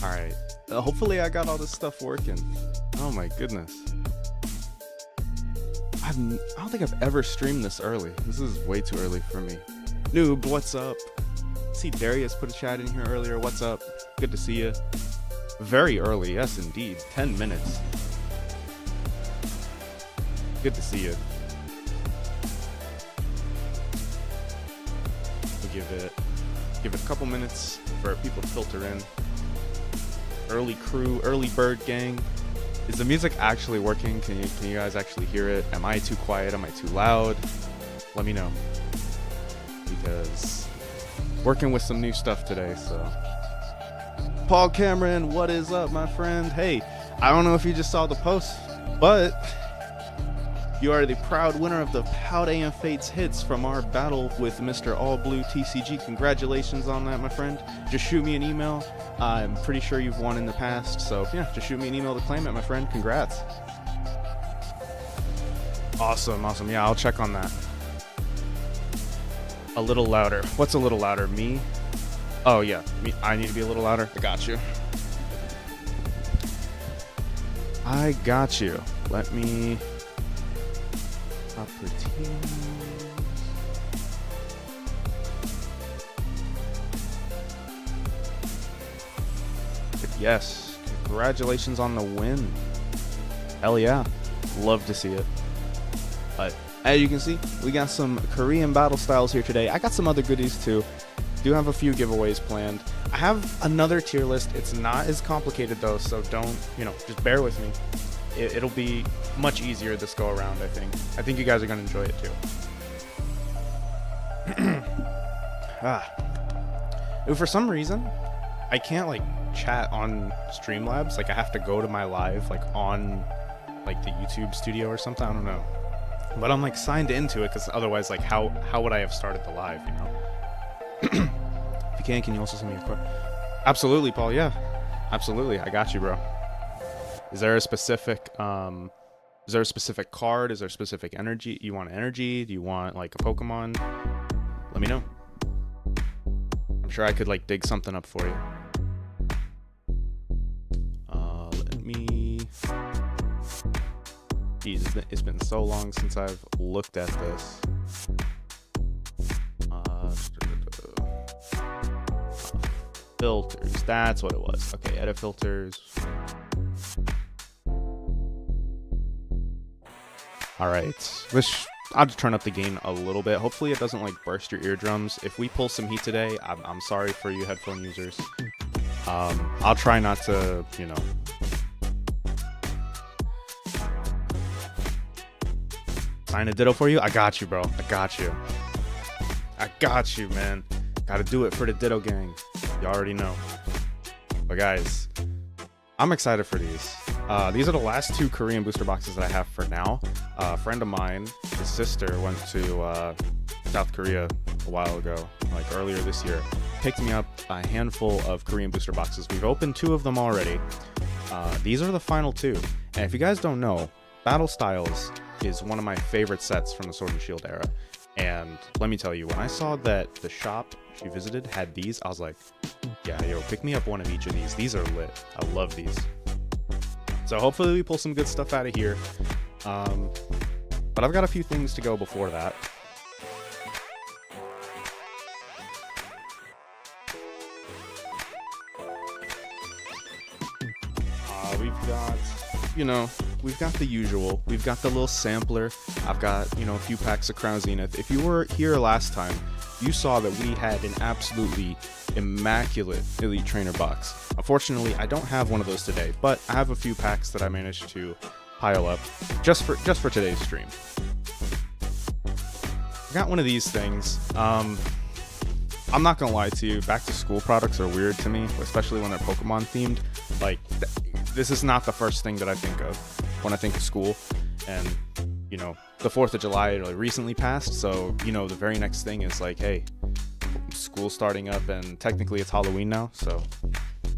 All right. Hopefully I got all this stuff working. Oh my goodness. I don't think I've ever streamed this early. This is way too early for me. Noob, what's up? See Darius put a chat in here earlier. What's up? Good to see you. Very early, yes indeed. 10 minutes. Good to see you. We'll give it a couple minutes for people to filter in. Early crew, early bird gang. Is the music actually working? Can you guys actually hear it? Am I too quiet? Am I too loud? Let me know. Because working with some new stuff today, so. Paul Cameron, what is up, my friend? Hey, I don't know if you just saw the post, but you are the proud winner of the Powday and Fates hits from our battle with Mr. All Blue TCG. Congratulations on that, my friend. Just shoot me an email. I'm pretty sure you've won in the past, so yeah, just shoot me an email to claim it, my friend. Congrats. Awesome. Yeah, I'll check on that. A little louder. What's a little louder? Me? Oh, yeah. Me. I need to be a little louder. I got you. Let me... Properties. Yes. Congratulations on the win. Hell yeah. Love to see it. But as you can see, we got some Korean battle styles here today. I got some other goodies too. Do have a few giveaways planned. I have another tier list. It's not as complicated though, so don't, just bear with me. It'll be much easier this go around, I think. I think you guys are going to enjoy it too. For some reason, I can't chat on Streamlabs. I have to go to my live on the YouTube studio or something. I don't know. But I'm signed into it because otherwise how would I have started the live, If you can you also send me a quote? Absolutely, Paul. Yeah. Absolutely. I got you, bro. Is there a specific card? Is there specific energy? You want energy? Do you want a Pokemon? Let me know. I'm sure I could dig something up for you. Let me... Jeez, it's been so long since I've looked at this. Filters, that's what it was. Okay, edit filters. Alright, I'll just turn up the gain a little bit. Hopefully it doesn't burst your eardrums. If we pull some heat today, I'm sorry for you headphone users. I'll try not to, sign a ditto for you. I got you, bro. I got you, man. Gotta do it for the ditto gang. You already know. But guys, I'm excited for these. These are the last two Korean booster boxes that I have for now. A friend of mine, his sister, went to South Korea a while ago, earlier this year. Picked me up a handful of Korean booster boxes. We've opened 2 of them already. These are the final 2. And if you guys don't know, Battle Styles is one of my favorite sets from the Sword and Shield era. And let me tell you, when I saw that the shop she visited had these, I was like, yeah, yo, pick me up one of each of these. These are lit. I love these. So hopefully we pull some good stuff out of here. But I've got a few things to go before that. We've got the usual. We've got the little sampler. I've got, a few packs of Crown Zenith. If you were here last time, you saw that we had an absolutely immaculate Elite Trainer box. Unfortunately, I don't have one of those today, but I have a few packs that I managed to pile up just for today's stream. I got one of these things. I'm not gonna lie to you, back to school products are weird to me, especially when they're Pokemon themed. This is not the first thing that I think of when I think of school. And the 4th of July recently passed, so the very next thing is hey, school starting up, and technically it's Halloween now, so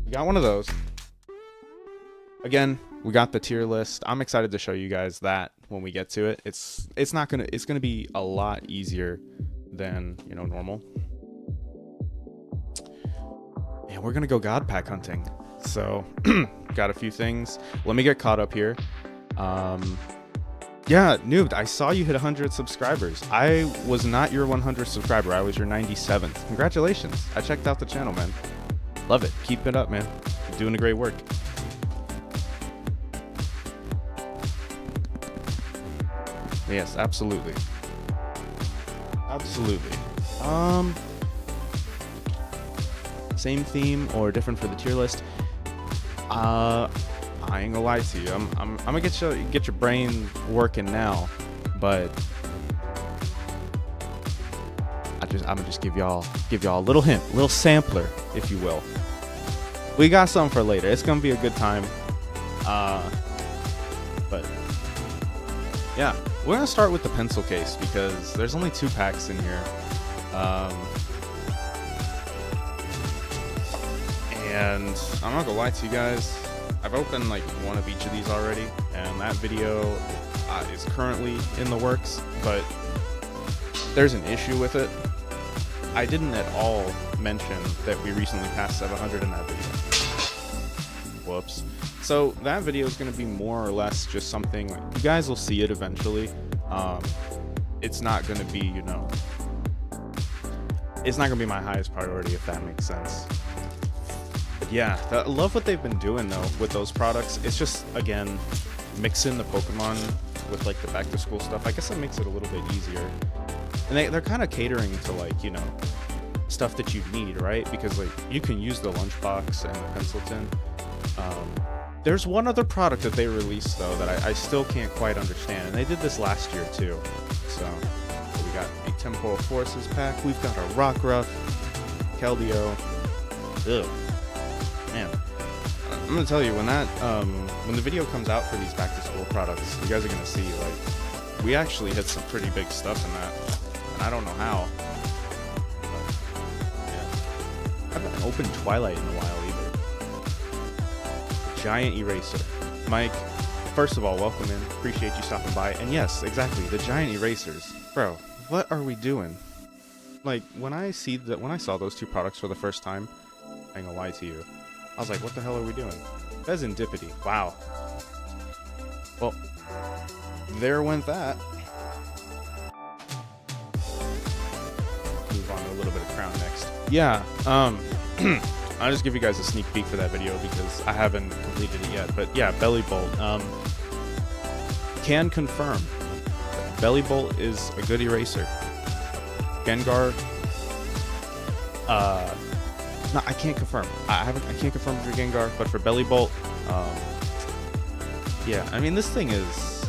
we got one of those. Again, we got the tier list. I'm excited to show you guys that when we get to it. It's gonna be a lot easier than normal. And we're gonna go God Pack hunting. So got a few things. Let me get caught up here. Yeah, Noob, I saw you hit 100 subscribers. I was not your 100th subscriber. I was your 97th. Congratulations. I checked out the channel, man. Love it. Keep it up, man. You're doing a great work. Yes, absolutely. Absolutely. Same theme or different for the tier list? I ain't gonna lie to you. I'm gonna get your brain working now, but I'm gonna just give y'all a little hint, a little sampler, if you will. We got something for later. It's gonna be a good time. But yeah, we're gonna start with the pencil case because there's only 2 packs in here. And I'm not gonna lie to you guys. I've opened like one of each of these already, and that video is currently in the works, but there's an issue with it. I didn't at all mention that we recently passed 700 in that video. Whoops. So that video is going to be more or less just something, like, you guys will see it eventually. It's not going to be, you know, it's not going to be my highest priority, if that makes sense. Yeah, I love what they've been doing though with those products. It's just, again, mixing the Pokemon with like the back to school stuff. I guess that makes it a little bit easier. And they're kind of catering to, like, you know, stuff that you need, right? Because like you can use the lunchbox and the pencil tin. There's one other product that they released though that I still can't quite understand. And they did this last year too. So we got a Temporal Forces pack. We've got a Rockruff, Keldeo. Ugh. Man, I'm gonna tell you, when the video comes out for these back to school products, you guys are gonna see, like, we actually hit some pretty big stuff in that, and I don't know how. But, yeah. I haven't opened Twilight in a while either. Giant eraser. Mike, first of all, welcome in. Appreciate you stopping by. And yes, exactly, the giant erasers, bro. What are we doing? Like, when I saw those 2 products for the first time, I ain't gonna lie to you, I was like, what the hell are we doing? Pheasantipity. Wow. Well, there went that. Move on to a little bit of Crown next. Yeah, I'll just give you guys a sneak peek for that video because I haven't completed it yet. But yeah, Belly Bolt. Can confirm. Belly Bolt is a good eraser. Gengar. No, I can't confirm. I can't confirm for Gengar, but for Belly Bolt, yeah. I mean, this thing is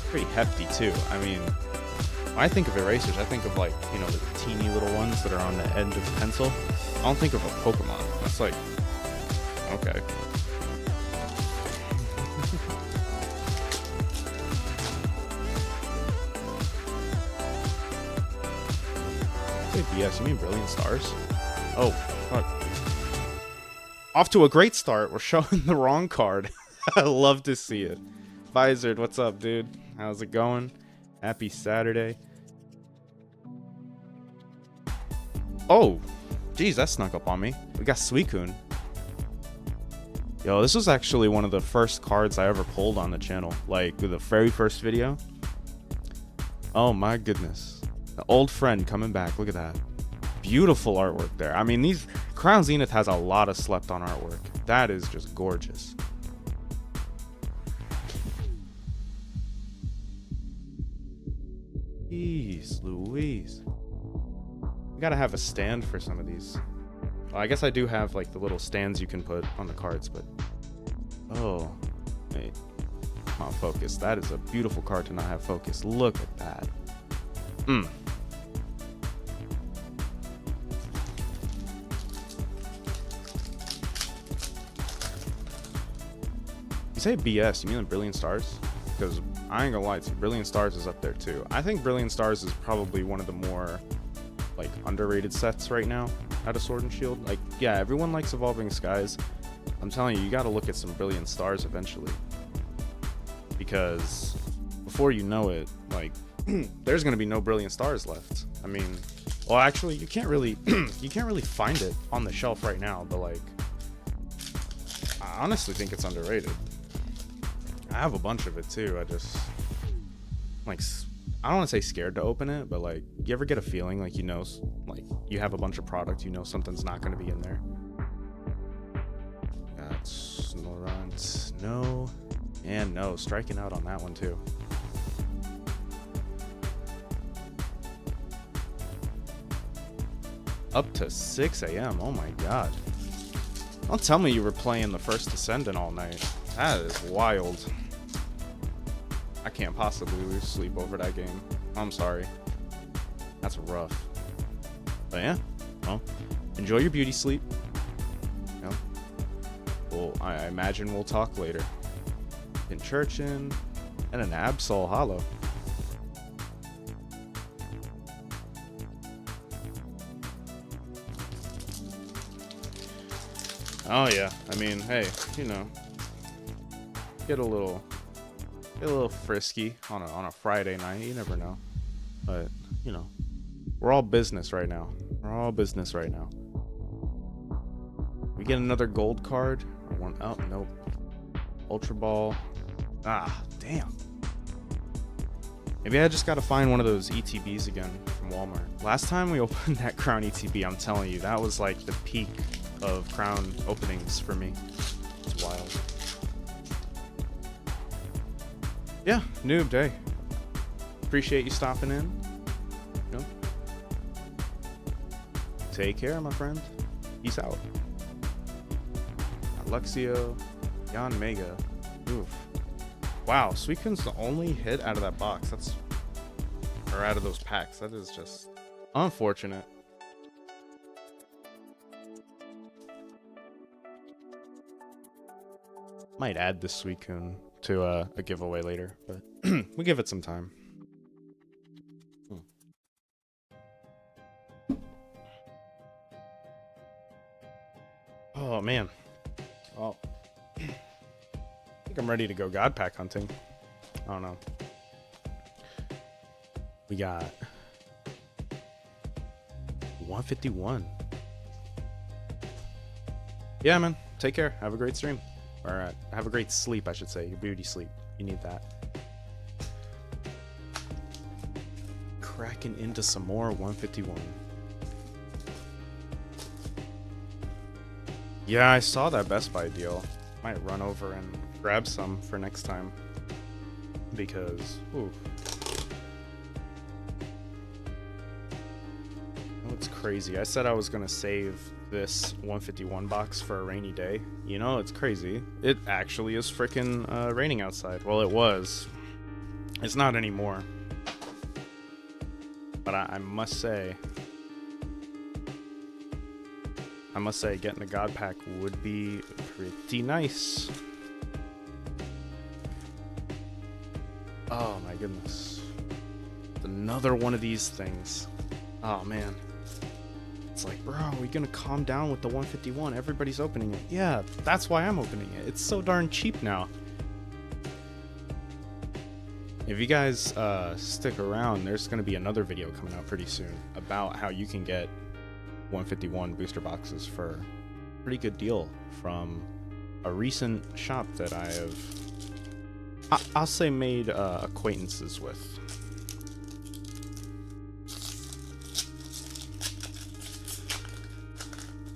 pretty hefty too. I mean, when I think of erasers, I think of, like, you know, the teeny little ones that are on the end of the pencil. I don't think of a Pokemon. That's like, okay. Wait, BS, you mean Brilliant Stars? Oh, fuck. Off to a great start. We're showing the wrong card. I love to see it. Vizard, what's up, dude? How's it going? Happy Saturday. Oh, geez, that snuck up on me. We got Suicune. Yo, this was actually one of the first cards I ever pulled on the channel. Like, the very first video. Oh my goodness. The old friend coming back. Look at that. Beautiful artwork there. I mean, Crown Zenith has a lot of slept on artwork. That is just gorgeous. Jeez Louise. You gotta have a stand for some of these. Well, I guess I do have, like, the little stands you can put on the cards, but oh, wait, come on, focus. That is a beautiful card to not have focus. Look at that. You say BS, you mean the Brilliant Stars? Because I ain't gonna lie to you, Brilliant Stars is up there too. I think Brilliant Stars is probably one of the more, like, underrated sets right now out of Sword and Shield. Like, yeah, everyone likes Evolving Skies. I'm telling you, you gotta look at some Brilliant Stars eventually. Because before you know it, like, there's gonna be no Brilliant Stars left. I mean, well, actually, you can't really you can't really find it on the shelf right now, but, like, I honestly think it's underrated. I have a bunch of it too. I just like I don't want to say scared to open it, but like, you ever get a feeling like like you have a bunch of product, something's not going to be in there. Got Snorunt, no, and no, striking out on that one too. Up to 6 a.m. Oh my god. Don't tell me you were playing the First Descendant all night. That is wild. I can't possibly lose sleep over that game. I'm sorry. That's rough. But yeah, well, enjoy your beauty sleep. Well, I imagine we'll talk later. In Churchin and an Absol Hollow. Oh yeah, I mean, hey, get a little frisky on a Friday night. You never know, but we're all business right now. We get another gold card. Oh nope. Ultra Ball. Ah, damn. Maybe I just gotta find one of those ETBs again from Walmart. Last time we opened that Crown ETB, I'm telling you, that was like the peak of Crown openings for me. It's wild. Yeah, noob day. Appreciate you stopping in. Take care, my friend. Peace out. Luxio, Jan Mega. Oof. Wow, Suicune's the only hit out of that box. Or out of those packs. That is just unfortunate. Might add this Suicune to a giveaway later, but we give it some time. Oh man. Well, I think I'm ready to go God Pack hunting. I don't know. We got 151. Yeah, man. Take care. Have a great stream. Or have a great sleep, I should say. Your beauty sleep. You need that. Cracking into some more 151. Yeah, I saw that Best Buy deal. Might run over and grab some for next time. Because, ooh. Oh, it's crazy. I said I was going to save this 151 box for a rainy day. It's crazy. It actually is freaking raining outside. Well, it was. It's not anymore. But I must say, getting a God Pack would be pretty nice. Oh my goodness. Another one of these things. Oh man. It's like, bro, are we gonna calm down with the 151? Everybody's opening it. Yeah, that's why I'm opening it. It's so darn cheap now. If you guys stick around, there's gonna be another video coming out pretty soon about how you can get 151 booster boxes for a pretty good deal from a recent shop that I have, I'll say, made acquaintances with.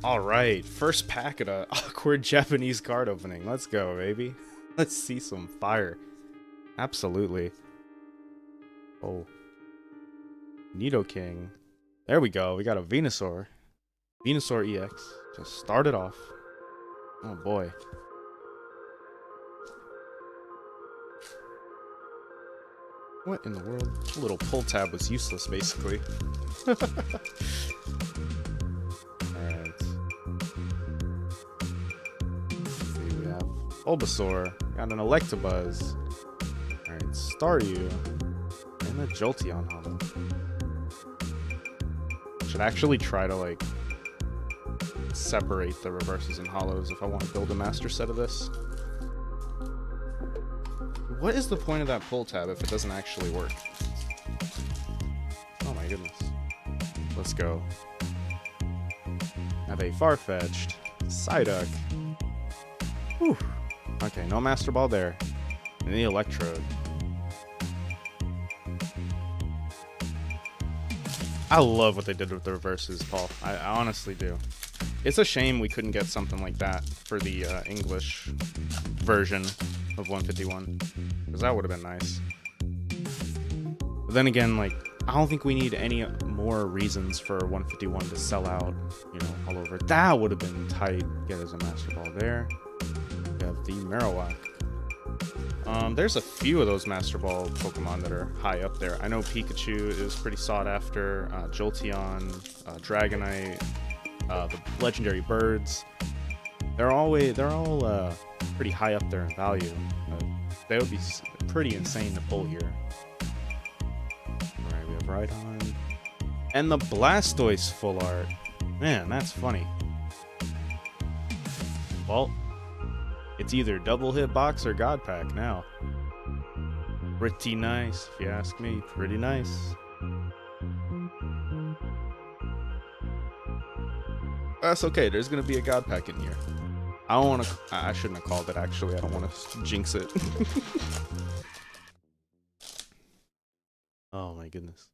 All right, first pack at a awkward Japanese card opening. Let's go, baby. Let's see some fire. Absolutely. Oh, Nidoking. There we go. We got a Venusaur. Venusaur EX. Just started off. Oh boy. What in the world? A little pull tab was useless, basically. Alright. See, we have Bulbasaur. Got an Electabuzz. Alright, Staryu. And a Jolteon Hollow. Should actually try to, like, separate the reverses and hollows if I want to build a master set of this. What is the point of that pull tab if it doesn't actually work? Oh my goodness. Let's go. Have a Farfetch'd, Psyduck, Whew. Okay, no Master Ball there. And the Electrode. I love what they did with the reverses, Paul. I honestly do. It's a shame we couldn't get something like that for the English version of 151, because that would have been nice. But then again, like, I don't think we need any more reasons for 151 to sell out, you know, all over. That would have been tight. Yeah, there's a Master Ball there. We have the Marowak. There's a few of those Master Ball Pokemon that are high up there. I know Pikachu is pretty sought after. Jolteon, Dragonite, the legendary birds. They're all pretty high up there in value. They would be pretty insane to pull here. All right, we have Rhydon and the Blastoise full art. Man, that's funny. Well, it's either double hit box or God Pack now. Pretty nice, if you ask me. Pretty nice. That's okay. There's gonna be a God Pack in here. I don't want to. I shouldn't have called it. Actually, I don't want to jinx it. Oh my goodness.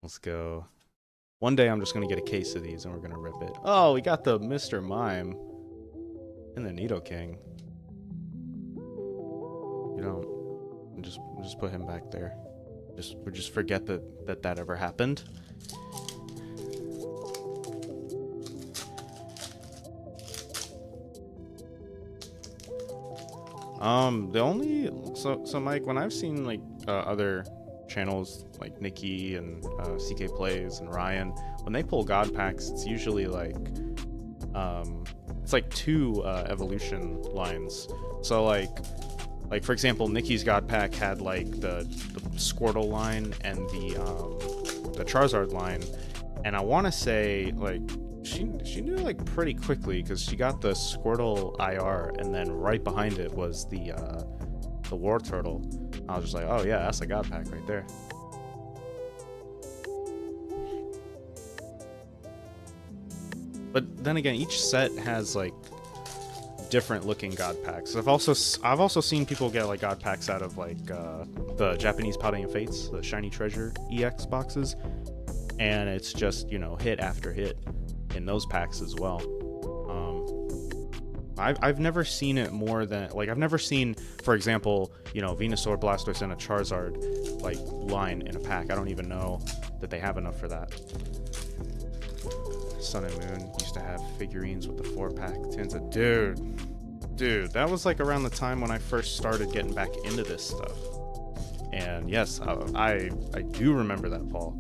Let's go. One day I'm just gonna get a case of these and we're gonna rip it. Oh, we got the Mr. Mime and the Nidoking. You don't just put him back there. Just forget that ever happened. The only so Mike, when I've seen like other channels like Nikki and CK Plays and Ryan, when they pull God Packs, it's usually like it's like two evolution lines. So like for example, Nikki's God Pack had like the Squirtle line and the Charizard line, and I want to say like she knew like pretty quickly because she got the Squirtle IR, and then right behind it was the War Turtle. I was just like, oh yeah, that's a God Pack right there. But then again, each set has like different looking God Packs. I've also seen people get like God Packs out of like the Japanese Pouting and Fates, the Shiny Treasure EX boxes, and it's just, you know, hit after hit in those packs as well. I've never seen it more than like I've never seen, for example, you know, Venusaur, Blastoise, and a Charizard like line in a pack. I don't even know that they have enough for that. Sun and Moon used to have figurines with the 4-pack tins of dude, that was like around the time when I first started getting back into this stuff. And yes, I do remember that, Paul.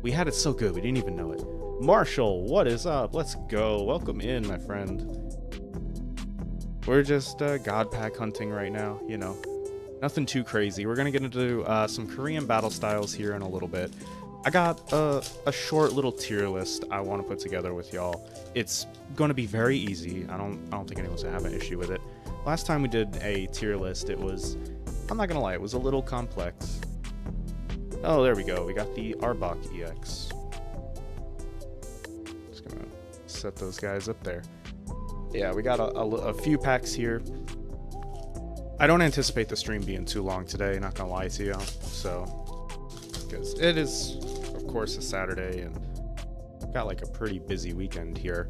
We had it so good we didn't even know it. Marshall, what is up? Let's go. Welcome in, my friend. We're just God Pack hunting right now, you know. Nothing too crazy. We're gonna get into some Korean battle styles here in a little bit. I got a short little tier list I want to put together with y'all. It's going to be very easy. I don't think anyone's gonna have an issue with it. Last time we did a tier list, it was, I'm not gonna lie, it was a little complex. Oh, there we go. We got the Arbok EX. Just gonna set those guys up there. Yeah, we got a few packs here. I don't anticipate the stream being too long today, not gonna lie to you. So, because it is, of course, a Saturday and got like a pretty busy weekend here.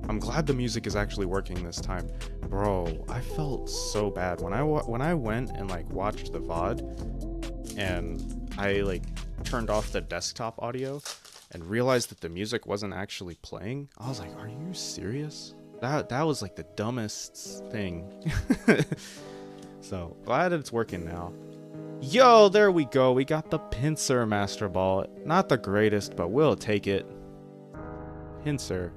I'm glad the music is actually working this time. Bro, I felt so bad when I went and like watched the VOD and I like turned off the desktop audio and realized that the music wasn't actually playing. I was like, are you serious? That was like the dumbest thing. So glad it's working now. Yo, there we go. We got the Pinsir Master Ball. Not the greatest, but we'll take it. Pinsir.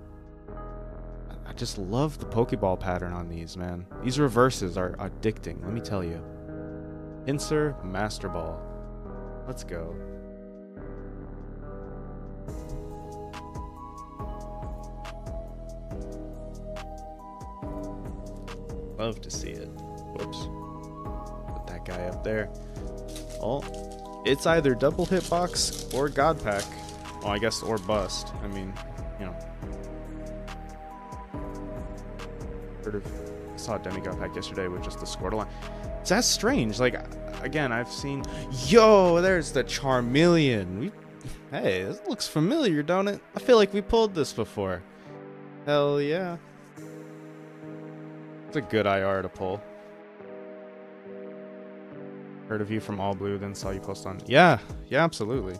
I just love the Pokeball pattern on these, man. These reverses are addicting, let me tell you. Pinsir Master Ball. Let's go. Love to see it. Whoops. Put that guy up there. Oh, it's either double hitbox or God Pack. Well, I guess, or bust. I mean, you know. Heard of, I saw a demigod pack yesterday with just the Squirtle. That's strange. Like, again, I've seen. Yo, there's the Charmeleon. Hey, this looks familiar, don't it? I feel like we pulled this before. Hell yeah. It's a good IR to pull. Heard of you from All Blue, then saw you post on. Yeah, absolutely.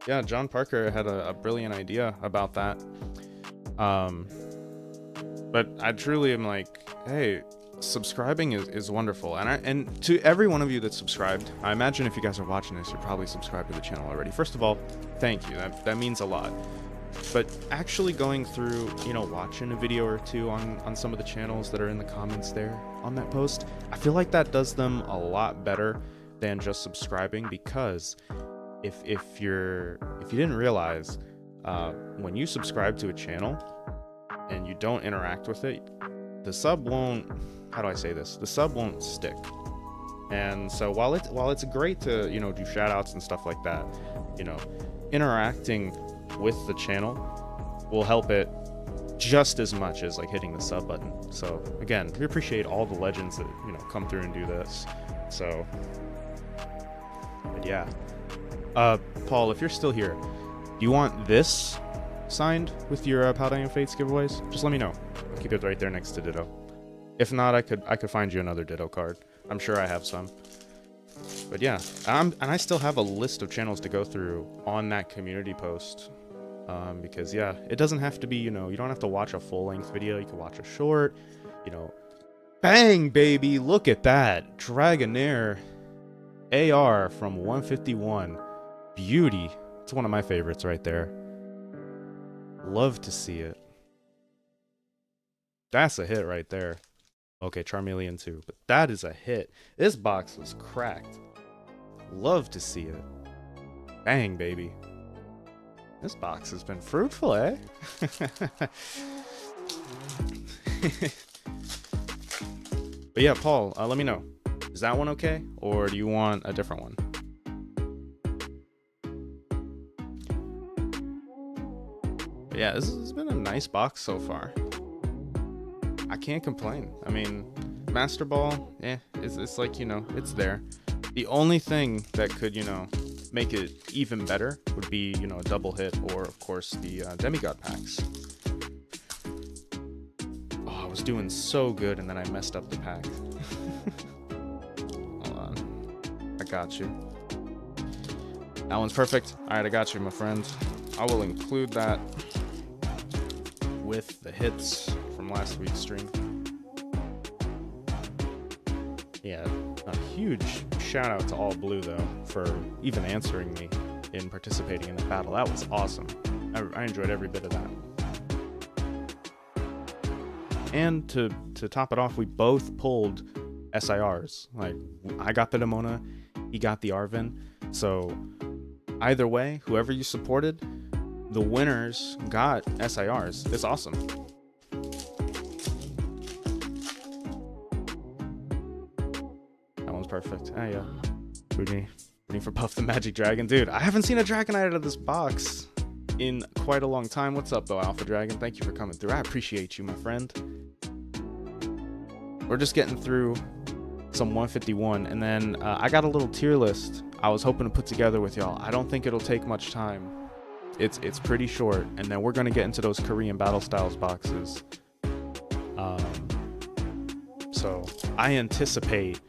Yeah, John Parker had a brilliant idea about that. But I truly am like, hey, subscribing is wonderful. And to every one of you that's subscribed, I imagine if you guys are watching this, you're probably subscribed to the channel already. First of all, thank you. That means a lot. But actually going through, you know, watching a video or two on some of the channels that are in the comments there on that post, I feel like that does them a lot better than just subscribing, because if you didn't realize, when you subscribe to a channel and you don't interact with it, the sub won't, how do I say this? The sub won't stick. And so while it's great to, you know, do shout outs and stuff like that, you know, interacting with the channel will help it just as much as like hitting the sub button. So again, we appreciate all the legends that, you know, come through and do this. So, but yeah. Paul, if you're still here, do you want this signed with your Paldean Fates giveaways? Just let me know. I'll keep it right there next to Ditto. If not, I could find you another Ditto card. I'm sure I have some. But yeah, and I still have a list of channels to go through on that community post. Because yeah, it doesn't have to be, you know, you don't have to watch a full-length video. You can watch a short, you know. Bang, baby! Look at that! Dragonair AR from 151. Beauty. It's one of my favorites right there. Love to see it. That's a hit right there. Okay, Charmeleon too, but that is a hit. This box was cracked. Love to see it. Bang, baby. This box has been fruitful, eh? But yeah, Paul, let me know. Is that one okay? Or do you want a different one? But yeah, this has been a nice box so far. I can't complain. I mean, Master Ball, it's like, you know, it's there. The only thing that could, you know, make it even better would be, you know, a double hit, or of course the demigod packs. Oh, I was doing so good and then I messed up the pack. Hold on, I got you. That one's perfect. All right, I got you, my friend. I will include that with the hits from last week's stream. Yeah, a huge shout out to All Blue though for even answering me in participating in the battle. That was awesome. I enjoyed every bit of that. And to top it off, we both pulled SIRs. Like, I got the Demona, he got the Arven. So either way, whoever you supported, the winners got SIRs. It's awesome. That one's perfect. Ah, yeah. Waiting for Puff the Magic Dragon. Dude, I haven't seen a Dragonite out of this box in quite a long time. What's up, though, Alpha Dragon? Thank you for coming through. I appreciate you, my friend. We're just getting through some 151, and then I got a little tier list I was hoping to put together with y'all. I don't think it'll take much time. It's pretty short, and then we're gonna get into those Korean Battle Styles boxes. So I anticipate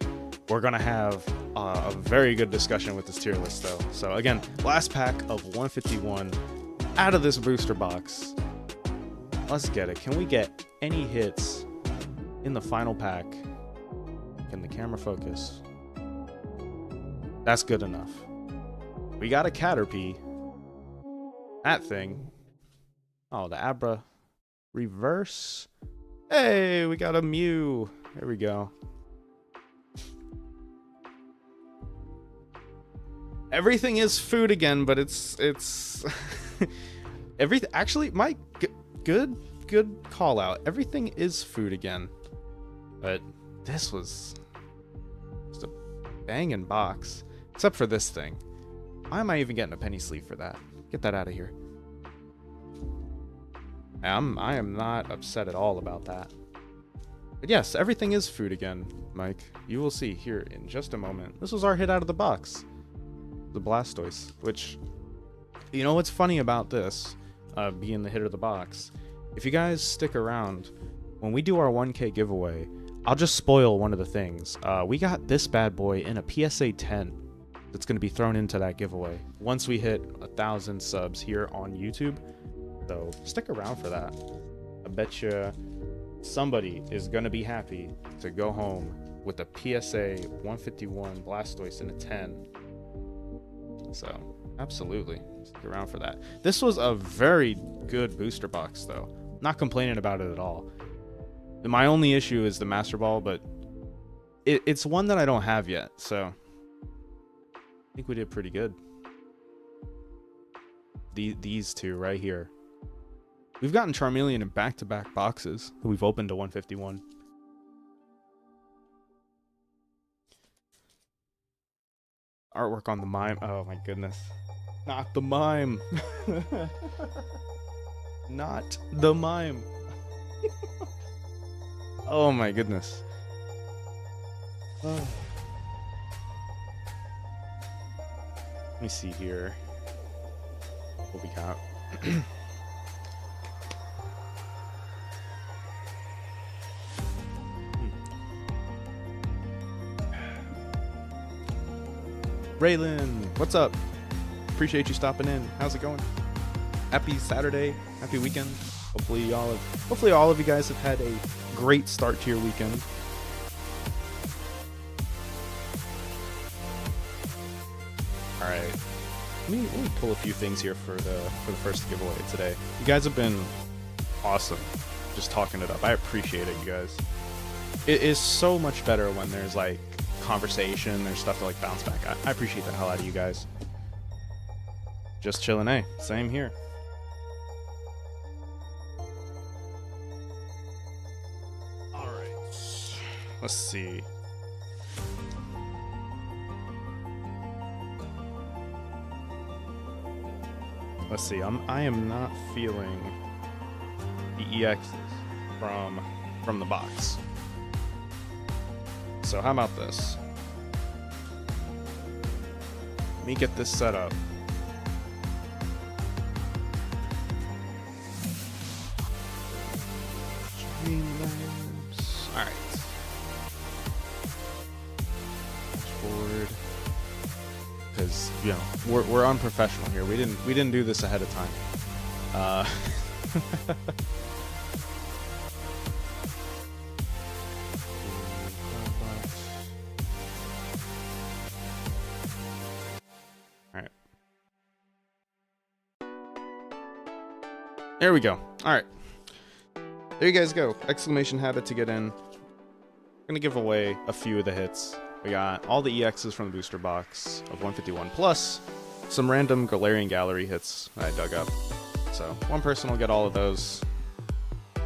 we're gonna have a very good discussion with this tier list, though. So again, last pack of 151 out of this booster box. Let's get it. Can we get any hits in the final pack? Can the camera focus? That's good enough. We got a Caterpie. That thing. Oh, the Abra reverse. Hey, we got a Mew. There we go. Everything is food again, but it's everything. Actually, Mike, good call out. Everything is food again, but this was just a banging box, except for this thing. Why am I even getting a penny sleeve for that? Get that out of here. I am not upset at all about that. But yes, everything is food again, Mike. You will see here in just a moment. This was our hit out of the box. The Blastoise, which, you know what's funny about this, being the hit of the box? If you guys stick around, when we do our 1K giveaway, I'll just spoil one of the things. We got this bad boy in a PSA 10 that's going to be thrown into that giveaway once we hit 1,000 subs here on YouTube. So stick around for that. I bet you somebody is going to be happy to go home with a PSA 151 Blastoise in a 10. So absolutely stick around for that. This was a very good booster box though. Not complaining about it at all. My only issue is the Master Ball, but it's one that I don't have yet, so I think we did pretty good. These two right here. We've gotten Charmeleon in back-to-back boxes that we've opened to 151. Artwork on the mime. Oh my goodness. Not the mime. Not the mime. Oh my goodness. Oh. Let me see here what we got. Raylan, what's up? Appreciate you stopping in. How's it going? Happy Saturday, happy weekend. Hopefully all of you guys have had a great start to your weekend. All right, let me pull a few things here for the first giveaway today. You guys have been awesome, just talking it up. I appreciate it, you guys. It is so much better when there's like conversation, there's stuff to like bounce back. I appreciate the hell out of you guys. Just chilling, eh? Same here. All right, let's see. Let's see. I am not feeling the EXs from the box. So how about this? Let me get this set up. Streamlabs. All right. Forward. Because you know we're unprofessional here. We didn't do this ahead of time. There we go. All right. There you guys go. Exclamation habit to get in. I'm going to give away a few of the hits. We got all the EXs from the booster box of 151 plus some random Galarian Gallery hits that I dug up. So one person will get all of those.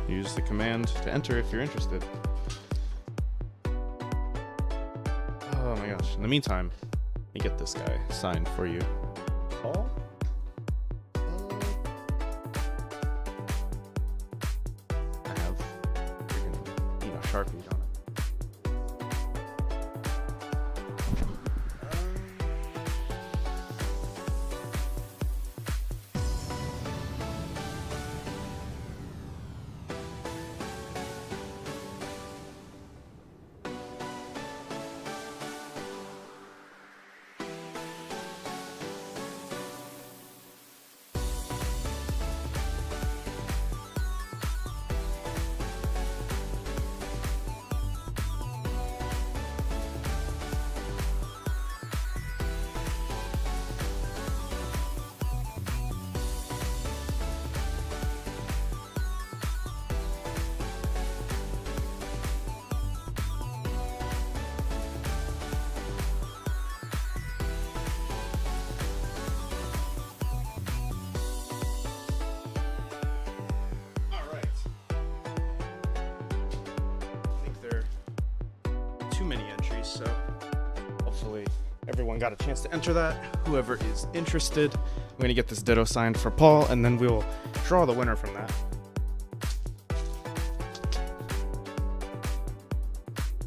Use the command to enter if you're interested. Oh my gosh. In the meantime, let me get this guy signed for you. Paul? Sharpie on it. everyone got a chance to enter that. Whoever is interested, I'm going to get this Ditto signed for Paul, and then we'll draw the winner from that.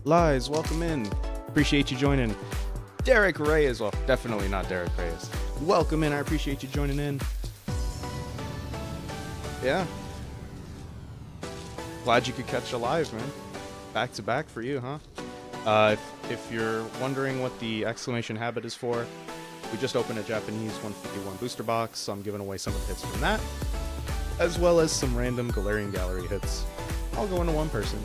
Lies, welcome in. Appreciate you joining. Derek Ray as well. Definitely not Derek Reyes. Welcome in. I appreciate you joining in. Yeah. Glad you could catch a live, man. Back to back for you, huh? If you're wondering what the exclamation habit is for, we just opened a Japanese 151 booster box, so I'm giving away some of the hits from that, as well as some random Galarian Gallery hits. I'll go into one person.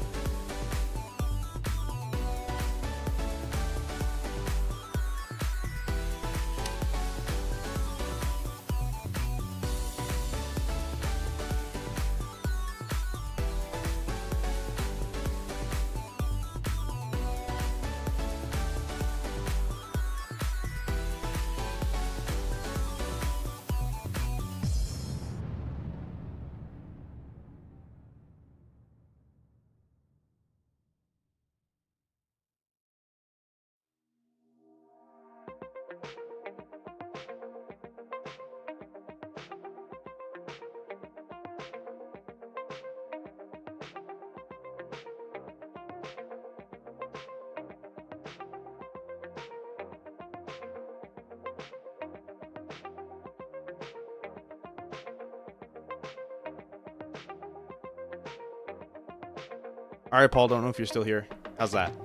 All right, Paul, don't know if you're still here. How's that? I'm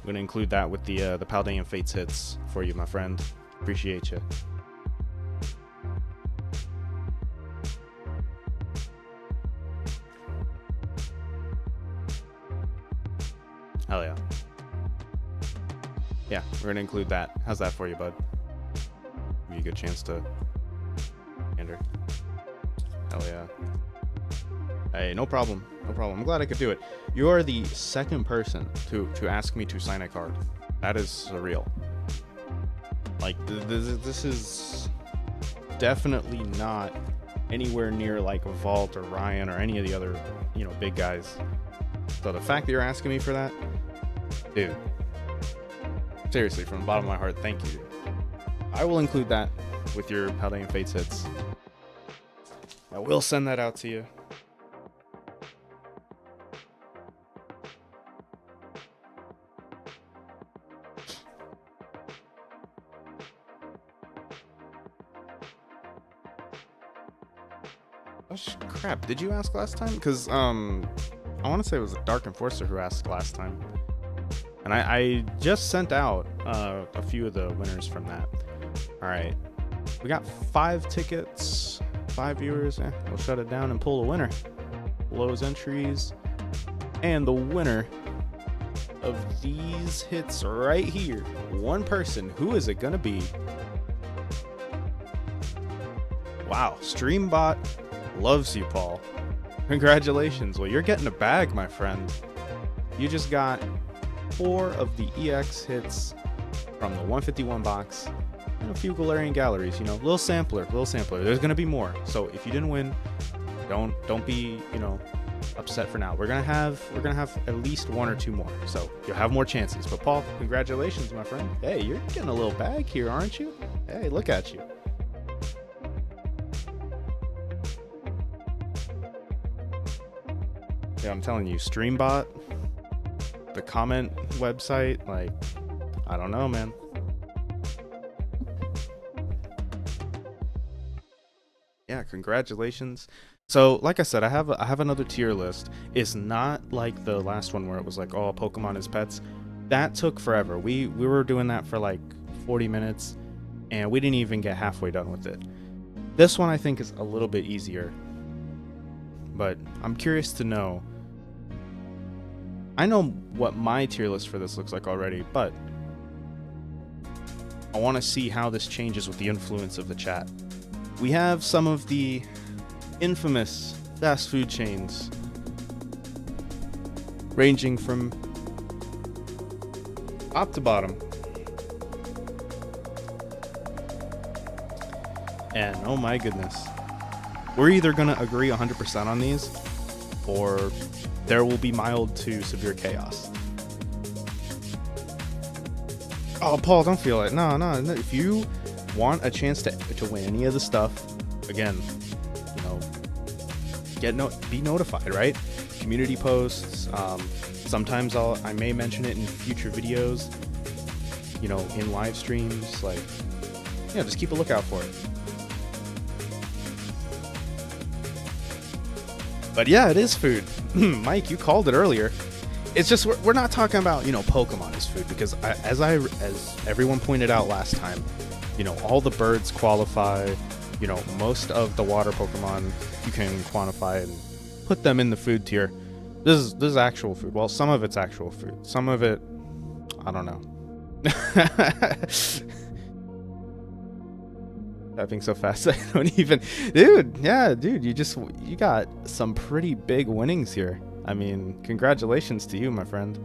going to include that with the Paldean Fates hits for you, my friend. Appreciate you. Hell yeah. Yeah, we're going to include that. How's that for you, bud? Give you a good chance to enter. Hell yeah. Hey, no problem. No problem. I'm glad I could do it. You are the second person to ask me to sign a card. That is surreal. Like, this is definitely not anywhere near like Vault or Ryan or any of the other, big guys. So the fact that you're asking me for that, dude, seriously, from the bottom of my heart, thank you. I will include that with your Paldean Fates hits. I will send that out to you. Oh, crap, did you ask last time? Because I want to say it was a Dark Enforcer who asked last time. And I just sent out a few of the winners from that. All right, we got 5 tickets, 5 viewers. We'll shut it down and pull the winner. Those entries. And the winner of these hits right here, one person. Who is it going to be? Wow, Streambot loves you, Paul. Congratulations. Well, you're getting a bag, my friend. You just got 4 of the EX hits from the 151 box and a few Galarian Galleries. Little sampler. There's gonna be more. So if you didn't win, don't be upset for now. We're gonna have at least 1 or 2 more. So you'll have more chances. But Paul, congratulations, my friend. Hey, you're getting a little bag here, aren't you? Hey, look at you. Yeah, I'm telling you, Streambot, the comment website, like, I don't know, man. Yeah, congratulations. So, like I said, I have another tier list. It's not like the last one where it was like, oh, Pokemon is pets. That took forever. We were doing that for like 40 minutes, and we didn't even get halfway done with it. This one I think is a little bit easier, but I'm curious to know. I know what my tier list for this looks like already, but I want to see how this changes with the influence of the chat. We have some of the infamous fast food chains, ranging from top to bottom. And oh my goodness, we're either going to agree 100% on these, or there will be mild to severe chaos. Oh, Paul, don't feel it. No. If you want a chance to win any of the stuff, again, you know, be notified, right? Community posts. Sometimes I may mention it in future videos. You know, in live streams. Like, yeah, just keep a lookout for it. But yeah, it is food. Mike, you called it earlier. It's just we're not talking about, you know, Pokemon as food, because as everyone pointed out last time, you know, all the birds qualify. You know, most of the water Pokemon you can quantify and put them in the food tier. This is actual food. Well, some of it's actual food. Some of it, I don't know. Typing so fast I don't even, dude. Yeah, dude, you got some pretty big winnings here. I mean, congratulations to you, my friend.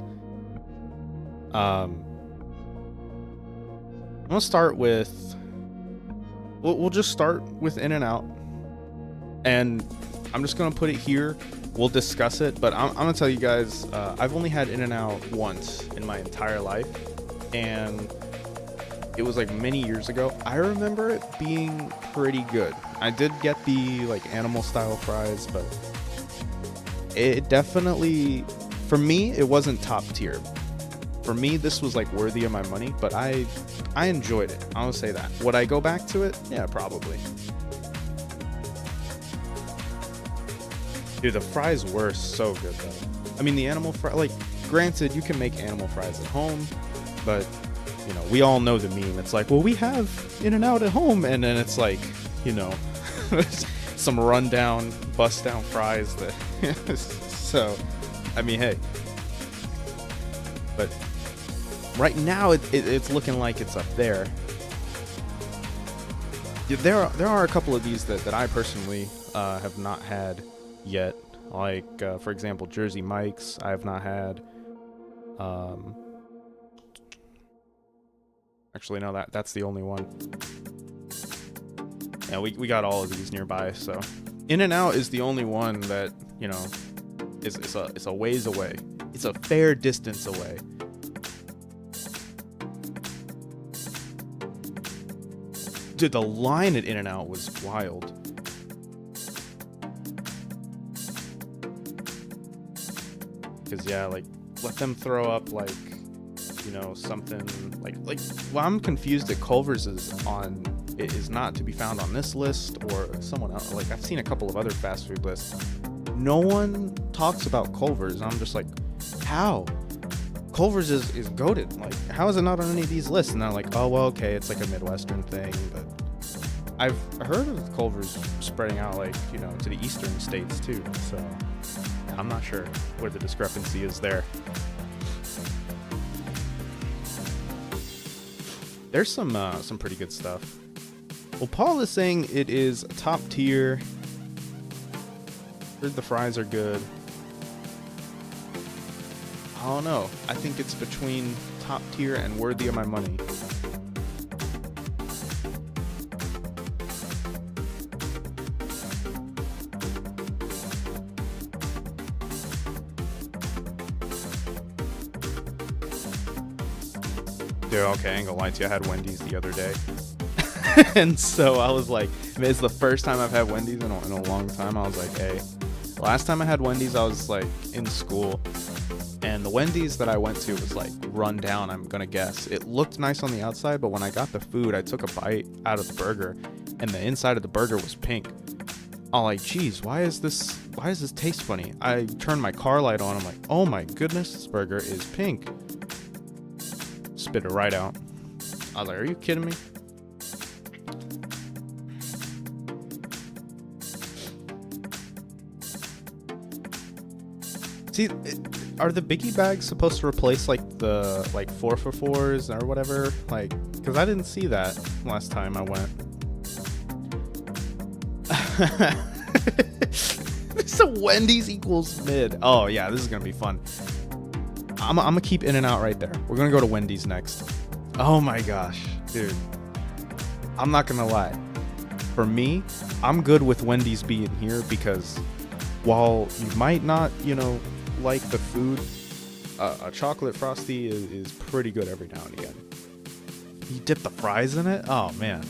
I'm gonna start with, we'll just start with In-N-Out, and I'm just gonna put it here. We'll discuss it, but I'm gonna tell you guys, I've only had In-N-Out once in my entire life, and it was like many years ago. I remember it being pretty good. I did get the like animal style fries, but it definitely, for me, it wasn't top tier. For me, this was like worthy of my money, but I enjoyed it. I'll say that. Would I go back to it? Yeah, probably. Dude, the fries were so good though. I mean, the animal fry, like, granted, you can make animal fries at home, but you know, we all know the meme. It's like, well, we have In-N-Out at home, and then it's like, you know, some rundown, bust down fries that. So, I mean, hey. But right now, it's looking like it's up there. There are a couple of these that I personally have not had yet. Like, for example, Jersey Mike's, I have not had. Actually, no, that's the only one. Yeah, we got all of these nearby, so In-N-Out is the only one that, you know, it's a ways away. It's a fair distance away. Dude, the line at In-N-Out was wild. Because yeah, like, let them throw up like, you know, something like well, I'm confused that Culver's is not to be found on this list, or someone else. Like, I've seen a couple of other fast food lists. No one talks about Culver's. I'm just like, how? Culver's is goated. Like, how is it not on any of these lists? And they're like, oh well, okay, it's like a Midwestern thing. But I've heard of Culver's spreading out, like, you know, to the eastern states too. So I'm not sure where the discrepancy is there. There's some pretty good stuff. Well, Paul is saying it is top tier. Heard the fries are good. I don't know. I think it's between top tier and worthy of my money. Dude, okay, I ain't gonna lie to you. I had Wendy's the other day. And so I was like, it's the first time I've had Wendy's in a long time. I was like, hey, last time I had Wendy's, I was like in school. And the Wendy's that I went to was like run down, I'm gonna guess. It looked nice on the outside, but when I got the food, I took a bite out of the burger, and the inside of the burger was pink. I'm like, geez, why is this taste funny? I turned my car light on. I'm like, oh my goodness, this burger is pink. Spit it right out. I was like, are you kidding me? See, are the biggie bags supposed to replace like the 4 for 4s or whatever? Like, because I didn't see that last time I went. So Wendy's equals mid. Oh yeah, this is gonna be fun. I'm gonna keep In-N-Out right there. We're gonna go to Wendy's next. Oh my gosh, dude. I'm not gonna lie. For me, I'm good with Wendy's being here because while you might not, you know, like the food, a chocolate Frosty is pretty good every now and again. You dip the fries in it? Oh man.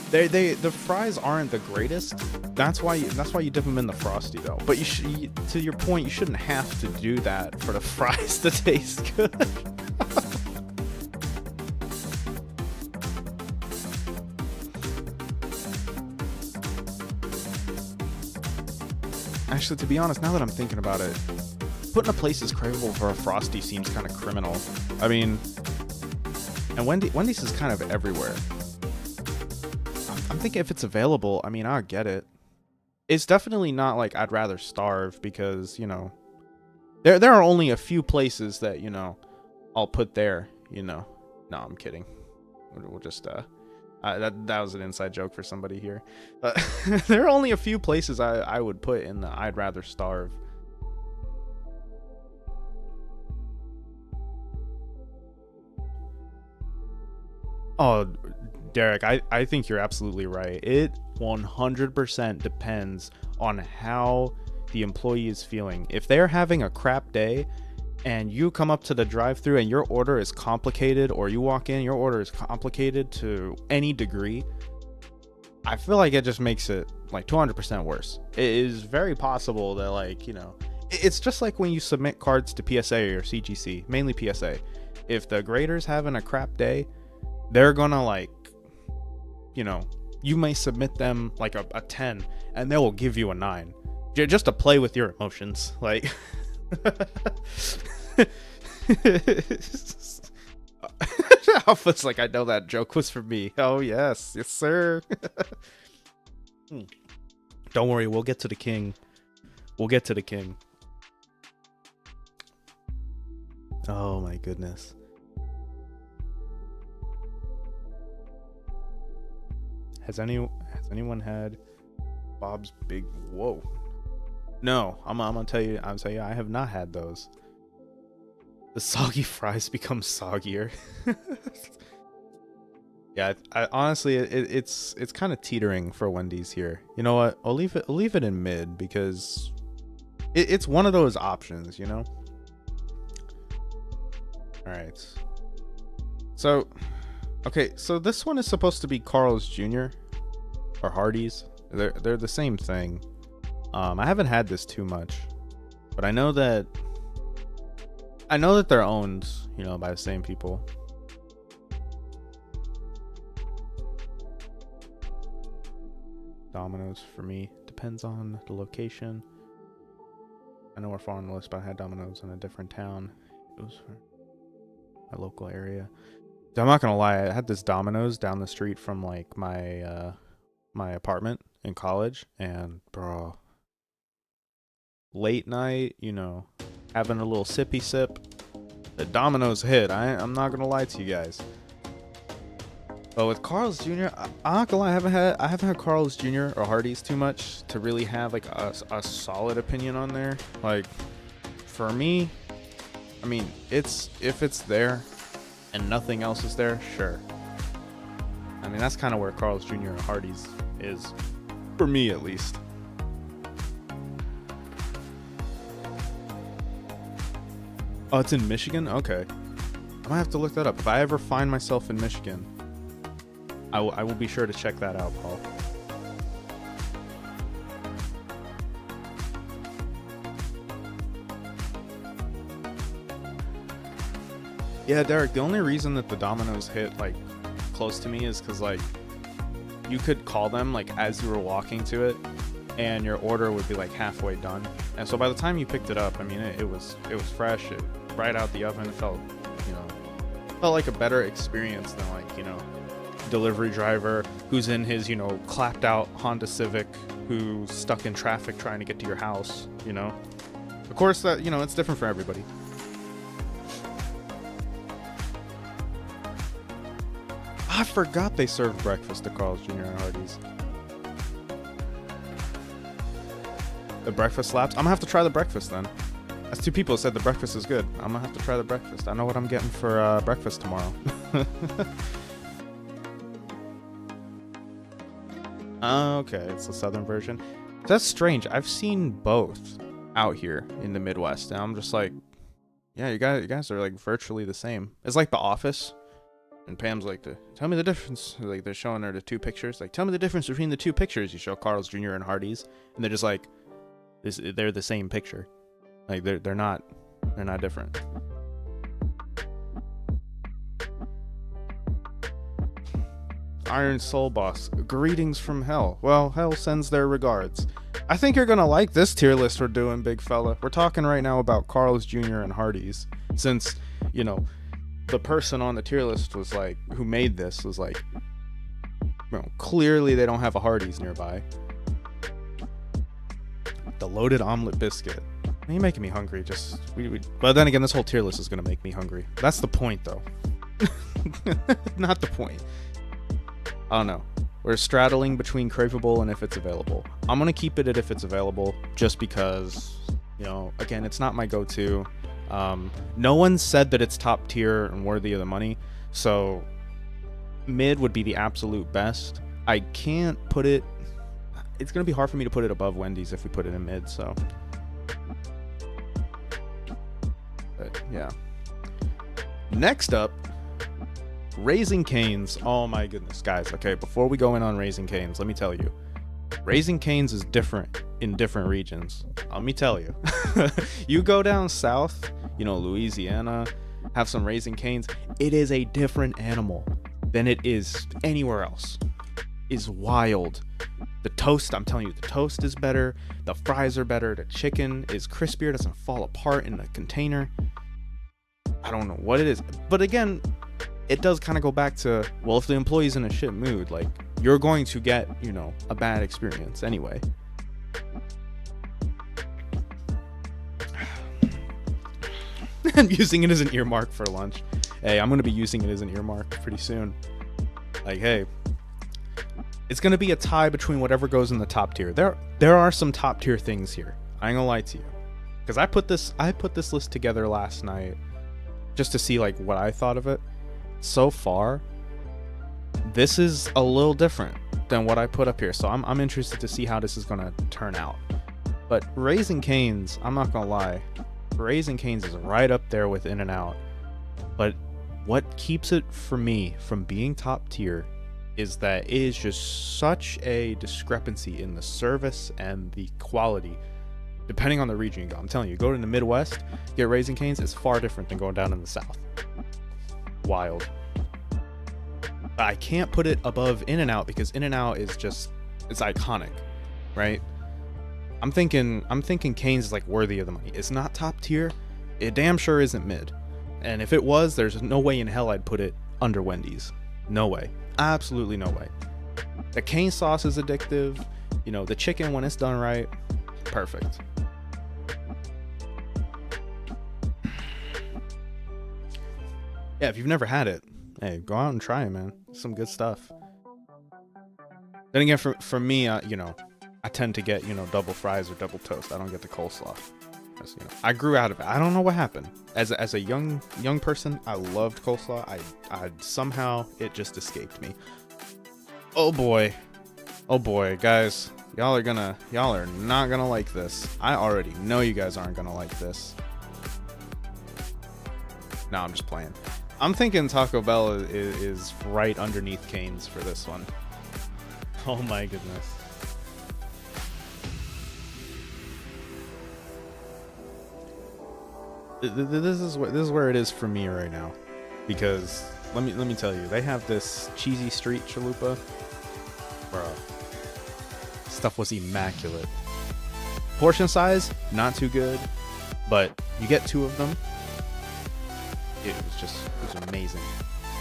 The fries aren't the greatest. That's why you dip them in the Frosty though. But to your point, you shouldn't have to do that for the fries to taste good. Actually, to be honest, now that I'm thinking about it, putting a place as craveable for a Frosty seems kind of criminal. I mean, and Wendy's is kind of everywhere. I'm thinking if it's available, I mean, I'll get it. It's definitely not like I'd rather starve because, you know, there are only a few places that, you know, I'll put there, you know. No, I'm kidding. We'll just, that was an inside joke for somebody here. There are only a few places I would put in the I'd rather starve. Oh, Derek, I think you're absolutely right. It 100% depends on how the employee is feeling. If they're having a crap day and you come up to the drive-thru and your order is complicated, or you walk in, your order is complicated to any degree, I feel like it just makes it like 200% worse. It is very possible that, like, you know, it's just like when you submit cards to PSA or CGC, mainly PSA. If the grader's having a crap day, they're gonna, like, you know, you may submit them like a 10 and they will give you a 9 just to play with your emotions. Like, Alpha's like, I know that joke was for me. Oh yes, yes sir. Don't worry, we'll get to the king. We'll get to the king. Oh my goodness. Has anyone had Bob's Big Whoa? No, I'm gonna tell you, I have not had those. The soggy fries become soggier. Yeah, I honestly, it's kind of teetering for Wendy's here. You know what? I'll leave it in mid because it's one of those options, you know. All right. So, okay, so this one is supposed to be Carl's Jr. or Hardee's. They're the same thing. I haven't had this too much, but I know that they're owned, you know, by the same people. Domino's for me depends on the location. I know we're far on the list, but I had Domino's in a different town. It was for my local area. I'm not gonna lie, I had this Domino's down the street from like my apartment in college, and bro, late night, you know, having a little sippy sip, the Domino's hit. I'm not gonna lie to you guys. But with Carl's Jr., I'm not gonna lie, I haven't had Carl's Jr. or Hardee's too much to really have like a solid opinion on there. Like, for me, I mean, if it's there and nothing else is there, sure. I mean, that's kind of where Carl's Jr. and Hardee's is, for me at least. Oh, it's in Michigan? Okay. I might have to look that up. If I ever find myself in Michigan, I will be sure to check that out, Paul. Yeah, Derek, the only reason that the Domino's hit like close to me is because like you could call them like as you were walking to it, and your order would be like halfway done. And so by the time you picked it up, I mean it was fresh, right out the oven. It felt like a better experience than like, you know, delivery driver who's in his, you know, clapped out Honda Civic who's stuck in traffic trying to get to your house, you know. Of course that, you know, it's different for everybody. I forgot they served breakfast at Carl's Jr. and Hardee's. The breakfast slaps. I'm gonna have to try the breakfast then. That's two people said the breakfast is good. I'm gonna have to try the breakfast. I know what I'm getting for breakfast tomorrow. Okay, it's the southern version. That's strange. I've seen both out here in the Midwest, and I'm just like, Yeah, you guys are like virtually the same. It's like The Office, and Pam's like, tell me the difference. Like they're showing her the two pictures. Like, tell me the difference between the two pictures. You show Carl's Jr. and Hardee's, and they're just like, they're the same picture. Like they're not different. Iron Soul Boss, greetings from hell. Well, hell sends their regards. I think you're gonna like this tier list we're doing, big fella. We're talking right now about Carl's Jr. and Hardee's, since, you know, the person on the tier list was like, who made this was like, you know, clearly they don't have a Hardee's nearby. The loaded omelet biscuit. You're making me hungry. But then again, this whole tier list is gonna make me hungry. That's the point, though. Not the point. I don't know. We're straddling between craveable and if it's available. I'm gonna keep it at if it's available, just because, you know, again, it's not my go-to. No one said that it's top tier and worthy of the money, so mid would be the absolute best. I can't put it. It's gonna be hard for me to put it above Wendy's if we put it in mid. So, but yeah. Next up, Raising Cane's. Oh my goodness, guys. Okay, before we go in on Raising Cane's, let me tell you, Raising Cane's is different in different regions. Let me tell you. You go down south, you know, Louisiana, have some Raising Cane's. It is a different animal than it is anywhere else. Is wild. The toast, I'm telling you, the toast is better. The fries are better. The chicken is crispier, doesn't fall apart in the container. I don't know what it is, but again, it does kind of go back to, well, if the employee's in a shit mood, like, you're going to get, you know, a bad experience anyway. I'm using it as an earmark for lunch. Hey, I'm going to be using it as an earmark pretty soon. Like, hey, it's going to be a tie between whatever goes in the top tier. There are some top tier things here. I ain't gonna lie to you. Because I put this list together last night just to see, like, what I thought of it. So far, this is a little different than what I put up here, so I'm interested to see how this is gonna turn out. But Raising Cane's, I'm not gonna lie, Raising Cane's is right up there with In-N-Out. But what keeps it for me from being top tier is that it is just such a discrepancy in the service and the quality depending on the region you go. I'm telling you, go to the Midwest, get Raising Cane's, it's far different than going down in the South. Wild. I can't put it above In-N-Out because In-N-Out is just, it's iconic, right? I'm thinking Cane's is like worthy of the money. It's not top tier. It damn sure isn't mid. And if it was, there's no way in hell I'd put it under Wendy's. No way. Absolutely no way. The cane sauce is addictive. You know, the chicken, when it's done right, perfect. Yeah, if you've never had it, hey, go out and try it, man. Some good stuff. Then again, for me, you know, I tend to get, you know, double fries or double toast. I don't get the coleslaw. You know, I grew out of it. I don't know what happened. As a young person, I loved coleslaw. I somehow it just escaped me. Oh boy, guys, y'all are not gonna like this. I already know you guys aren't gonna like this. No, I'm just playing. I'm thinking Taco Bell is right underneath Cane's for this one. Oh my goodness. This is where it is for me right now, because let me tell you, they have this cheesy street chalupa, bro. Stuff was immaculate. Portion size not too good, but you get 2 of them. It was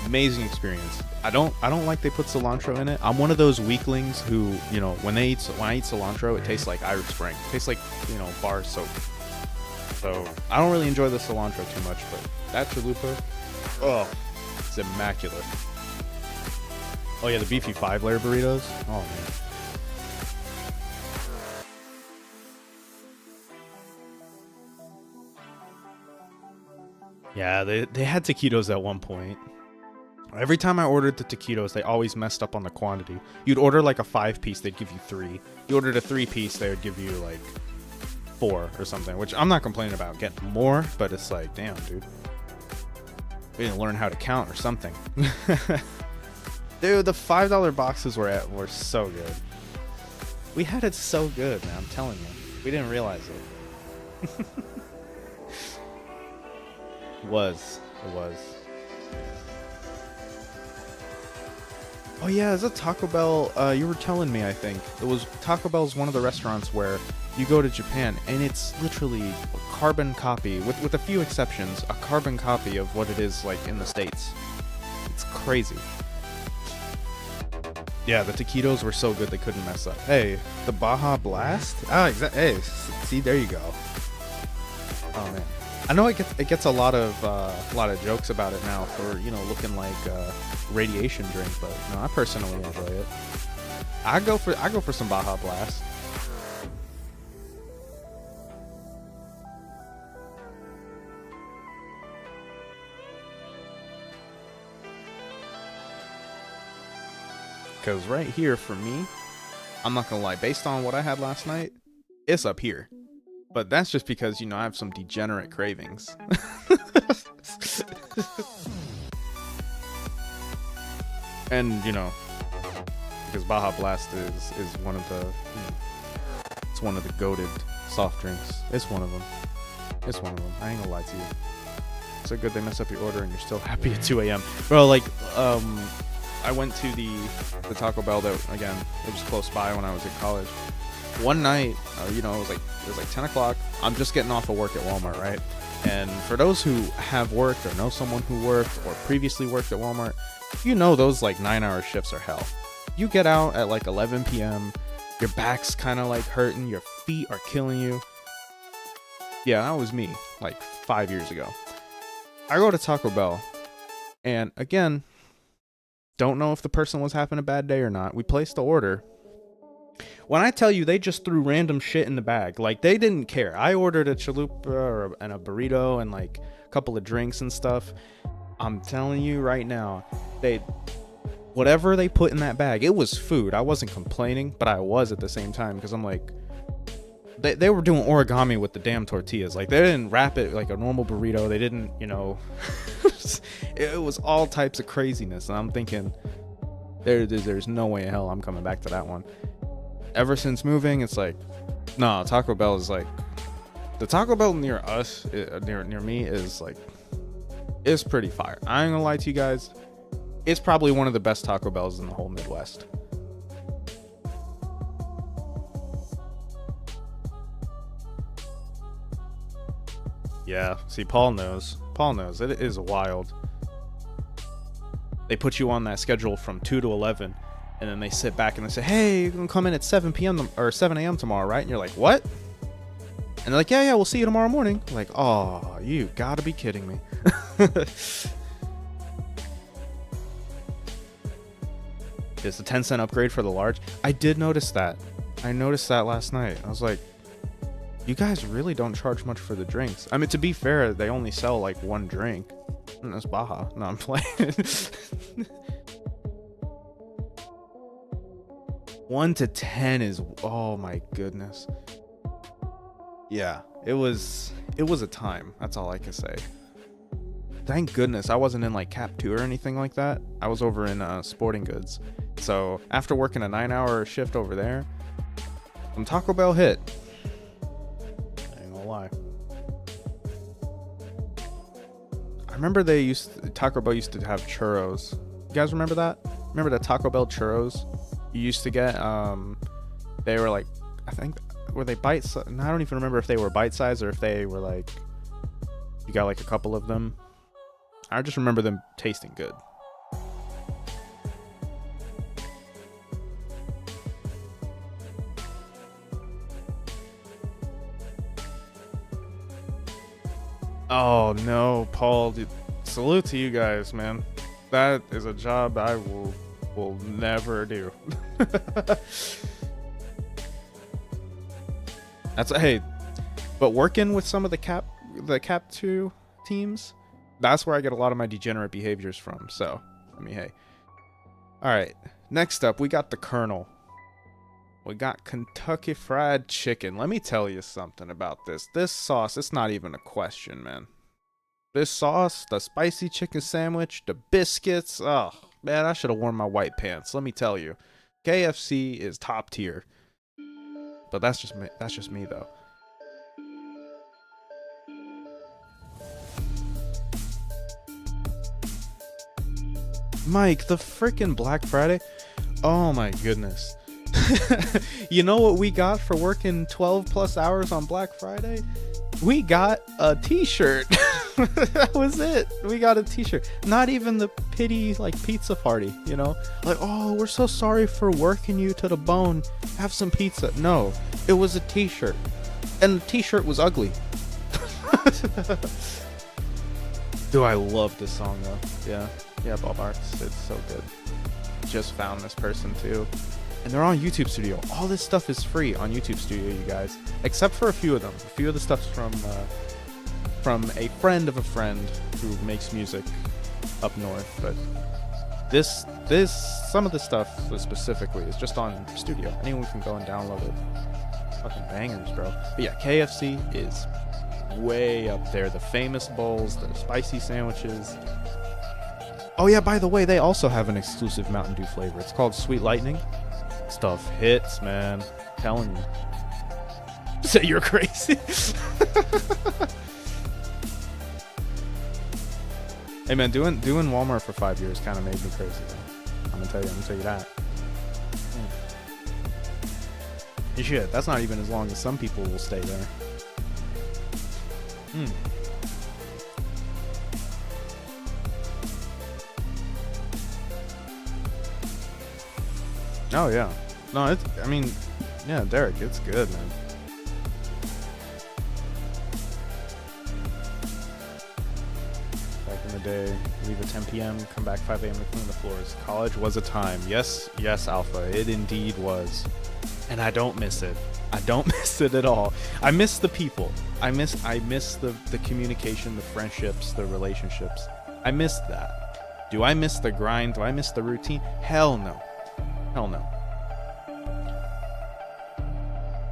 amazing experience. I don't like they put cilantro in it. I'm one of those weaklings who, you know, when I eat cilantro, it tastes like Irish Spring. It tastes like, you know, bar soap. So I don't really enjoy the cilantro too much, but that chalupa, oh, it's immaculate. Oh yeah, the beefy 5-layer burritos. Oh man. Yeah, they had taquitos at one point. Every time I ordered the taquitos, they always messed up on the quantity. You'd order like a 5-piece, they'd give you 3. You ordered a 3-piece, they would give you like 4 or something, which I'm not complaining about getting more, but it's like, damn, dude. We didn't learn how to count or something. Dude, the $5 boxes were so good. We had it so good, man. I'm telling you. We didn't realize it. It was. Oh yeah, is it Taco Bell? You were telling me, I think. It was Taco Bell's one of the restaurants where you go to Japan and it's literally a carbon copy, with a few exceptions, a carbon copy of what it is like in the States. It's crazy. Yeah, the taquitos were so good they couldn't mess up. Hey, the Baja Blast? Ah, exactly. Hey, see, there you go. Oh man, I know it gets a lot of jokes about it now for, you know, looking like a radiation drink, but no, I personally enjoy it. I go for some Baja Blast. Because right here, for me, I'm not gonna lie, based on what I had last night, it's up here. But that's just because, you know, I have some degenerate cravings. And, you know, because Baja Blast is one of the, it's one of the goated soft drinks. It's one of them. I ain't gonna lie to you. It's so good they mess up your order and you're still happy at 2 a.m. Bro, like, I went to the Taco Bell that, again, it was close by when I was at college. One night, you know, it was like 10 o'clock. I'm just getting off of work at Walmart, right? And for those who have worked or know someone who worked or previously worked at Walmart, you know those like 9-hour shifts are hell. You get out at like 11 p.m., your back's kind of like hurting, your feet are killing you. Yeah, that was me like 5 years ago. I go to Taco Bell, and again, don't know if the person was having a bad day or not. We placed the order. When I tell you they just threw random shit in the bag, like they didn't care. I ordered a chalupa and a burrito and like a couple of drinks and stuff. I'm telling you right now, whatever they put in that bag, it was food. I wasn't complaining, but I was at the same time because I'm like, they were doing origami with the damn tortillas. Like they didn't wrap it like a normal burrito. They didn't, you know, it was all types of craziness. And I'm thinking, there's no way in hell I'm coming back to that one. Ever since moving, it's like, no, Taco Bell is like, the Taco Bell near us, near me is like, it's pretty fire. I ain't gonna lie to you guys. It's probably one of the best Taco Bells in the whole Midwest. Yeah, see, Paul knows. It is wild. They put you on that schedule from 2 to 11, and then they sit back and they say, hey, you're going to come in at 7 p.m. or 7 a.m. tomorrow, right? And you're like, what? And they're like, yeah, we'll see you tomorrow morning. I'm like, oh, you gotta be kidding me. It's a 10-cent upgrade for the large. I did notice that. I noticed that last night. I was like, you guys really don't charge much for the drinks. I mean, to be fair, they only sell like one drink. And that's Baja. No, I'm playing. 1 to 10 is, oh my goodness. Yeah, it was a time. That's all I can say. Thank goodness I wasn't in like Cap 2 or anything like that. I was over in Sporting Goods. So after working a 9-hour shift over there, some Taco Bell hit. I ain't gonna lie. I remember Taco Bell used to have churros. You guys remember that? Remember the Taco Bell churros you used to get? They were like, I think, were they bite size? I don't even remember if they were bite size or if they were like, you got like a couple of them. I just remember them tasting good. Oh no, Paul, dude, salute to you guys, man. That is a job I will never do. Hey, but working with some of the Cap 2 teams, that's where I get a lot of my degenerate behaviors from. So, I mean, hey. All right, next up, we got the Colonel. We got Kentucky Fried Chicken. Let me tell you something about this. This sauce, it's not even a question, man. This sauce, the spicy chicken sandwich, the biscuits. Oh, man, I should have worn my white pants. Let me tell you. KFC is top tier. But that's just me. That's just me, though. Mike, the freaking Black Friday. Oh my goodness. You know what we got for working 12 plus hours on Black Friday? We got a t-shirt. That was it. We got a t-shirt. Not even the pity like pizza party, you know? Like, oh, we're so sorry for working you to the bone. Have some pizza. No, it was a t-shirt. And the t-shirt was ugly. Do I love this song though? Yeah. Yeah, Bob Arts. It's so good. Just found this person too. And they're on YouTube Studio. All this stuff is free on YouTube Studio, you guys. Except for a few of them. A few of the stuff's from a friend of a friend who makes music up north. But some of the stuff specifically is just on Studio. Anyone can go and download it. Fucking bangers, bro. But yeah, KFC is way up there. The famous bowls, the spicy sandwiches. Oh yeah, by the way, they also have an exclusive Mountain Dew flavor. It's called Sweet Lightning. Stuff hits, man. I'm telling you. Say you're crazy. Hey man, doing Walmart for 5 years kind of made me crazy though. I'm gonna tell you that. Shit, that's not even as long as some people will stay there. Oh yeah. No, I mean, yeah, Derek, it's good, man. Back in the day, leave at 10 p.m., come back 5 a.m. to clean the floors. College was a time. Yes, Alpha, it indeed was. And I don't miss it. I don't miss it at all. I miss the people. I miss the communication, the friendships, the relationships. I miss that. Do I miss the grind? Do I miss the routine? Hell no. Hell no.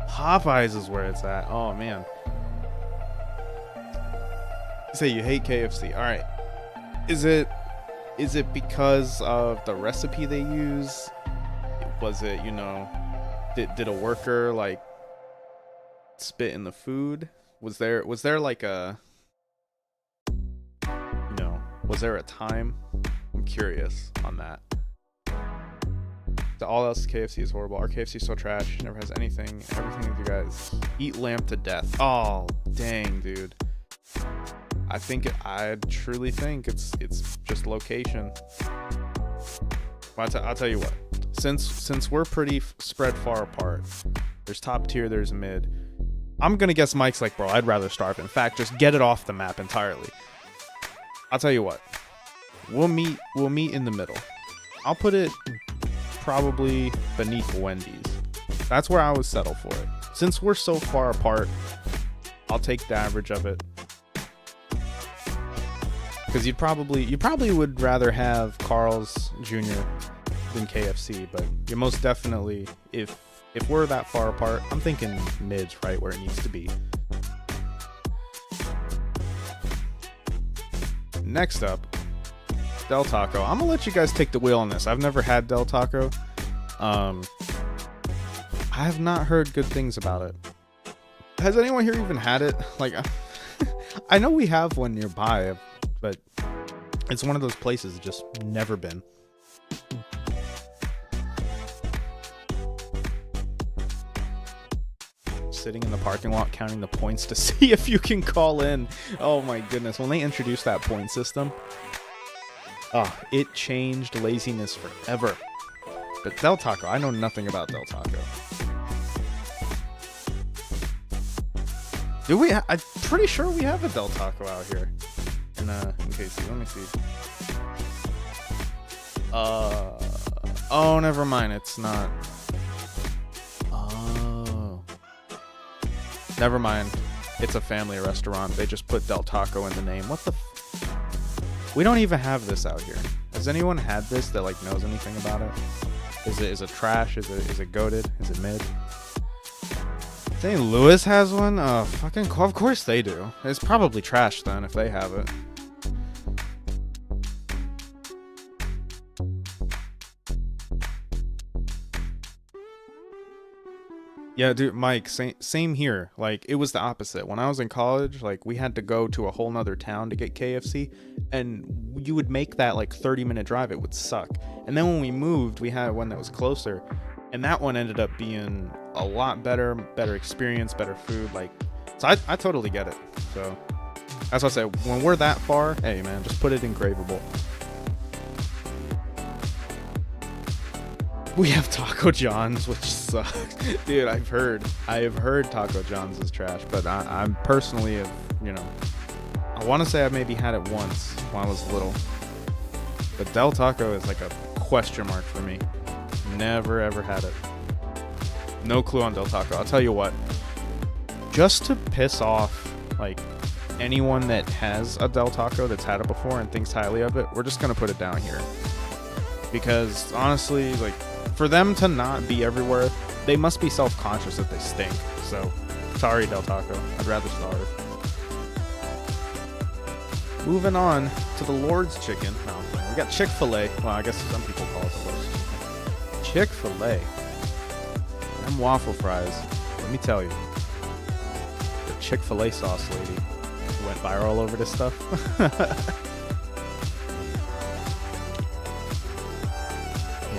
Popeyes is where it's at. Oh man. You say you hate KFC. All right. Is it because of the recipe they use? Was it, you know, did a worker like spit in the food? Was there like a, you know, was there a time? I'm curious on that. All else KFC is horrible. Our KFC is so trash. Never has anything. Everything with you guys. Eat lamb to death. Oh, dang, dude. I truly think it's just location. I'll tell you what. Since we're pretty spread far apart, there's top tier, there's mid. I'm gonna guess Mike's like, bro, I'd rather starve. In fact, just get it off the map entirely. I'll tell you what. We'll meet in the middle. I'll put it probably beneath Wendy's. That's where I would settle for it. Since we're so far apart, I'll take the average of it. Because you probably would rather have Carl's Jr. than KFC, but you're most definitely, if we're that far apart, I'm thinking mid's right where it needs to be. Next up, Del Taco. I'm gonna let you guys take the wheel on this. I've never had Del Taco. I have not heard good things about it. Has anyone here even had it? Like, I know we have one nearby, but it's one of those places just never been. Sitting in the parking lot counting the points to see if you can call in. Oh my goodness, when they introduced that point system, it changed laziness forever. But Del Taco, I know nothing about Del Taco. Do we? I'm pretty sure we have a Del Taco out here. In KC, let me see. Oh, never mind. It's not. Oh, never mind. It's a family restaurant. They just put Del Taco in the name. What the? We don't even have this out here. Has anyone had this that like knows anything about it? Is it trash? Is it goated? Is it mid? St. Louis has one? Fucking of course they do. It's probably trash then if they have it. Yeah, dude, Mike, same here. Like, it was the opposite. When I was in college, like, we had to go to a whole nother town to get KFC, and you would make that, like, 30-minute drive. It would suck. And then when we moved, we had one that was closer, and that one ended up being a lot better experience, better food. Like, so I totally get it. So, that's what I said. When we're that far, hey, man, just put it in Craveable. We have Taco John's, which sucks. Dude, I have heard Taco John's is trash, but I'm personally, I want to say I maybe had it once when I was little. But Del Taco is like a question mark for me. Never ever had it. No clue on Del Taco. I'll tell you what. Just to piss off, like, anyone that has a Del Taco that's had it before and thinks highly of it, we're just going to put it down here. Because, honestly, like, for them to not be everywhere, they must be self-conscious that they stink. So, sorry, Del Taco. I'd rather starve. Moving on to the Lord's Chicken. No, we got Chick-fil-A. Well, I guess some people call it the Lord's Chicken. Chick-fil-A. Them waffle fries. Let me tell you. The Chick-fil-A sauce lady went viral all over this stuff.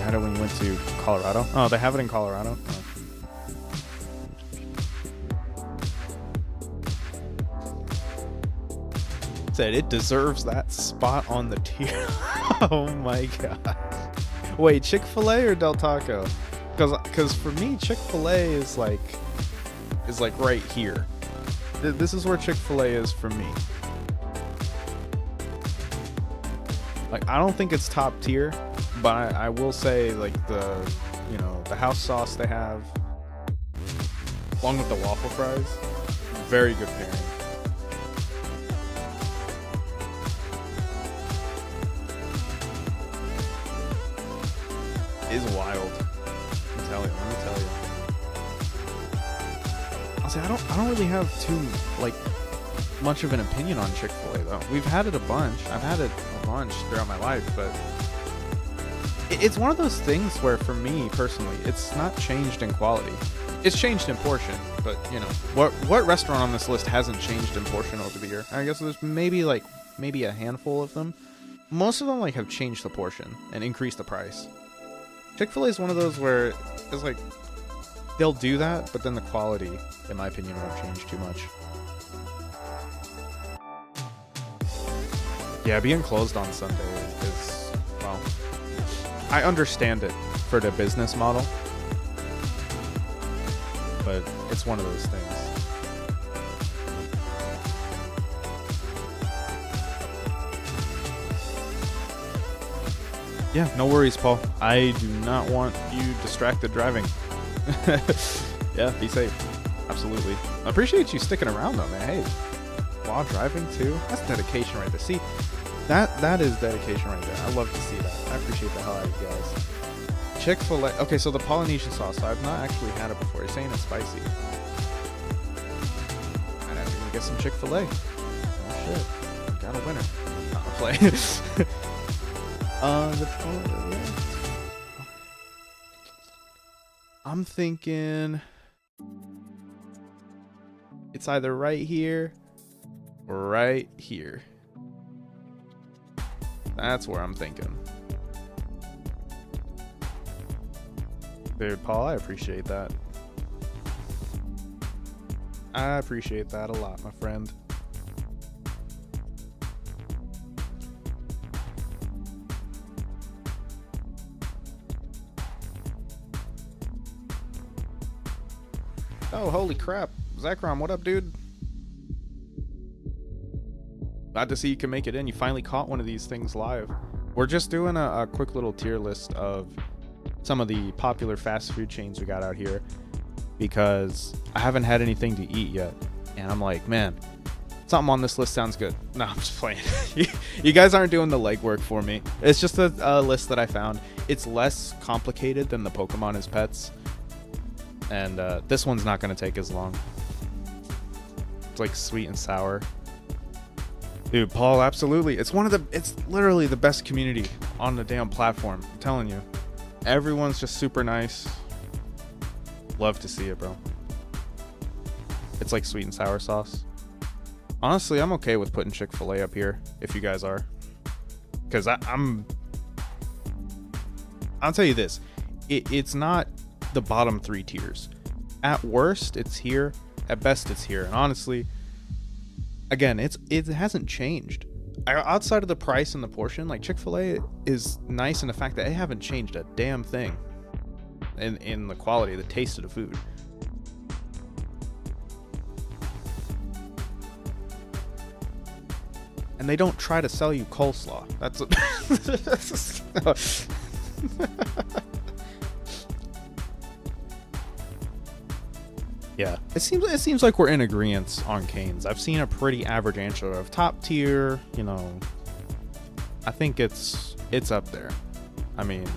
Had it when you went to Colorado? Oh, they have it in Colorado? Oh. Said it deserves that spot on the tier. Oh my god. Wait, Chick-fil-A or Del Taco? Because for me, Chick-fil-A is like right here. This is where Chick-fil-A is for me. Like, I don't think it's top tier, but I will say, like, the house sauce they have, along with the waffle fries, very good pairing. It is wild. Let me tell you. I'll say I don't really have too, like, much of an opinion on Chick-fil-A though. We've had it a bunch. I've had it a bunch throughout my life, but it's one of those things where, for me personally, it's not changed in quality. It's changed in portion, but what restaurant on this list hasn't changed in portion over the year? I guess there's maybe a handful of them. Most of them have changed the portion and increased the price. Chick-fil-A is one of those where it's like they'll do that, but then the quality, in my opinion, won't change too much. Yeah, being closed on Sunday is, well, I understand it for the business model, but it's one of those things. Yeah, no worries, Paul. I do not want you distracted driving. Yeah, be safe. Absolutely. I appreciate you sticking around though, man. Hey, while driving too, that's dedication right there. See, that is dedication right there. I love to see that. I appreciate the hell out of you guys. Chick-fil-A. Okay, so the Polynesian sauce. So I've not actually had it before. You're saying it's spicy. I'd have to go get some Chick-fil-A. Oh shit, got a winner. Not a play. I'm thinking it's either right here or right here. That's where I'm thinking. Dude, Paul, I appreciate that. I appreciate that a lot, my friend. Oh, holy crap. Zekrom, what up, dude? Glad to see you can make it in. You finally caught one of these things live. We're just doing a quick little tier list of some of the popular fast food chains we got out here, because I haven't had anything to eat yet. And I'm like, man, something on this list sounds good. No, I'm just playing. You guys aren't doing the legwork for me. It's just a list that I found. It's less complicated than the Pokemon as pets. And this one's not going to take as long. It's like sweet and sour. Dude, Paul, absolutely. It's literally the best community on the damn platform. I'm telling you. Everyone's just super nice. Love to see it, bro. It's like sweet and sour sauce. Honestly, I'm okay with putting Chick-fil-A up here, if you guys are. Because I'll tell you this. It's not the bottom 3 tiers. At worst, it's here. At best, it's here. And honestly, again, it hasn't changed. Outside of the price and the portion, like Chick-fil-A is nice in the fact that they haven't changed a damn thing in the quality, the taste of the food. And they don't try to sell you coleslaw. Yeah, it seems like we're in agreement on Canes. I've seen a pretty average answer of top tier. You know, I think it's up there. I mean,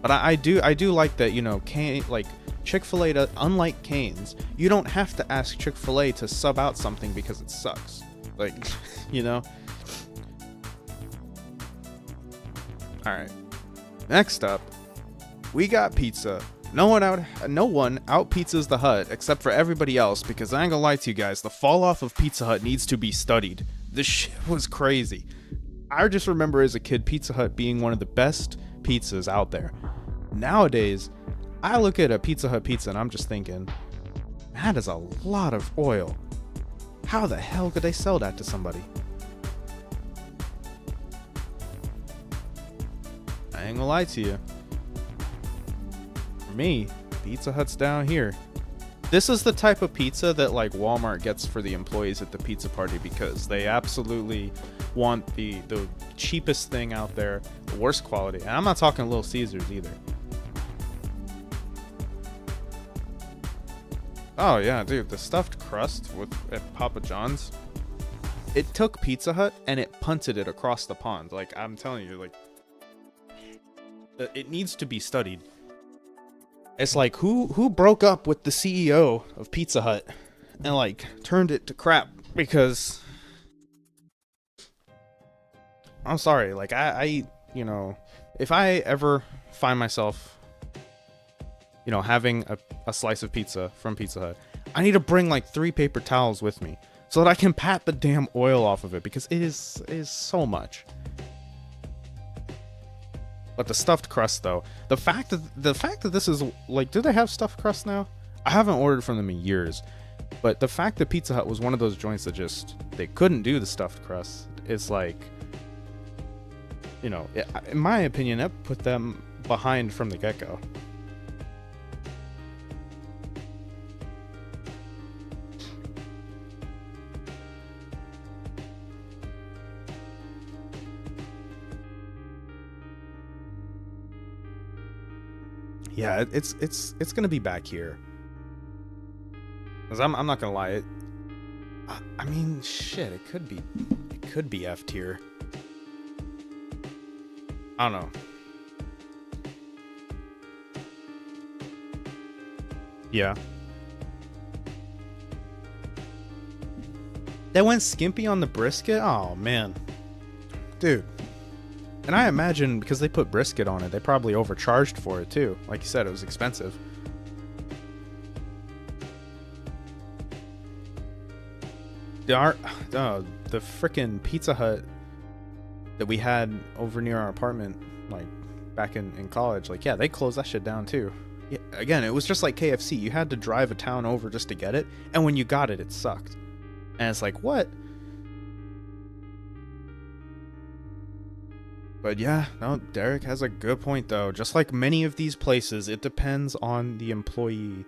but I do like that. You know, like Chick-fil-A, unlike Canes, you don't have to ask Chick-fil-A to sub out something because it sucks. Like, you know. All right. Next up, we got pizza. No one out pizzas the Hut except for everybody else, because I ain't gonna lie to you guys, the fall off of Pizza Hut needs to be studied. This shit was crazy. I just remember as a kid Pizza Hut being one of the best pizzas out there. Nowadays, I look at a Pizza Hut pizza and I'm just thinking, that is a lot of oil. How the hell could they sell that to somebody? I ain't gonna lie to you. For me, Pizza Hut's down here. This is the type of pizza that like Walmart gets for the employees at the pizza party, because they absolutely want the cheapest thing out there, the worst quality. And I'm not talking Little Caesars either. Oh yeah, dude, the stuffed crust at Papa John's, it took Pizza Hut and it punted it across the pond. Like, I'm telling you, like, it needs to be studied. It's like, who broke up with the CEO of Pizza Hut and like turned it to crap? Because I'm sorry, like I you know, if I ever find myself, you know, having a slice of pizza from Pizza Hut, I need to bring like 3 paper towels with me so that I can pat the damn oil off of it, because it is so much. But the stuffed crust, though, the fact that this is like, do they have stuffed crust now? I haven't ordered from them in years, but the fact that Pizza Hut was one of those joints that just, they couldn't do the stuffed crust, it's like, you know, in my opinion, that put them behind from the get-go. Yeah, it's gonna be back here. Cause I'm not gonna lie, I mean, shit, it could be F tier. I don't know. Yeah. They went skimpy on the brisket? Oh man. Dude. And I imagine because they put brisket on it, they probably overcharged for it too. Like you said, it was expensive. The frickin' Pizza Hut that we had over near our apartment, like back in college, like, yeah, they closed that shit down too. Yeah, again, it was just like KFC. You had to drive a town over just to get it, and when you got it, it sucked. And it's like, what? But yeah, no, Derek has a good point though. Just like many of these places, it depends on the employee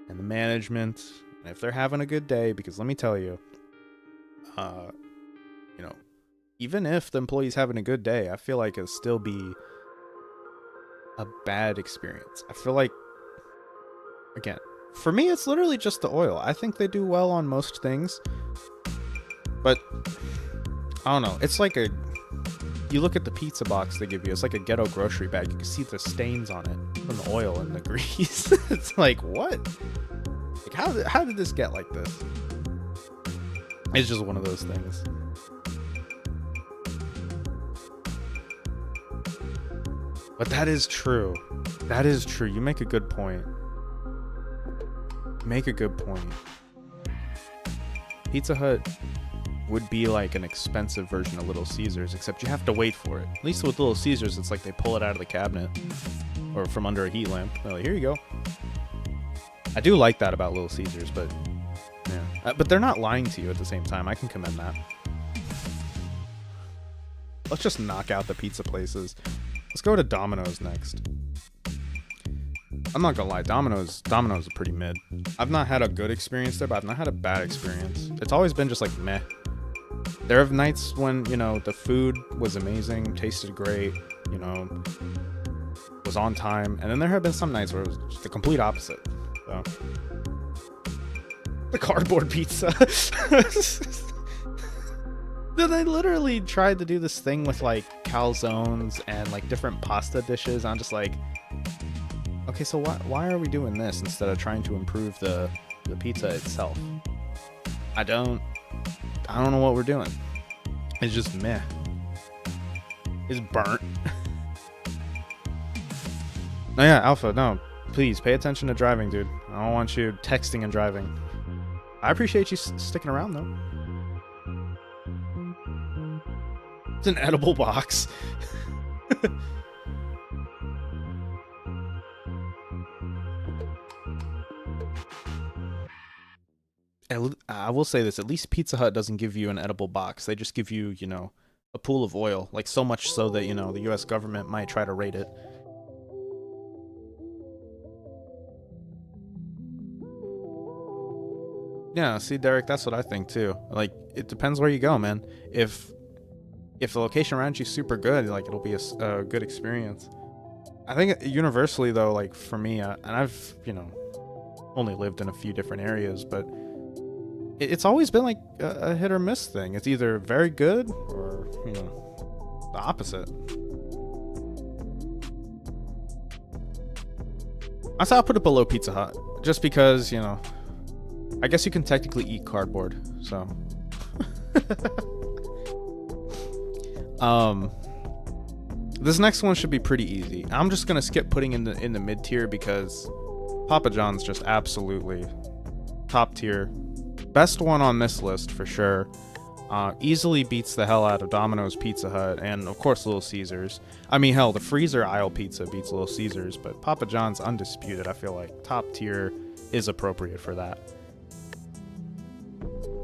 and the management, and if they're having a good day. Because let me tell you, you know, even if the employee's having a good day, I feel like it'll still be a bad experience. I feel like, again, for me, it's literally just the oil. I think they do well on most things, But I don't know. It's like you look at the pizza box they give you. It's like a ghetto grocery bag. You can see the stains on it from the oil and the grease. It's like, what? Like, how did this get like this? It's just one of those things. But that is true. That is true. You make a good point. Make a good point. Pizza Hut would be like an expensive version of Little Caesars, except you have to wait for it. At least with Little Caesars, it's like they pull it out of the cabinet or from under a heat lamp. They're like, here you go. I do like that about Little Caesars, but yeah. But they're not lying to you at the same time. I can commend that. Let's just knock out the pizza places. Let's go to Domino's next. I'm not gonna lie, Domino's is pretty mid. I've not had a good experience there, but I've not had a bad experience. It's always been just like meh. There have nights when, you know, the food was amazing, tasted great, you know, was on time, and then there have been some nights where it was just the complete opposite. So, the cardboard pizza. Then they literally tried to do this thing with like calzones and like different pasta dishes. I'm just like, okay, so why are we doing this instead of trying to improve the pizza itself? I don't know what we're doing. It's just meh. It's burnt. No, yeah, Alpha, no. Please pay attention to driving, dude. I don't want you texting and driving. I appreciate you sticking around though. It's an edible box. I will say this, at least Pizza Hut doesn't give you an edible box. They just give you, you know, a pool of oil. Like, so much so that, you know, the US government might try to raid it. Yeah, see, Derek, that's what I think, too. Like, it depends where you go, man. If the location around you is super good, like, it'll be a good experience. I think universally, though, like, for me, and I've, you know, only lived in a few different areas, but it's always been like a hit or miss thing. It's either very good or, you know, the opposite. That's how I put it below Pizza Hut, just because, you know, I guess you can technically eat cardboard, so. This next one should be pretty easy. I'm just gonna skip putting in the mid tier because Papa John's just absolutely top tier. Best one on this list for sure. Easily beats the hell out of Domino's, Pizza Hut, and of course Little Caesars. I mean, hell, the freezer aisle pizza beats Little Caesars, but Papa John's undisputed. I feel like top tier is appropriate for that.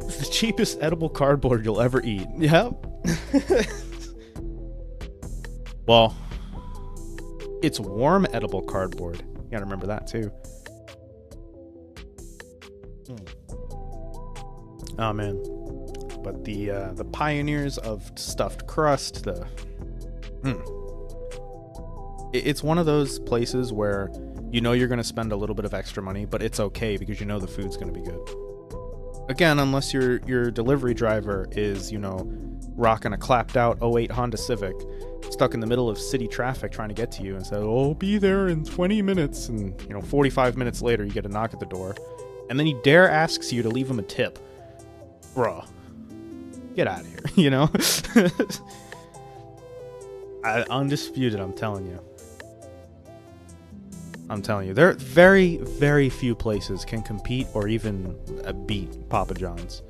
It's the cheapest edible cardboard you'll ever eat. Yep. Well, it's warm edible cardboard. You gotta remember that too. Oh man. But the pioneers of stuffed crust, it's one of those places where you know you're going to spend a little bit of extra money, but it's okay because you know the food's going to be good. Again, unless your delivery driver is, you know, rocking a clapped out '08 Honda Civic, stuck in the middle of city traffic trying to get to you and said, "Oh, be there in 20 minutes," and, you know, 45 minutes later you get a knock at the door, and then he dare asks you to leave him a tip. Bruh. Get out of here, you know? Undisputed, I'm telling you. There are very, very few places can compete or even beat Papa John's.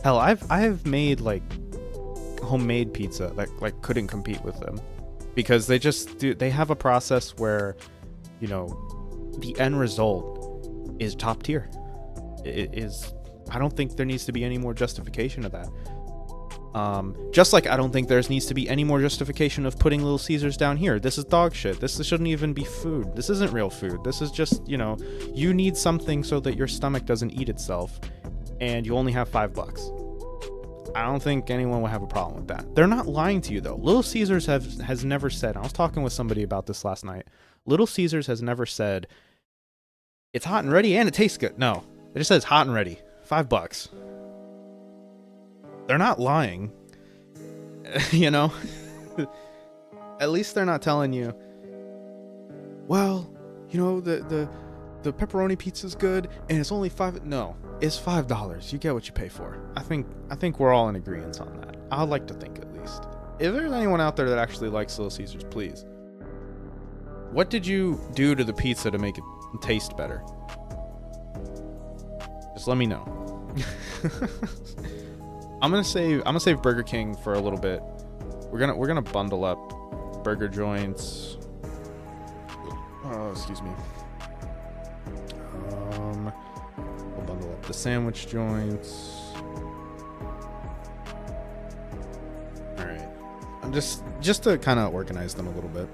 Hell, I've made, like, homemade pizza that, like, couldn't compete with them. Because they have a process where, you know, the end result is top tier. It is, I don't think there needs to be any more justification of that. Just like I don't think there needs to be any more justification of putting Little Caesars down here. This is dog shit. This shouldn't even be food. This isn't real food. This is just, you know, you need something so that your stomach doesn't eat itself, and you only have $5. I don't think anyone would have a problem with that. They're not lying to you, though. Little Caesars has never said, I was talking with somebody about this last night, Little Caesars has never said, it's hot and ready and it tastes good. No, it just says hot and ready. $5. they're not lying. You know? At least they're not telling you, well, you know, the pepperoni pizza's good and it's only No, it's $5. You get what you pay for. I think we're all in agreement on that. I'd like to think, at least. If there's anyone out there that actually likes Little Caesars, please. What did you do to the pizza to make it taste better? Just let me know. I'm gonna save Burger King for a little bit. We're gonna bundle up burger joints. Oh, excuse me. We'll bundle up the sandwich joints. All right. I'm just to kind of organize them a little bit.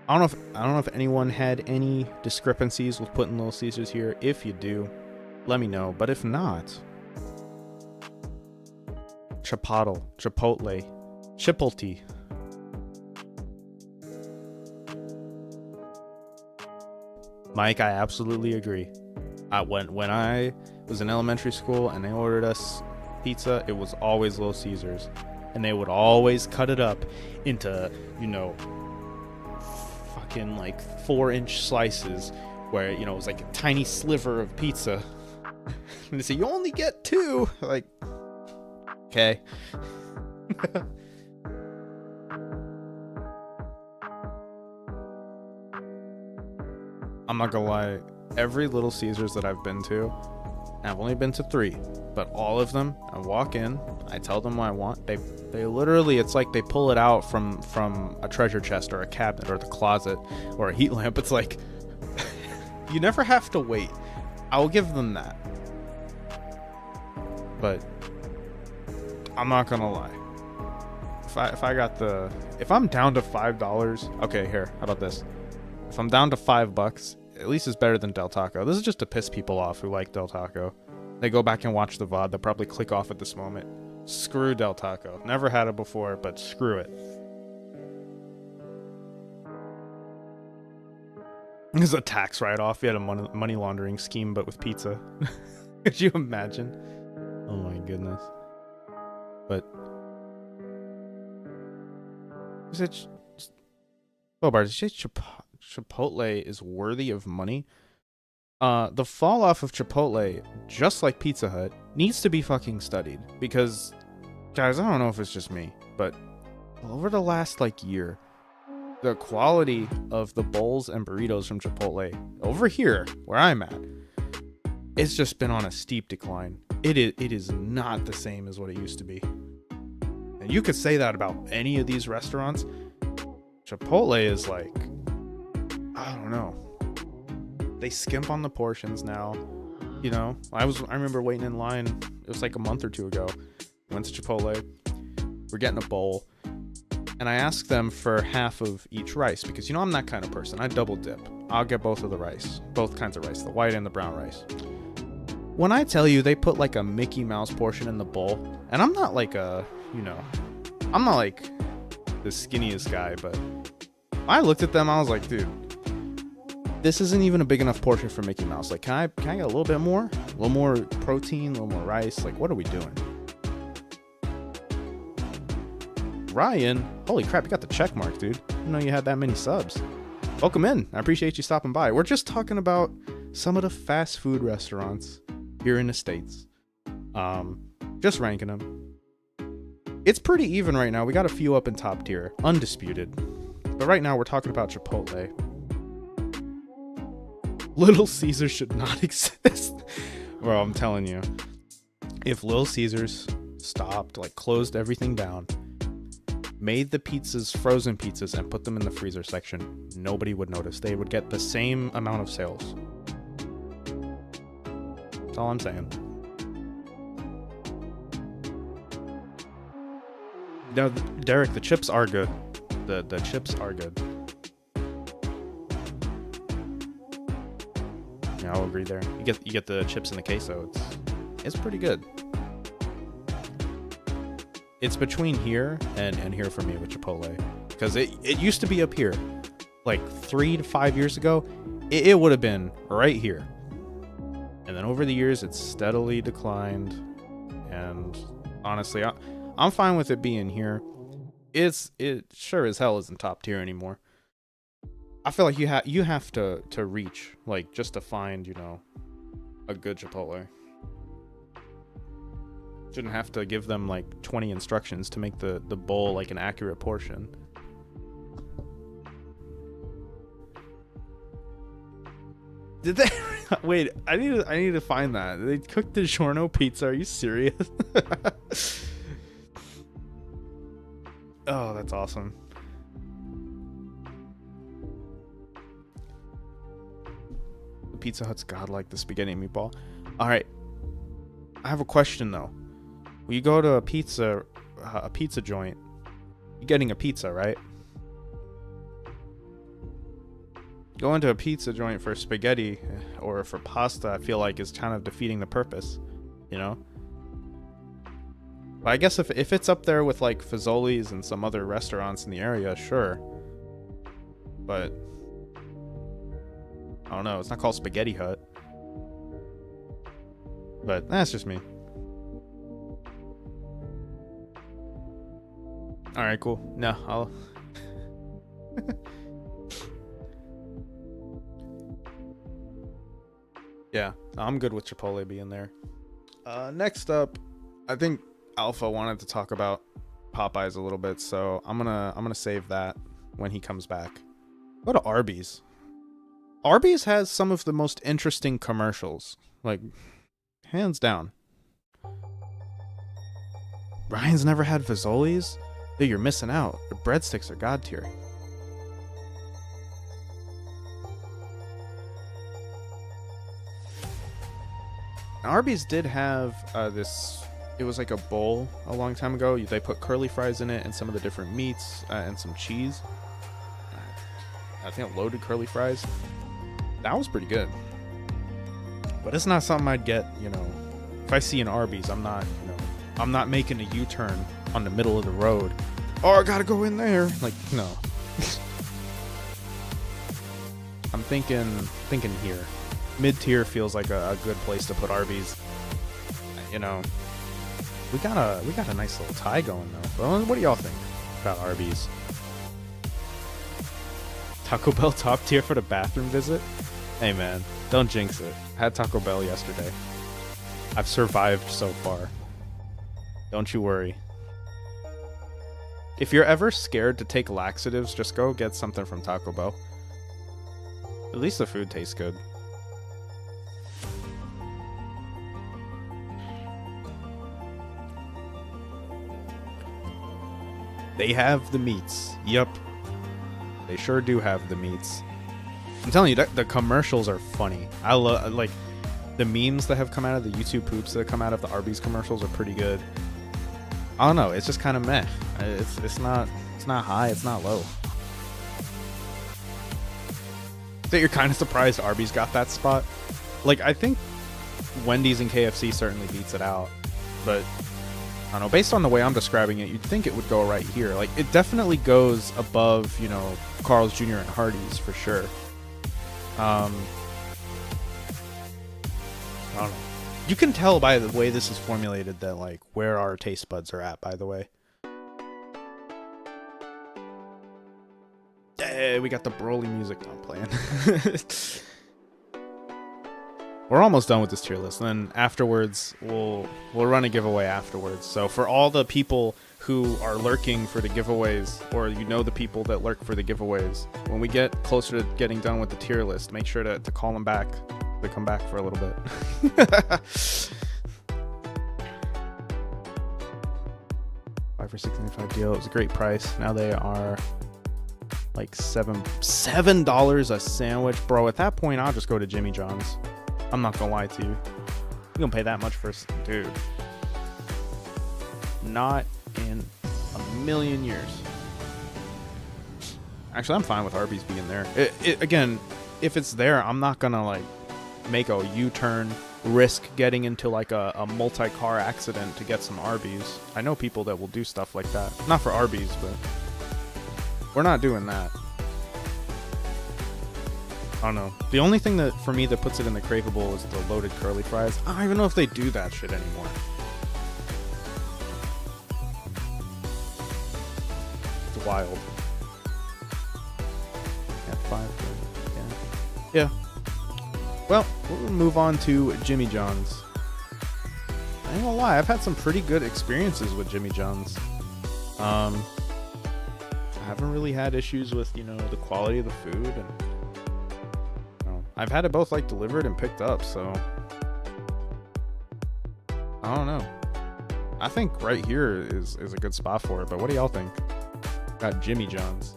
I don't know if anyone had any discrepancies with putting Little Caesars here. If you do, let me know. But if not, Chipotle. Mike, I absolutely agree. When I was in elementary school and they ordered us pizza, it was always Little Caesars. And they would always cut it up into, you know, fucking like 4-inch slices where, you know, it was like a tiny sliver of pizza. And they say, you only get 2. Like, okay. I'm not gonna lie, every Little Caesars that I've been to, and I've only been to 3, but all of them, I walk in, I tell them what I want, they literally, it's like they pull it out from a treasure chest or a cabinet or the closet or a heat lamp. It's like, you never have to wait. I'll give them that. But I'm not gonna lie. If I'm down to $5, okay, here, how about this? If I'm down to $5, at least it's better than Del Taco. This is just to piss people off who like Del Taco. They go back and watch the VOD. They'll probably click off at this moment. Screw Del Taco. Never had it before, but screw it. This is a tax write-off. You had a money laundering scheme, but with pizza. Could you imagine? Oh my goodness. But is it? Bobar, did you say Chipotle is worthy of money? The fall off of Chipotle, just like Pizza Hut, needs to be fucking studied. Because, guys, I don't know if it's just me, but over the last year, the quality of the bowls and burritos from Chipotle over here, where I'm at, it's just been on a steep decline. It is not the same as what it used to be. And you could say that about any of these restaurants. Chipotle is like, I don't know. They skimp on the portions now. You know, I remember waiting in line. It was like a month or 2 ago. Went to Chipotle. We're getting a bowl. And I asked them for half of each rice because, you know, I'm that kind of person. I double dip. I'll get both kinds of rice, the white and the brown rice. When I tell you they put like a Mickey Mouse portion in the bowl, and I'm not like I'm not like the skinniest guy, but I looked at them, I was like, dude, this isn't even a big enough portion for Mickey Mouse. Like, can I get a little bit more? A little more protein, a little more rice? Like, what are we doing? Ryan, holy crap, you got the check mark, dude. I didn't know you had that many subs. Welcome in. I appreciate you stopping by. We're just talking about some of the fast food restaurants here in the States. Just ranking them. It's pretty even right now. We got a few up in top tier. Undisputed. But right now we're talking about Chipotle. Little Caesars should not exist. Well, I'm telling you. If Little Caesars stopped, closed everything down, made the pizzas frozen pizzas and put them in the freezer section, nobody would notice. They would get the same amount of sales. That's all I'm saying. No, Derek, the chips are good. The chips are good. Yeah, I'll agree there. You get the chips in the queso. It's pretty good. It's between here and here for me with Chipotle. Because it used to be up here. 3 to 5 years ago, it would have been right here. And then over the years, it's steadily declined. And honestly, I'm fine with it being here. It sure as hell isn't top tier anymore. I feel like you have to reach, like, just to find, you know, a good Chipotle. Shouldn't have to give them like 20 instructions to make the bowl like an accurate portion. Did they wait, I need to find that. They cooked DiGiorno pizza. Are you serious? Oh, that's awesome. The Pizza Hut's godlike, the spaghetti and meatball. All right, I have a question though. When you go to a pizza joint, you're getting a pizza, right? Going to a pizza joint for spaghetti or for pasta, I feel like is kind of defeating the purpose, you know? But I guess if it's up there with like Fazoli's and some other restaurants in the area, sure. But I don't know, it's not called Spaghetti Hut. But that's just me. Alright, cool. No, I'll... Yeah, I'm good with Chipotle being there. Next up, I think Alpha wanted to talk about Popeyes a little bit, so I'm gonna save that when he comes back. Go to Arby's. Arby's has some of the most interesting commercials, like hands down. Ryan's never had Fazoli's? Dude, you're missing out. The breadsticks are god tier. Arby's did have this, it was like a bowl a long time ago. They put curly fries in it and some of the different meats and some cheese. I think loaded curly fries. That was pretty good. But it's not something I'd get, you know, if I see an Arby's, I'm not making a U-turn on the middle of the road. Oh, I gotta go in there. Like, no. I'm thinking here. Mid-tier feels like a good place to put Arby's. You know, we got a nice little tie going though. Well, what do y'all think about Arby's? Taco Bell top tier for the bathroom visit? Hey man, don't jinx it. I had Taco Bell yesterday. I've survived so far. Don't you worry. If you're ever scared to take laxatives, just go get something from Taco Bell. At least the food tastes good. They have the meats. Yup. They sure do have the meats. I'm telling you, the commercials are funny. I love, like, the memes that have come out of the YouTube poops that have come out of the Arby's commercials are pretty good. I don't know, it's just kind of meh. It's not high, it's not low. That you're kind of surprised Arby's got that spot. Like, I think Wendy's and KFC certainly beats it out, but I don't know, based on the way I'm describing it, you'd think it would go right here. Like, it definitely goes above, you know, Carl's Jr. and Hardee's for sure. I don't know. You can tell by the way this is formulated that, like, where our taste buds are at, by the way. Hey, we got the Broly music I'm playing. We're almost done with this tier list, and then afterwards we'll run a giveaway afterwards. So for all the people who are lurking for the giveaways, or you know the people that lurk for the giveaways, when we get closer to getting done with the tier list, make sure to call them back. They come back for a little bit. $5 for $6.95 deal. It was a great price. Now they are like $7 a sandwich, bro. At that point, I'll just go to Jimmy John's. I'm not gonna lie to you. You gonna pay that much for, dude? Not in a million years. Actually, I'm fine with Arby's being there. Again, if it's there, I'm not gonna like make a U-turn, risk getting into like a multi-car accident to get some Arby's. I know people that will do stuff like that. Not for Arby's, but we're not doing that. I don't know. The only thing that for me that puts it in the craveable is the loaded curly fries. I don't even know if they do that shit anymore. It's wild. At 5. Yeah. Well, we'll move on to Jimmy John's. I ain't gonna lie, I've had some pretty good experiences with Jimmy John's. I haven't really had issues with, you know, the quality of the food, and I've had it both like delivered and picked up, so I don't know. I think right here is a good spot for it, but what do y'all think? Got Jimmy John's.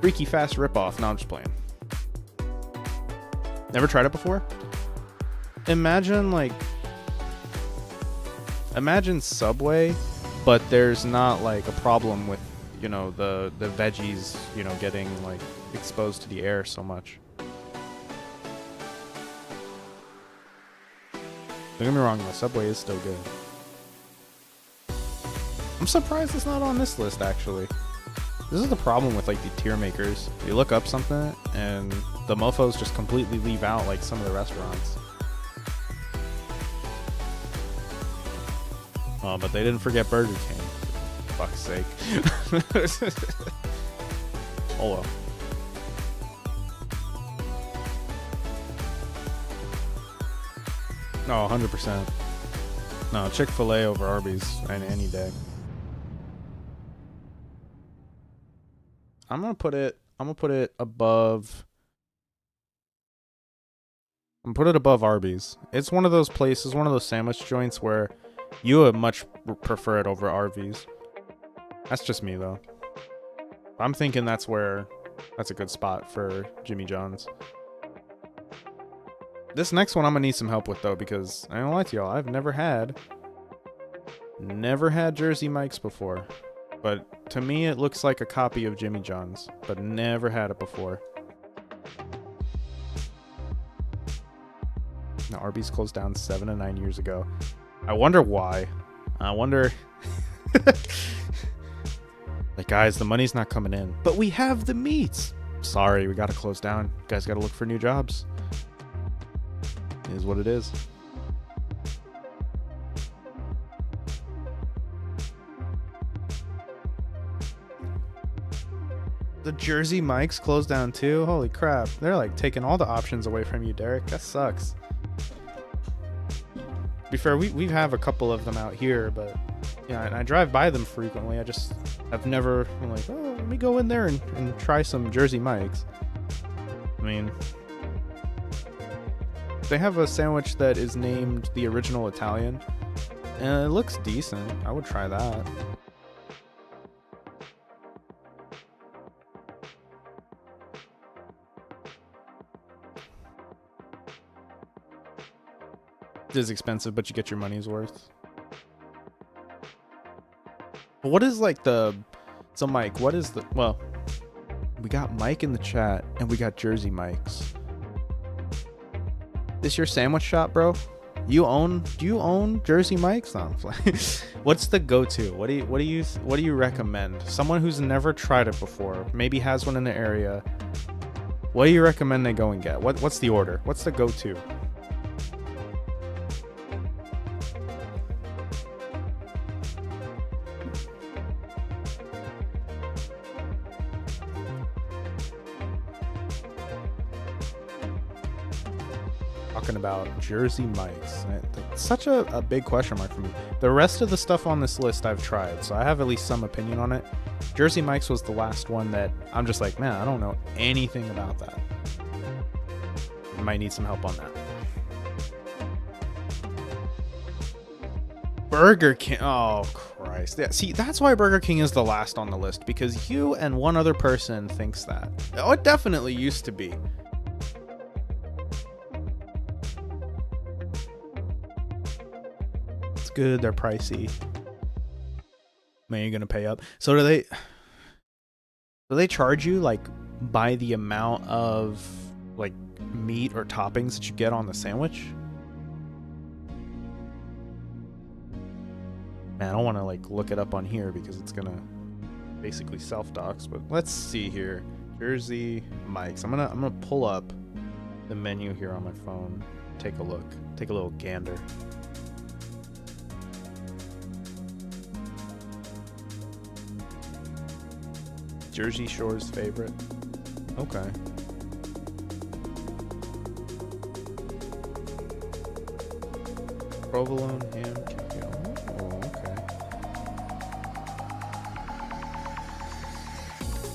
Freaky fast ripoff. No, I'm just playing. Never tried it before? Imagine Subway, but there's not like a problem with, you know, the veggies, you know, getting like exposed to the air so much. Don't get me wrong, the Subway is still good. I'm surprised it's not on this list, actually. This is the problem with like the tier makers. You look up something and the mofos just completely leave out like some of the restaurants. Oh, but they didn't forget Burger King. For fuck's sake. Oh well. No, 100%. No, Chick-fil-A over Arby's any day. I'm gonna put it above. I'm gonna put it above Arby's. It's one of those places, one of those sandwich joints where you would much prefer it over Arby's. That's just me though. I'm thinking that's a good spot for Jimmy John's. This next one I'm gonna need some help with though, because I don't lie to y'all, I've never had Jersey Mike's before. But to me, it looks like a copy of Jimmy John's, but never had it before. Now, Arby's closed down 7 to 9 years ago. I wonder why. I wonder... Like, guys, the money's not coming in, but we have the meats. Sorry, we gotta close down. You guys gotta look for new jobs. It is what it is. The Jersey Mike's closed down too? Holy crap. They're like taking all the options away from you, Derek. That sucks. To be fair, we have a couple of them out here, but yeah, and I drive by them frequently. I've never been like, oh, let me go in there and try some Jersey Mike's. I mean, they have a sandwich that is named the Original Italian, and it looks decent. I would try that. It is expensive, but you get your money's worth. What is like so Mike, what is well, we got Mike in the chat and we got Jersey Mike's. This your sandwich shop, bro? Do you own Jersey Mike's? No, what's the go-to? What do you recommend? Someone who's never tried it before, maybe has one in the area. What do you recommend they go and get? What's the order? What's the go-to? About Jersey Mike's. It's such a big question mark for me. The rest of the stuff on this list I've tried, so I have at least some opinion on it. Jersey Mike's was the last one that I'm just like, man, I don't know anything about that. I might need some help on that. Burger King. Oh, Christ. Yeah, see, that's why Burger King is the last on the list, because you and one other person thinks that. Oh, it definitely used to be. Good, they're pricey. Man, you're gonna pay up. So do they charge you like by the amount of like meat or toppings that you get on the sandwich? Man, I don't want to like look it up on here because it's gonna basically self-dox, but let's see here. Jersey Mike's. I'm gonna pull up the menu here on my phone. Take a look. Take a little gander. Jersey Shore's favorite. Okay. Provolone ham. Oh, okay.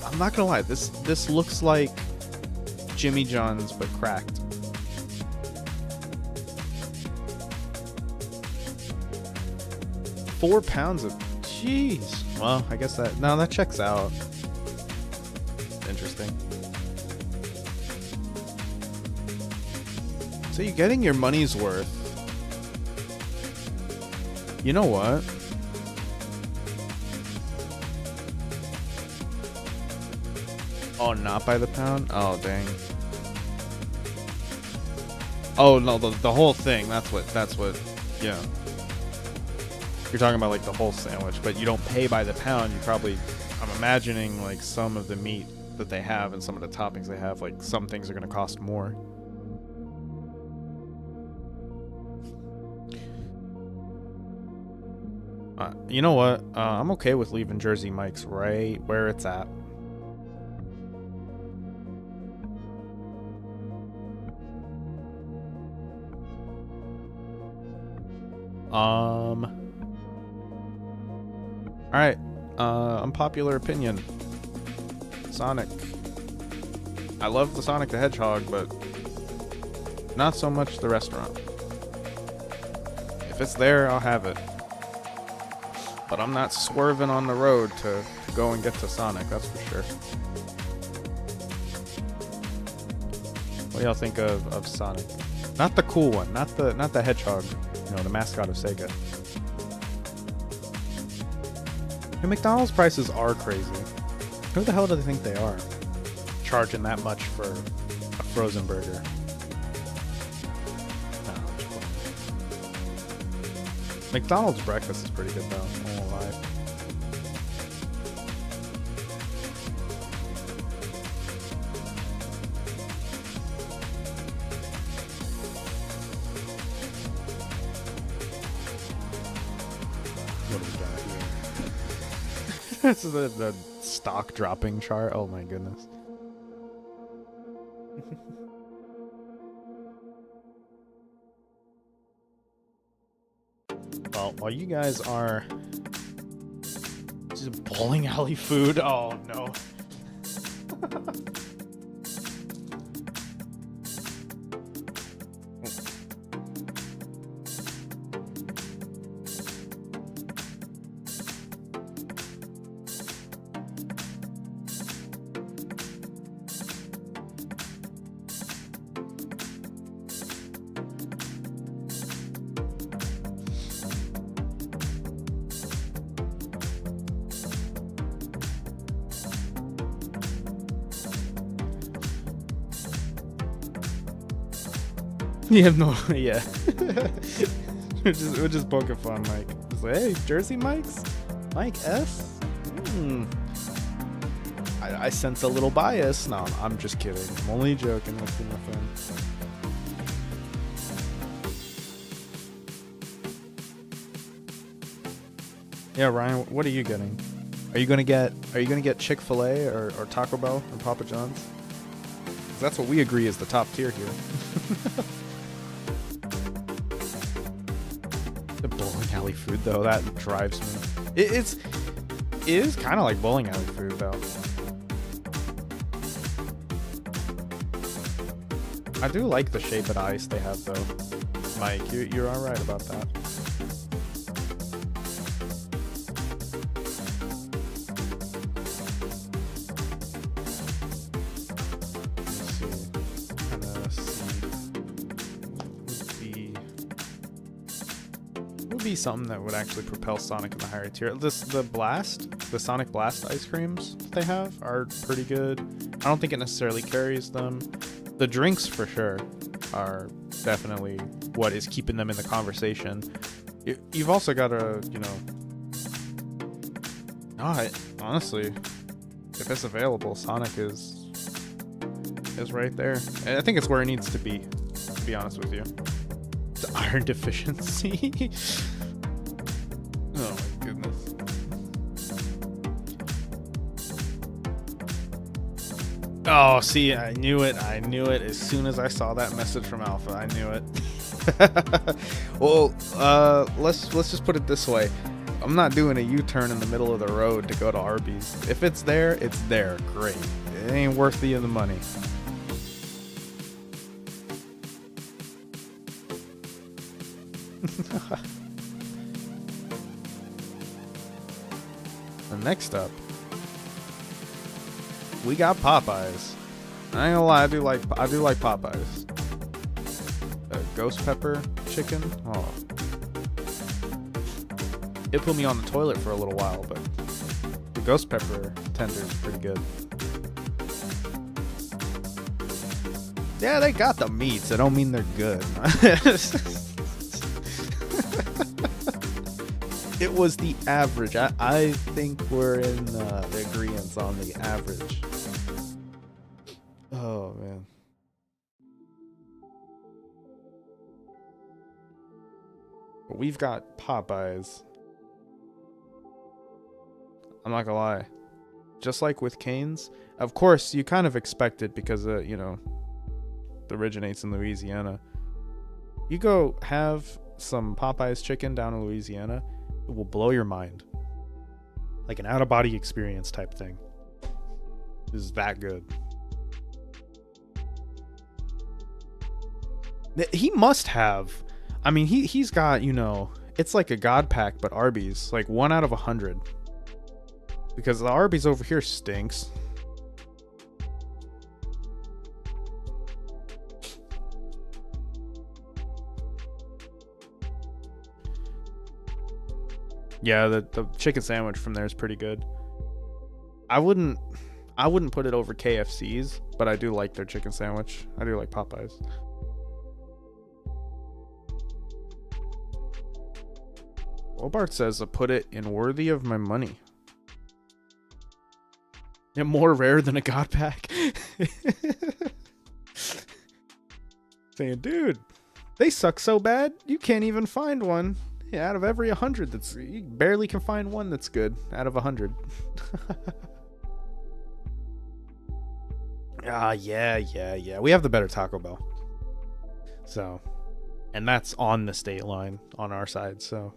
I'm not gonna lie. This looks like Jimmy John's but cracked. £4 of. Jeez. Well, I guess that checks out. Interesting. So you're getting your money's worth. You know what? Oh, not by the pound? Oh, dang. Oh, no, the whole thing. That's what, yeah. You're talking about like the whole sandwich, but you don't pay by the pound. You probably, I'm imagining like some of the meat that they have and some of the toppings they have, like some things are going to cost more. You know what? I'm okay with leaving Jersey Mike's right where it's at. Alright. Unpopular opinion. Sonic. I love the Sonic the Hedgehog, but not so much the restaurant. If it's there, I'll have it. But I'm not swerving on the road to go and get to Sonic, that's for sure. What do y'all think of Sonic? Not the cool one, not the Hedgehog, you know, the mascot of Sega. The McDonald's prices are crazy. Who the hell do they think they are? Charging that much for a frozen burger. McDonald's breakfast is pretty good though, I won't lie. What do we got here? This is the stock dropping chart. Oh my goodness. Well, while you guys are just bowling alley food, oh no. You have no, yeah. we're just poking fun, Mike. Just like, hey, Jersey Mike's? Mike S? I sense a little bias. No, I'm just kidding. I'm only joking. That's nothing. Yeah, Ryan, what are you getting? Are you gonna get Chick-fil-A or Taco Bell or Papa John's? 'Cause that's what we agree is the top tier here. The bowling alley food though, that drives me. It is kind of like bowling alley food though. I do like the shape of the ice they have though. Mike, you're all right about that. Be something that would actually propel Sonic in the higher tier. The Sonic Blast ice creams they have are pretty good. I don't think it necessarily carries them. The drinks for sure are definitely what is keeping them in the conversation. You've also got to, you know, honestly, if it's available, Sonic is is right there. And I think it's where it needs to be honest with you. It's iron deficiency. Oh my goodness. Oh, see, I knew it. I knew it as soon as I saw that message from Alpha. I knew it. Well, let's just put it this way. I'm not doing a U-turn in the middle of the road to go to Arby's. If it's there, it's there. Great. It ain't worth the money. And next up, we got Popeyes. I ain't gonna lie, I do like Popeyes. Ghost pepper chicken. Oh, it put me on the toilet for a little while, but the ghost pepper tender is pretty good. Yeah, they got the meats. I don't mean they're good. It was the average. I think we're in the agreements on the average. Oh, man. We've got Popeyes. I'm not gonna lie. Just like with Cane's, of course, you kind of expect it because, you know, it originates in Louisiana. You go have some Popeyes chicken down in Louisiana, it will blow your mind. Like an out-of-body experience type thing. It is that good. He must have. I mean, he's got, you know, it's like a God pack, but Arby's, like 1 out of 100. Because the Arby's over here stinks. Yeah, the chicken sandwich from there is pretty good. I wouldn't put it over KFC's, but I do like their chicken sandwich. I do like Popeyes. Obart says to put it in worthy of my money. Yeah, more rare than a God pack. Saying, dude, they suck so bad you can't even find one. Yeah, out of every 100, you barely can find one that's good out of 100. Yeah. We have the better Taco Bell. So, and that's on the state line on our side. So,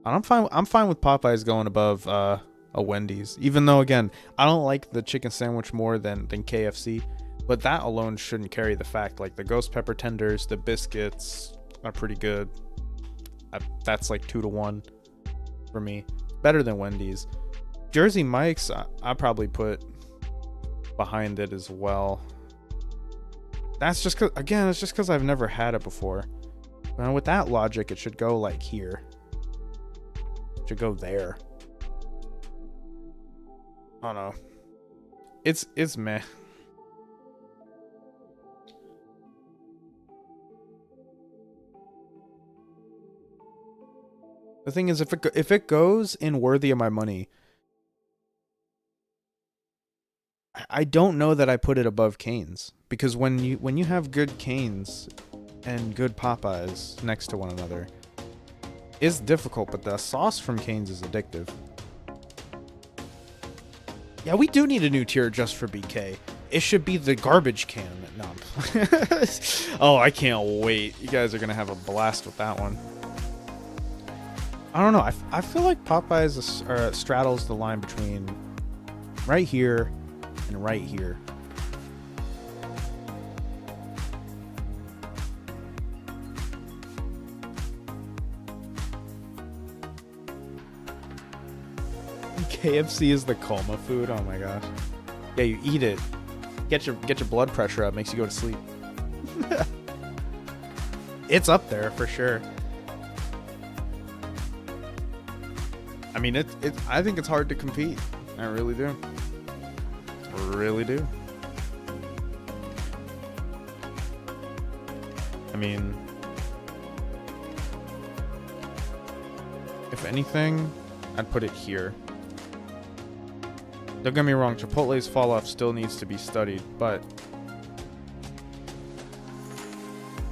I'm fine with Popeyes going above a Wendy's. Even though, again, I don't like the chicken sandwich more than KFC. But that alone shouldn't carry the fact. Like the ghost pepper tenders, the biscuits are pretty good. That's like 2-1 for me. Better than Wendy's. Jersey Mike's, I probably put behind it as well. That's just cause, again, it's just because I've never had it before. And with that logic, it should go like here. It should go there. I don't know. It's meh. The thing is, if it goes in worthy of my money, I don't know that I put it above Cane's, because when you have good Cane's and good Popeyes next to one another, it's difficult. But the sauce from Cane's is addictive. Yeah, we do need a new tier just for BK. It should be the garbage can. No. Oh, I can't wait. You guys are gonna have a blast with that one. I don't know. I feel like Popeyes straddles the line between right here and right here. KFC is the coma food. Oh my gosh. Yeah, you eat it. Get your blood pressure up. Makes you go to sleep. It's up there for sure. I mean, I think it's hard to compete. I really do. Really do. I mean, if anything, I'd put it here. Don't get me wrong, Chipotle's fall off still needs to be studied, but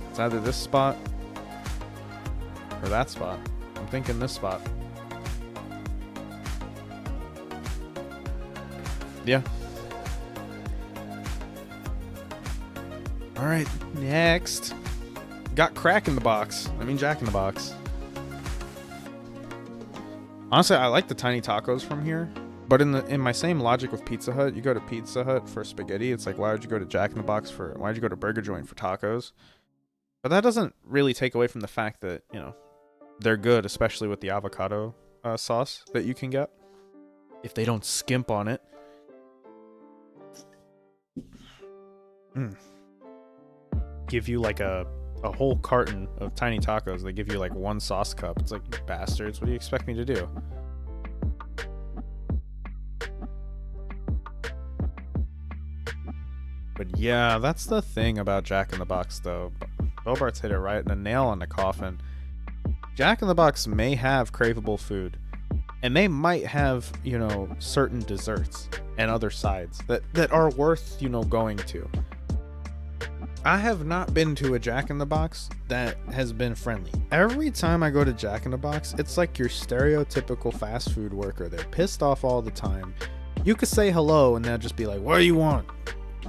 it's either this spot or that spot. I'm thinking this spot. Yeah. All right, next. Got crack in the box. I mean, Jack in the Box. Honestly, I like the tiny tacos from here. But in my same logic with Pizza Hut, you go to Pizza Hut for spaghetti. It's like, why would you go to Jack in the Box why would you go to Burger Joint for tacos? But that doesn't really take away from the fact that, you know, they're good, especially with the avocado sauce that you can get. If they don't skimp on it. Give you like a whole carton of tiny tacos. They give you like one sauce cup. It's like, you bastards, what do you expect me to do? But yeah, that's the thing about Jack in the Box, though. Bobart's hit it right, the nail on the coffin. Jack in the Box may have craveable food, and they might have, you know, certain desserts and other sides that are worth, you know, going to. I have not been to a Jack in the Box that has been friendly. Every time I go to Jack in the Box, it's like your stereotypical fast food worker. They're pissed off all the time. You could say hello and they'll just be like, what do you want?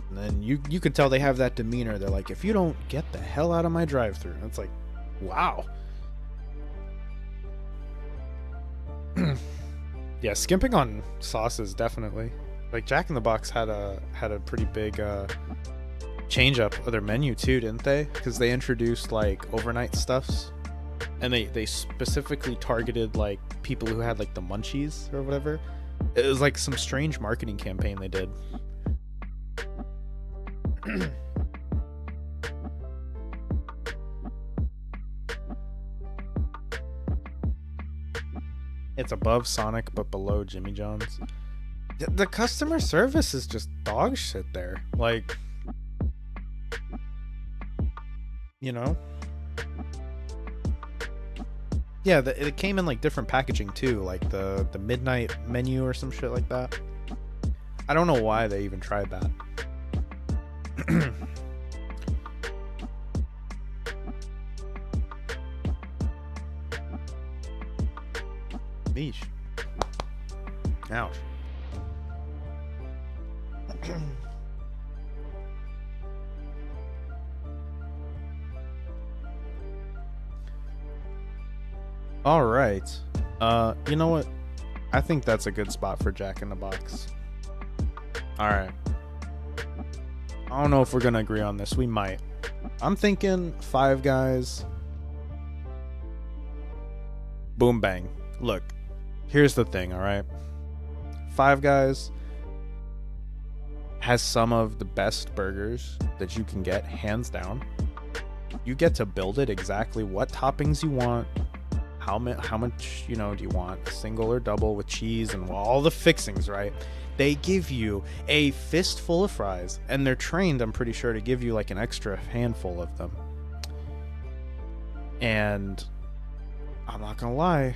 And then you could tell they have that demeanor. They're like, if you don't get the hell out of my drive-thru. It's like, wow. Yeah, skimping on sauces, definitely. Like, Jack in the Box had a pretty big change up of their menu too, didn't they? Because they introduced like overnight stuffs, and they specifically targeted like people who had like the munchies or whatever. It was like some strange marketing campaign they did. It's above Sonic but below Jimmy John's. The customer service is just dog shit there. Like, you know? Yeah, it came in like different packaging too, like the midnight menu or some shit like that. I don't know why they even tried that. Beach. Ouch. All right. You know what? I think that's a good spot for Jack in the Box. All right. I don't know if we're gonna agree on this. We might. I'm thinking Five Guys. Boom bang. Look, here's the thing, all right? Five Guys has some of the best burgers that you can get, hands down. You get to build it exactly what toppings you want. How much, you know, do you want? Single or double with cheese and all the fixings, right? They give you a fistful of fries, and they're trained, I'm pretty sure, to give you like an extra handful of them. And I'm not gonna lie,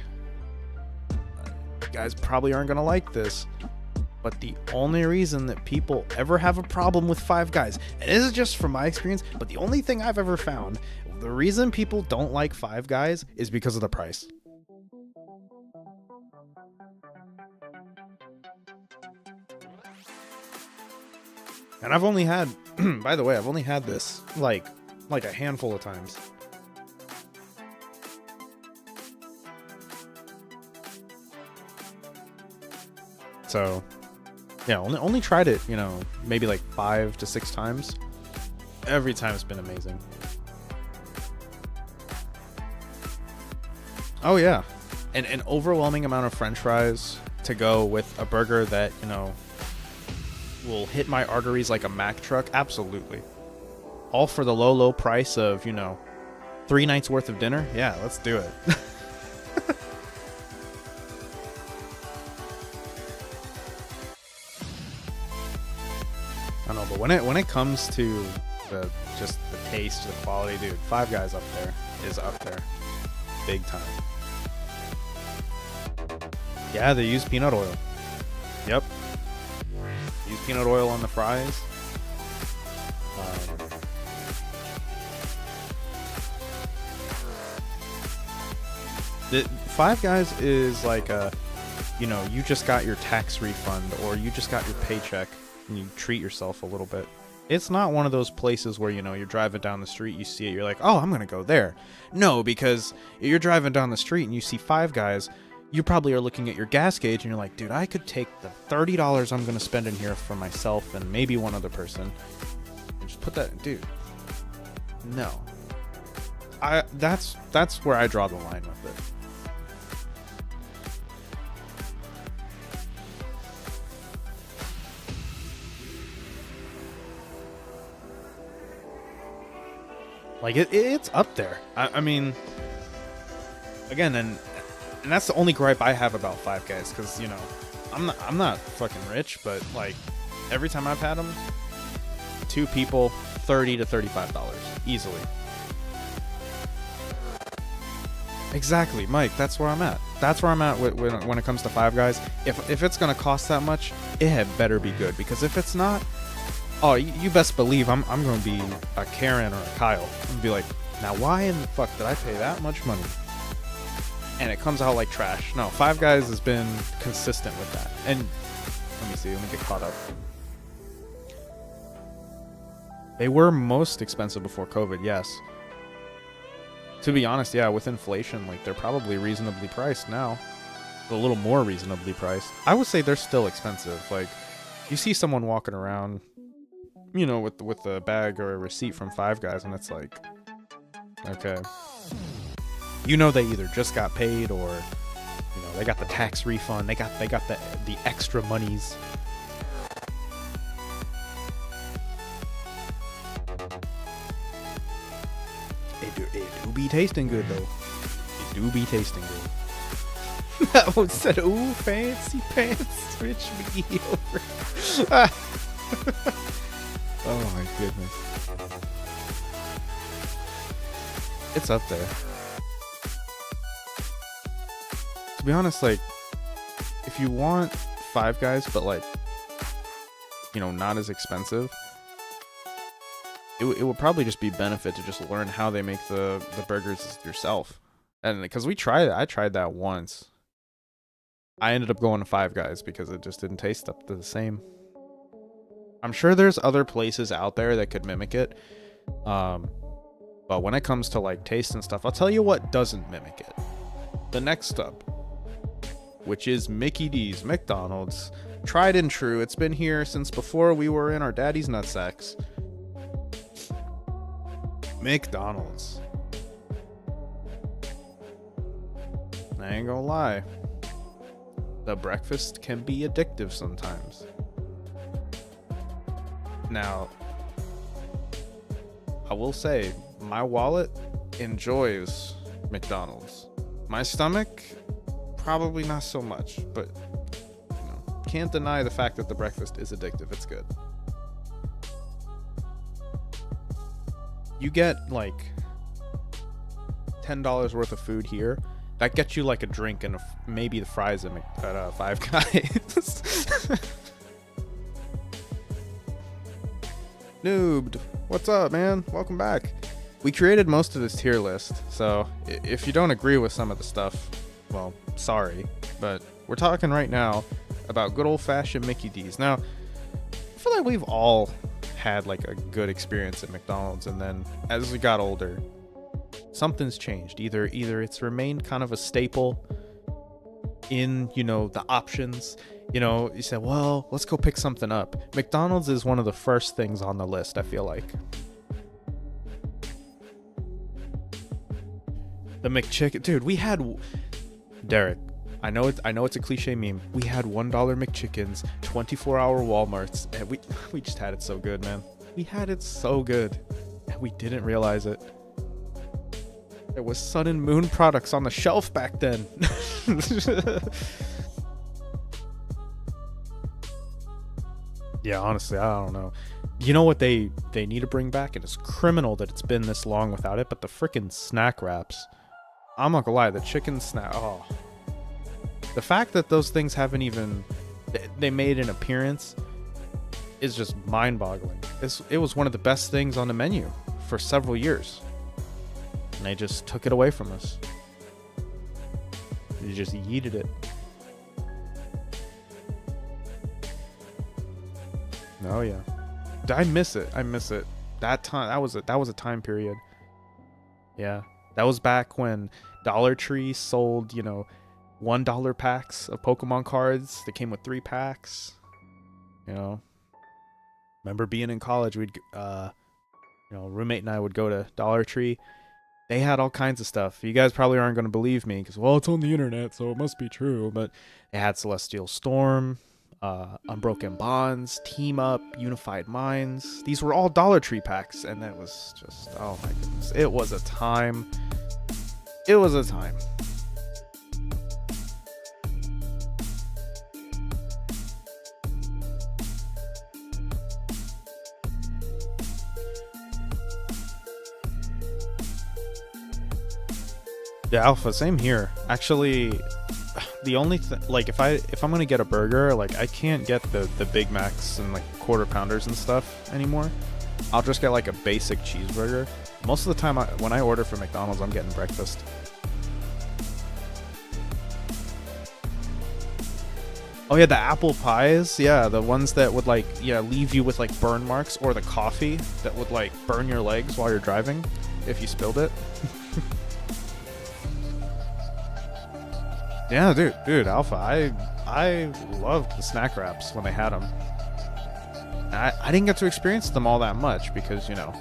you guys probably aren't gonna like this, but the only reason that people ever have a problem with Five Guys, and this is just from my experience, but the only thing I've ever found, the reason people don't like Five Guys is because of the price. And I've only had, by the way, I've only had this like a handful of times. So, yeah, only tried it, you know, maybe like 5 to 6 times. Every time it's been amazing. Oh yeah, and an overwhelming amount of French fries to go with a burger that, you know, will hit my arteries like a Mack truck. Absolutely. All for the low price of, you know, 3 nights worth of dinner. Yeah, let's do it. I don't know, but when it comes to just the taste, the quality, dude, Five Guys is up there, big time. Yeah, they use peanut oil. Yep. Use peanut oil on the fries. The Five Guys is like a, you know, you just got your tax refund or you just got your paycheck and you treat yourself a little bit. It's not one of those places where, you know, you're driving down the street, you see it, you're like, oh, I'm going to go there. No, because you're driving down the street and you see Five Guys, you probably are looking at your gas gauge and you're like, dude, I could take the $30 I'm going to spend in here for myself and maybe one other person. And just put that, dude. No. That's where I draw the line with it. Like it's up there. I mean, again, and that's the only gripe I have about Five Guys, because, you know, I'm not fucking rich, but like every time I've had them, 2 people, $30 to $35 easily. Exactly, Mike. That's where I'm at. That's where I'm at when it comes to Five Guys. If it's gonna cost that much, it had better be good, because if it's not, oh, you best believe I'm going to be a Karen or a Kyle. I'm going to be like, now why in the fuck did I pay that much money? And it comes out like trash. No, Five Guys has been consistent with that. And let me see, let me get caught up. They were most expensive before COVID, yes. To be honest, yeah, with inflation, like, they're probably reasonably priced now. A little more reasonably priced. I would say they're still expensive. Like, you see someone walking around, you know, with a bag or a receipt from Five Guys, and it's like, okay, you know, they either just got paid or, you know, they got the tax refund, they got the extra monies. It do be tasting good though. It do be tasting good. That one said, "Ooh, fancy pants, rich me over." Oh my goodness. It's up there. To be honest, like, if you want Five Guys, but like, you know, not as expensive, it would probably just be benefit to just learn how they make the burgers yourself. And because I tried that once. I ended up going to Five Guys because it just didn't taste up to the same. I'm sure there's other places out there that could mimic it. But when it comes to like taste and stuff, I'll tell you what doesn't mimic it. The next up, which is Mickey D's, McDonald's. Tried and true. It's been here since before we were in our daddy's nutsacks. McDonald's. I ain't gonna lie. The breakfast can be addictive sometimes. Now, I will say, my wallet enjoys McDonald's. My stomach, probably not so much, but you know, can't deny the fact that the breakfast is addictive. It's good. You get like $10 worth of food here. That gets you like a drink and maybe the fries at Five Guys. Noobed, what's up, man? Welcome back. We created most of this tier list, so if you don't agree with some of the stuff, well, sorry, but we're talking right now about good old-fashioned Mickey D's. Now, I feel like we've all had like a good experience at McDonald's, and then as we got older, something's changed. Either it's remained kind of a staple in, you know, the options. You know, you said, well, let's go pick something up. McDonald's is one of the first things on the list, I feel like. The McChicken, dude, we had Derek. I know it's a cliche meme. We had $1 McChickens, 24-hour Walmarts, and we just had it so good, man. We had it so good, and we didn't realize it. There was Sun and Moon products on the shelf back then. Yeah, honestly, I don't know. You know what they need to bring back? And it's criminal that it's been this long without it, but the freaking snack wraps. I'm not gonna lie, the chicken snack. Oh, the fact that those things haven't even they made an appearance is just mind-boggling. It was one of the best things on the menu for several years, and they just took it away from us. You just yeeted it. Oh yeah, I miss it. I miss it. That time, that was a time period. Yeah, that was back when Dollar Tree sold, you know, $1 packs of Pokemon cards that came with 3 packs. You know, remember being in college, we'd, you know, roommate and I would go to Dollar Tree. They had all kinds of stuff. You guys probably aren't going to believe me because, well, it's on the internet, so it must be true. But they had Celestial Storm, Unbroken Bonds, Team Up, Unified Minds. These were all Dollar Tree packs, and that was just, oh my goodness. It was a time. It was a time. Yeah, Alpha, same here. Actually, the only like if I'm gonna get a burger, like I can't get the Big Macs and like quarter pounders and stuff anymore. I'll just get like a basic cheeseburger. Most of the time, when I order from McDonald's, I'm getting breakfast. Oh yeah, the apple pies. Yeah, the ones that would like leave you with like burn marks, or the coffee that would like burn your legs while you're driving if you spilled it. Yeah, dude, Alpha, I loved the snack wraps when they had them. I didn't get to experience them all that much because, you know,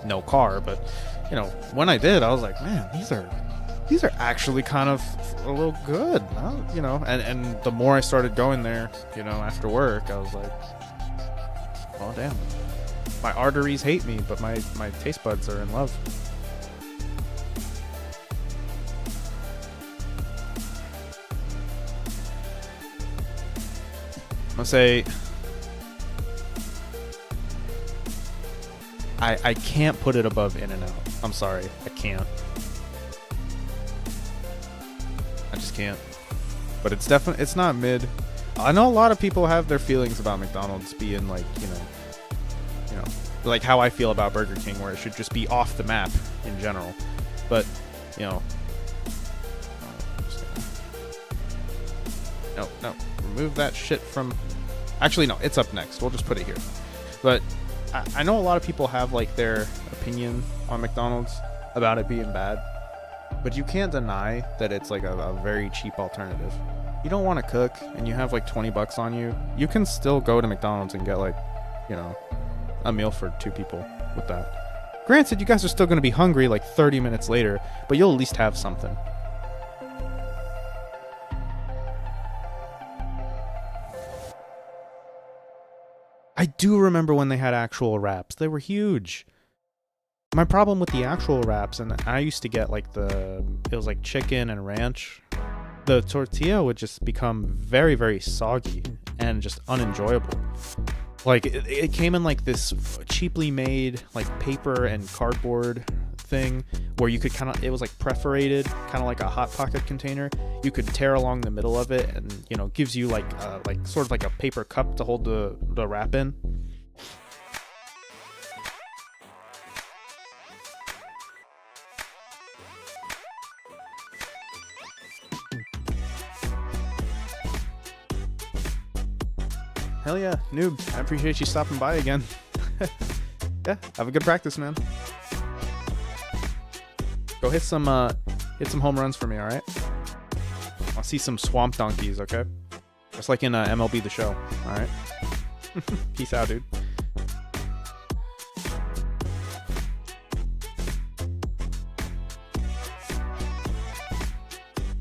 no car, but, you know, when I did, I was like, man, these are actually kind of a little good, huh? You know, and the more I started going there, you know, after work, I was like, oh, damn. My arteries hate me, but my taste buds are in love. I'm gonna say I can't put it above In-N-Out. I'm sorry, I can't. I just can't. But it's definitely, it's not mid. I know a lot of people have their feelings about McDonald's being like, you know, like how I feel about Burger King, where it should just be off the map in general. But, you know, no, remove that shit from. Actually, no, it's up next. We'll just put it here. But I know a lot of people have like their opinion on McDonald's about it being bad, but you can't deny that it's like a very cheap alternative. You don't want to cook and you have like $20 on you, you can still go to McDonald's and get like, you know, a meal for 2 people with that. Granted, you guys are still going to be hungry like 30 minutes later, but you'll at least have something. I do remember when they had actual wraps. They were huge. My problem with the actual wraps, and I used to get like it was like chicken and ranch. The tortilla would just become very, very soggy and just unenjoyable. Like it came in like this cheaply made like paper and cardboard thing where you could it was like perforated, kind of like a Hot Pocket container. You could tear along the middle of it, and you know, gives you like sort of like a paper cup to hold the wrap in. Hell yeah, noob. I appreciate you stopping by again. Yeah, have a good practice, man. Go hit some home runs for me, all right? I'll see some swamp donkeys, okay? Just like in MLB The Show, all right? Peace out, dude.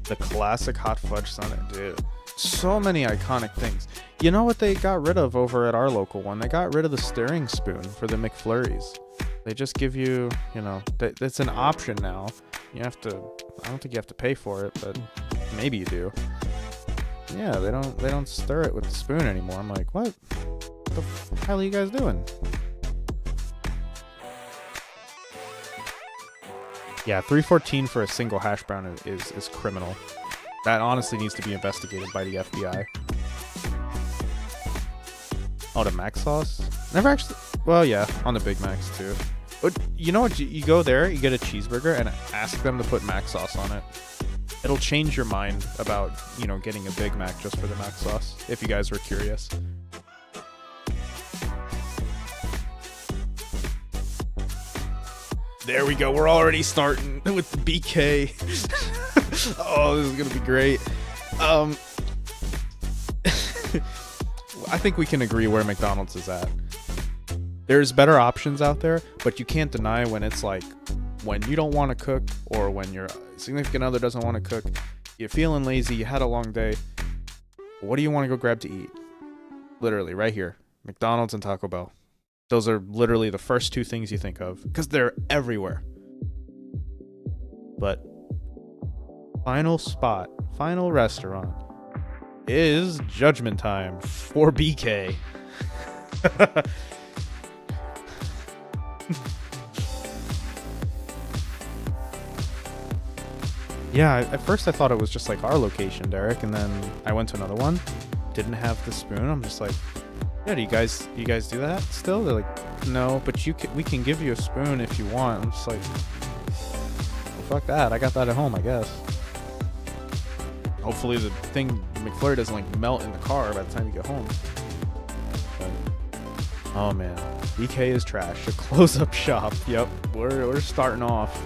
The classic hot fudge sundae, dude. So many iconic things. You know what they got rid of over at our local one? They got rid of the stirring spoon for the McFlurries. They just give you, you know, it's an option now. You have to, I don't think you have to pay for it, but maybe you do. Yeah, they don't stir it with the spoon anymore. I'm like, what the hell are you guys doing? Yeah, $3.14 for a single hash brown is criminal. That honestly needs to be investigated by the FBI. Oh, the Mac sauce? Never actually. Well, yeah, on the Big Macs too. But you know what? You go there, you get a cheeseburger, and ask them to put Mac sauce on it. It'll change your mind about, you know, getting a Big Mac just for the Mac sauce, if you guys were curious. There we go. We're already starting with the BK. Oh, this is gonna be great. I think we can agree where McDonald's is at. There's better options out there, but you can't deny when it's like when you don't want to cook, or when your significant other doesn't want to cook, you're feeling lazy, you had a long day. What do you want to go grab to eat? Literally, right here. McDonald's and Taco Bell. Those are literally the first two things you think of, because they're everywhere. But final spot, final restaurant is Judgment Time for BK. Yeah, at first I thought it was just like our location, Derek, and then I went to another one, didn't have the spoon. I'm just like, yeah, do you guys do that still? They're like, no, but we can give you a spoon if you want. I'm just like, well, fuck that. I got that at home, I guess. Hopefully the McFlurry doesn't like melt in the car by the time you get home. But, oh man, BK is trash. A close-up shop. Yep, we're starting off.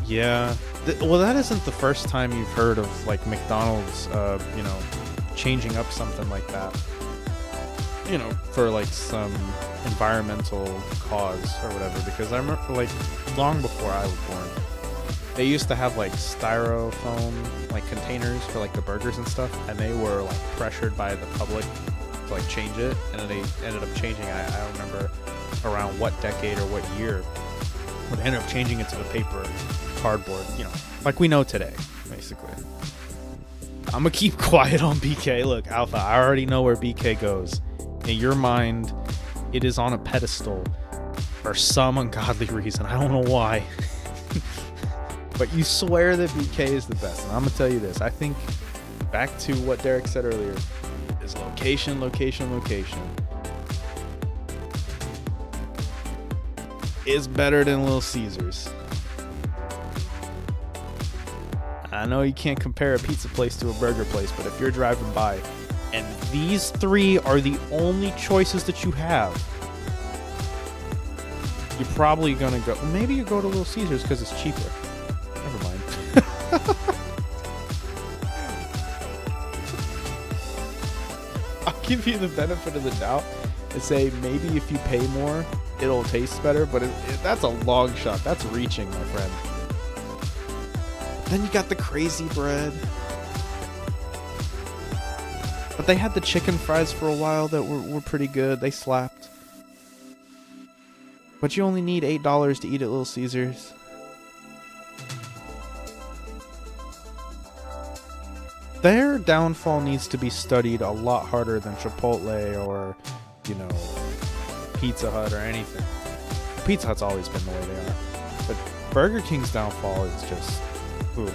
Yeah. Well, that isn't the first time you've heard of like McDonald's, you know, changing up something like that. You know, for like some environmental cause or whatever. Because I remember, like, long before I was born, they used to have like styrofoam like containers for like the burgers and stuff, and they were like pressured by the public to like change it, and then they ended up changing. I don't remember around what decade or what year, but they ended up changing it to the paper. Cardboard, you know, like we know today, basically. I'm gonna keep quiet on BK. Look, Alpha, I already know where BK goes. In your mind, it is on a pedestal for some ungodly reason. I don't know why. But you swear that BK is the best. And I'm gonna tell you this. I think, back to what Derek said earlier, is location, location, location is better than Little Caesars. I know you can't compare a pizza place to a burger place, but if you're driving by and these three are the only choices that you have, you're probably gonna go. Well, maybe you go to Little Caesars because it's cheaper. Never mind. I'll give you the benefit of the doubt and say maybe if you pay more, it'll taste better, but that's a long shot. That's reaching, my friend. Then you got the crazy bread. But they had the chicken fries for a while that were pretty good. They slapped. But you only need $8 to eat at Little Caesars. Their downfall needs to be studied a lot harder than Chipotle or, you know, Pizza Hut or anything. Pizza Hut's always been the way they are. But Burger King's downfall is just... Ooh.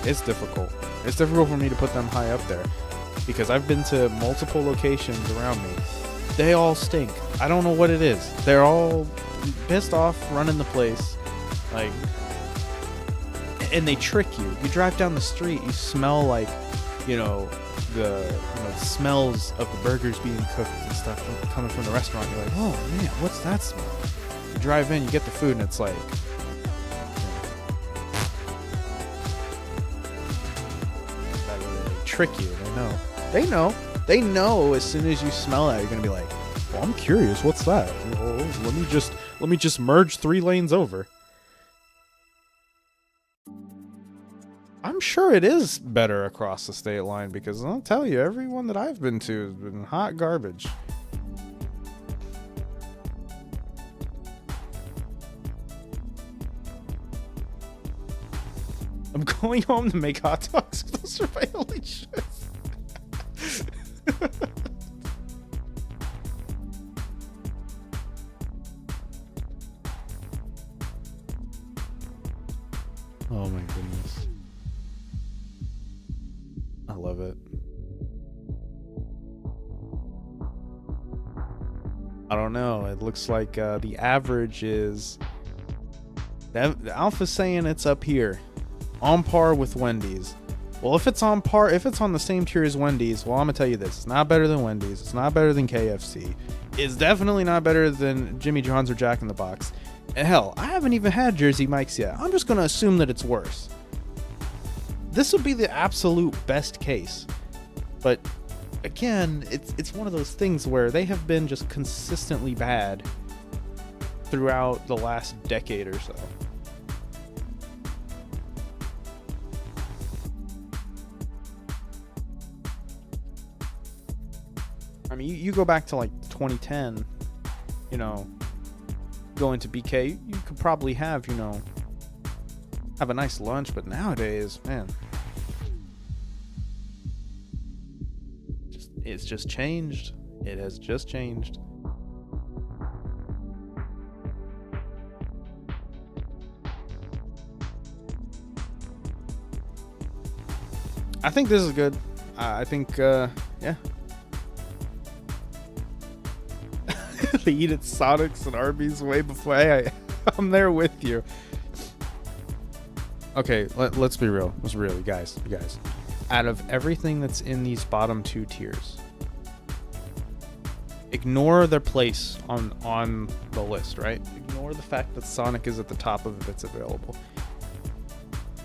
It's difficult. It's difficult for me to put them high up there because I've been to multiple locations around me. They all stink. I don't know what it is. They're all pissed off running the place, like, and they trick you. You drive down the street, you smell like, you know, the smells of the burgers being cooked and stuff coming from the restaurant. You're like, oh man, what's that smell? You drive in, you get the food, and it's like. Trick you. They know as soon as you smell that, you're gonna be like, well, I'm curious, what's that? Well, let me just merge 3 lanes over. I'm sure it is better across the state line because I'll tell you, everyone that I've been to has been hot garbage. I'm going home to make hot dogs. Those are my only choice. Oh my goodness. I don't know. It looks like the average is... The Alpha's saying it's up here. On par with Wendy's. Well, if it's on par, if it's on the same tier as Wendy's, well, I'm going to tell you this. It's not better than Wendy's. It's not better than KFC. It's definitely not better than Jimmy John's or Jack in the Box. And hell, I haven't even had Jersey Mike's yet. I'm just going to assume that it's worse. This would be the absolute best case. But again, it's one of those things where they have been just consistently bad throughout the last decade or so. I mean, you go back to like 2010, you know, going to BK, you could probably have, you know, have a nice lunch, but nowadays, man, it's just changed. It has just changed. I think this is good. I think, yeah. They eat at Sonic's and Arby's way before. Hey, I'm there with you. Okay, let's be real. Let's really, you guys. Out of everything that's in these bottom two tiers, ignore their place on the list, right? Ignore the fact that Sonic is at the top of if it's available.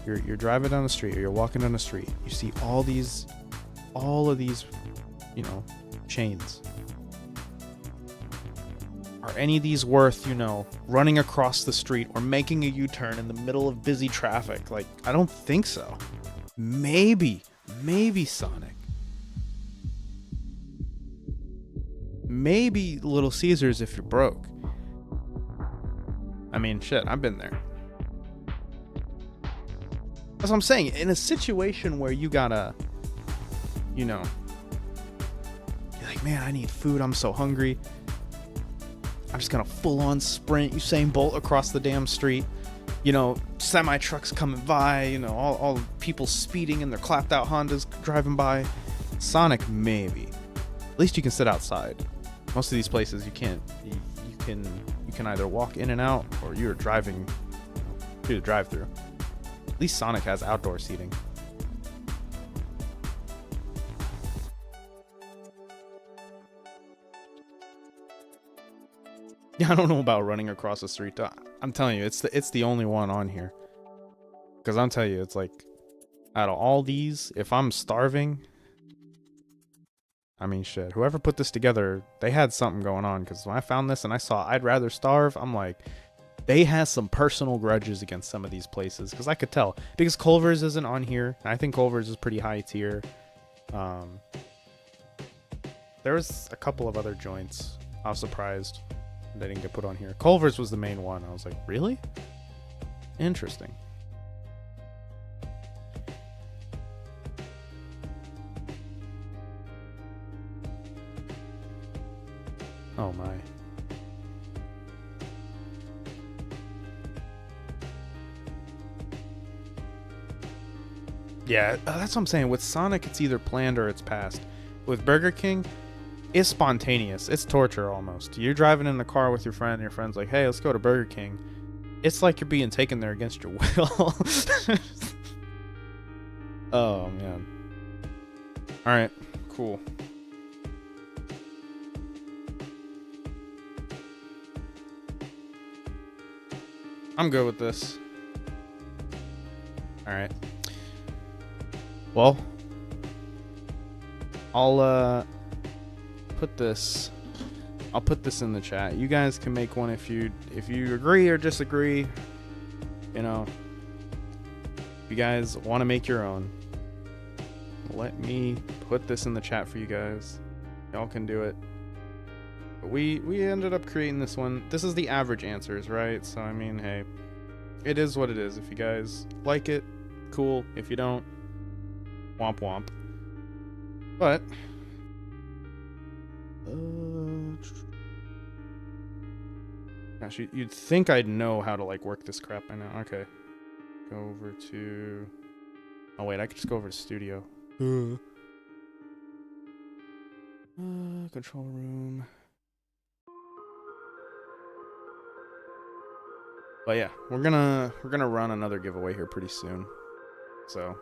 You're driving down the street, or you're walking down the street. You see all of these, you know, chains. Are any of these worth, you know, running across the street or making a U-turn in the middle of busy traffic? Like, I don't think so. Maybe Sonic. Maybe Little Caesars if you're broke. I mean, shit, I've been there. That's what I'm saying. In a situation where you gotta, you know, you're like, man, I need food. I'm so hungry. I'm just gonna full on sprint Usain Bolt across the damn street. You know, semi trucks coming by. You know, all people speeding in their clapped out Hondas driving by. Sonic, maybe. At least you can sit outside. Most of these places you can't. You can either walk in and out, or you're driving through the drive-through. At least Sonic has outdoor seating. Yeah, I don't know about running across the street. I'm telling you, it's the only one on here. Because I'm telling you, it's like, out of all these, if I'm starving, I mean, shit, whoever put this together, they had something going on. Because when I found this and I saw I'd rather starve, I'm like, they had some personal grudges against some of these places. Because I could tell. Because Culver's isn't on here. And I think Culver's is pretty high tier. There was a couple of other joints. I was surprised they didn't get put on here. Culver's was the main one. I was like, really? Interesting. Oh my. Yeah, that's what I'm saying. With Sonic, it's either planned or it's passed. With Burger King, it's spontaneous. It's torture almost. You're driving in the car with your friend, and your friend's like, hey, let's go to Burger King. It's like you're being taken there against your will. Oh, man. Alright, cool. I'm good with this. Alright. Well, I'll put this in the chat. You guys can make one if you agree or disagree. You know, if you guys want to make your own, let me put this in the chat for you guys. Y'all can do it. But we ended up creating this one. This is the average answers, right? So I mean, hey, it is what it is. If you guys like it, cool. If you don't, womp womp. But gosh, you'd think I'd know how to like work this crap by now. Okay, go over to, oh wait, I could just go over to studio. Control room. But yeah, we're gonna run another giveaway here pretty soon. So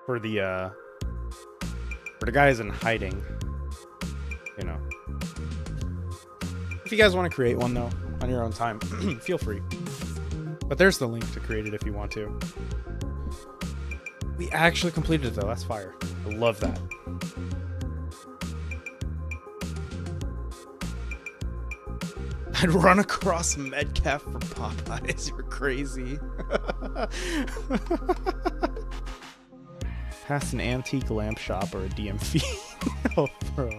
for the guys in hiding, you know, if you guys want to create one though on your own time, feel free. But there's the link to create it if you want to. We actually completed it though. That's fire. I love that. I'd run across Metcalf for Popeyes. You're crazy. Past an antique lamp shop or a DMV. Oh, bro.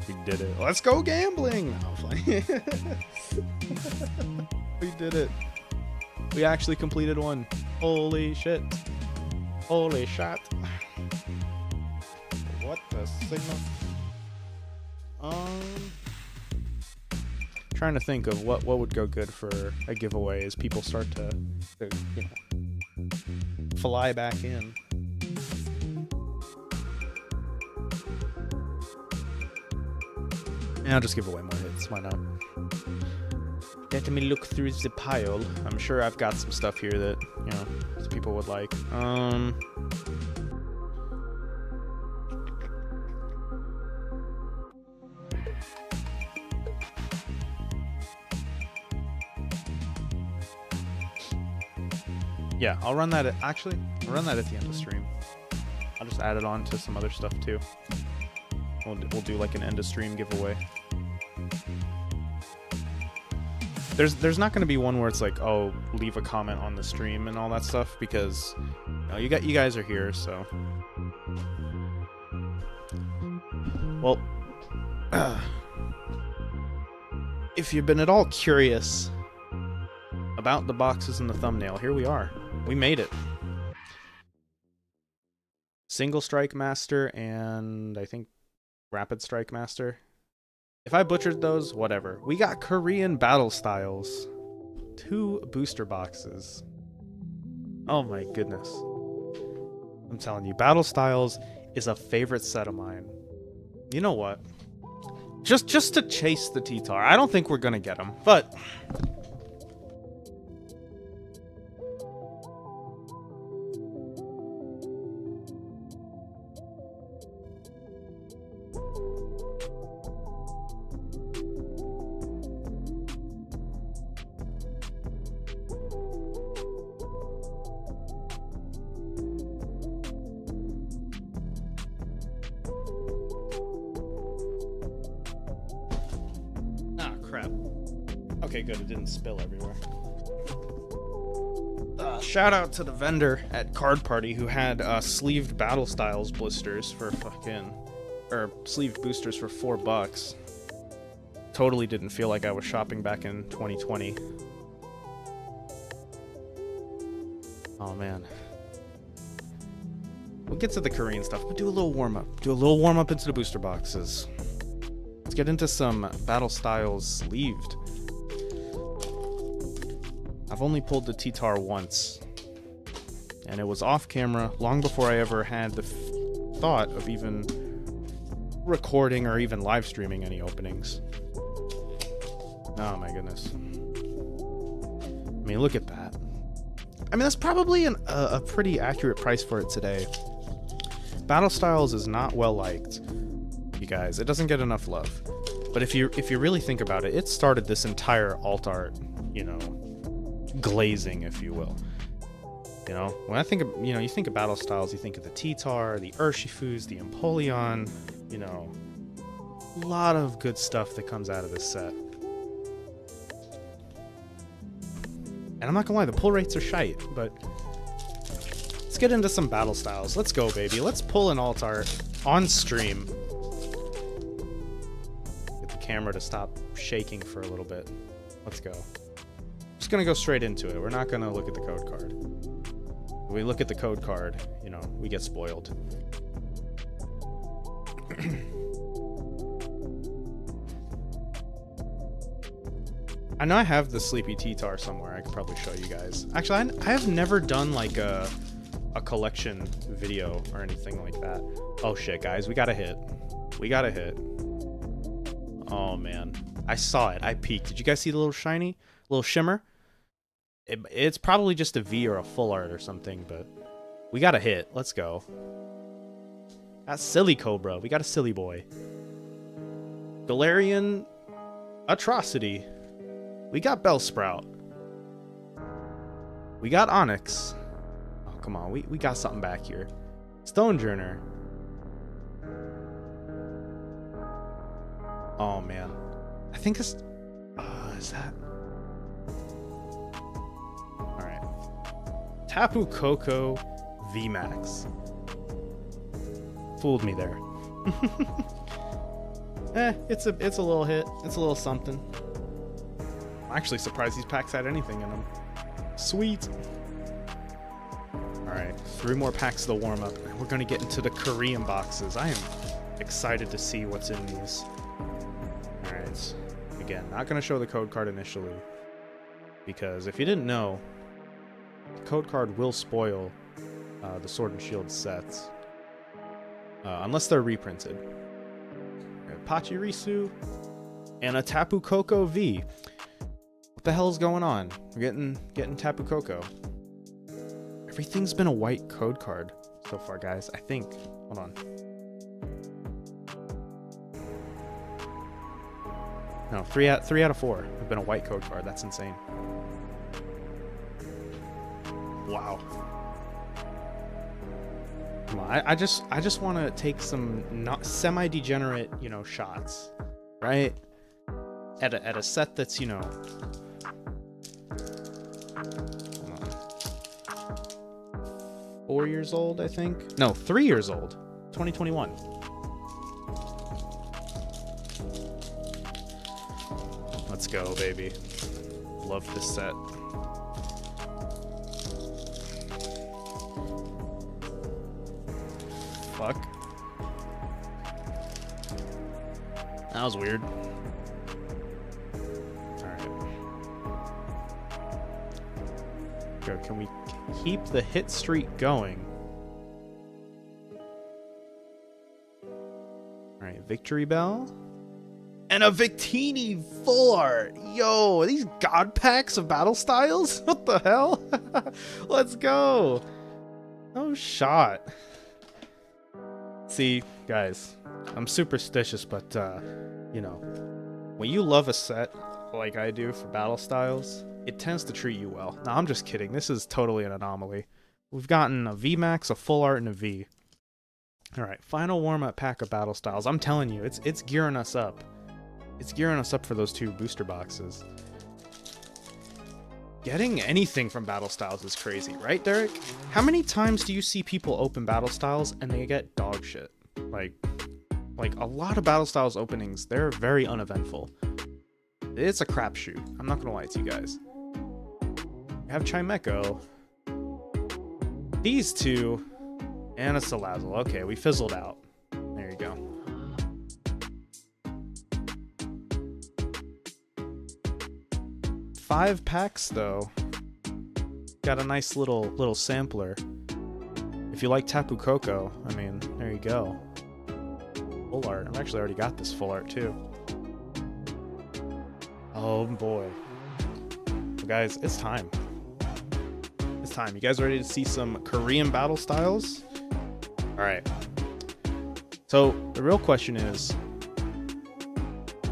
We did it. Let's go gambling. No, funny. We did it. We actually completed one. Holy shit. Holy shit. What the signal? Trying to think of what would go good for a giveaway as people start to you know, fly back in. And I'll just give away more hits. Why not? Let me look through the pile. I'm sure I've got some stuff here that, you know, people would like. Yeah, I'll run that at the end of stream. I'll just add it on to some other stuff too. We'll do like an end of stream giveaway. There's not going to be one where it's like, oh, leave a comment on the stream and all that stuff, because you guys are here, so. Well, if you've been at all curious about the boxes in the thumbnail, here we are. We made it. Single Strike Master and I think Rapid Strike Master. If I butchered those, whatever. We got Korean Battle Styles. 2 booster boxes. Oh my goodness. I'm telling you, Battle Styles is a favorite set of mine. You know what? Just to chase the T-Tar. I don't think we're gonna get him, but okay, good. It didn't spill everywhere. Shout out to the vendor at Card Party who had sleeved Battle Styles blisters for sleeved boosters for $4. Totally didn't feel like I was shopping back in 2020. Oh man. We'll get to the Korean stuff, but do a little warm up. Do a little warm up into the booster boxes. Let's get into some Battle Styles sleeved. I've only pulled the T-Tar once, and it was off camera long before I ever had the thought of even recording or even live streaming any openings. Oh my goodness. I mean, look at that. I mean, that's probably a pretty accurate price for it today. Battle Styles is not well liked, you guys. It doesn't get enough love. But if you really think about it, it started this entire alt art, you know, glazing, if you will. You know, when I think of, you know, you think of Battle Styles, you think of the T-Tar, the Urshifus, the Empoleon, you know, a lot of good stuff that comes out of this set. And I'm not gonna lie, the pull rates are shite, but let's get into some Battle Styles. Let's go, baby. Let's pull an alt art on stream. Get the camera to stop shaking for a little bit. Let's go. Just gonna go straight into it. We're not gonna look at the code card. When we look at the code card, you know, we get spoiled. I know I have the Sleepy T-Tar somewhere. I could probably show you guys. Actually, I have never done like a collection video or anything like that. Oh shit, guys, we got a hit. We got a hit. Oh man, I saw it. I peeked. Did you guys see the little shiny, little shimmer? It's probably just a V or a full art or something, but we got a hit. Let's go. That's Silly Cobra. We got a silly boy. Galarian Atrocity. We got Bellsprout. We got Onyx. Oh, come on. We got something back here. Stonejourner. Oh, man. I think it's... is that... Alright. Tapu Koko VMAX. Fooled me there. It's a little hit. It's a little something. I'm actually surprised these packs had anything in them. Sweet. Alright, 3 more packs to warm up. We're gonna get into the Korean boxes. I am excited to see what's in these. Alright, again, not gonna show the code card initially, because if you didn't know, the code card will spoil the Sword and Shield sets. Unless they're reprinted. Pachirisu and a Tapu Koko V. What the hell is going on? We're getting Tapu Koko. Everything's been a white code card so far, guys. I think. Hold on. No, three out of 4 have been a white code card. That's insane. Wow. Come on, I just want to take some not semi-degenerate, shots, right? At a set that's, hold on, 4 years old, I think. No, 3 years old. 2021. Let's go, baby. Love this set. Fuck. That was weird. Alright. Go, can we keep the hit streak going? Alright, Victory Bell. And a Victini full art! Yo, are these god packs of battle styles? What the hell? Let's go! No shot. See, guys, I'm superstitious, but, when you love a set like I do for battle styles, it tends to treat you well. No, I'm just kidding. This is totally an anomaly. We've gotten a VMAX, a full art, and a V. Alright, final warm-up pack of battle styles. I'm telling you, it's gearing us up. It's gearing us up for those 2 booster boxes. Getting anything from Battle Styles is crazy, right, Derek? How many times do you see people open Battle Styles and they get dog shit? Like a lot of Battle Styles openings, they're very uneventful. It's a crapshoot. I'm not gonna lie to you guys. We have Chimecho. These 2, and a Salazzle. Okay, we fizzled out. There you go. Five packs though. Got a nice little sampler. If you like Tapu Koko, I mean, there you go. Full art. I've actually already got this full art too. Oh boy. Well, guys, it's time. It's time. You guys ready to see some Korean battle styles? Alright. So the real question is,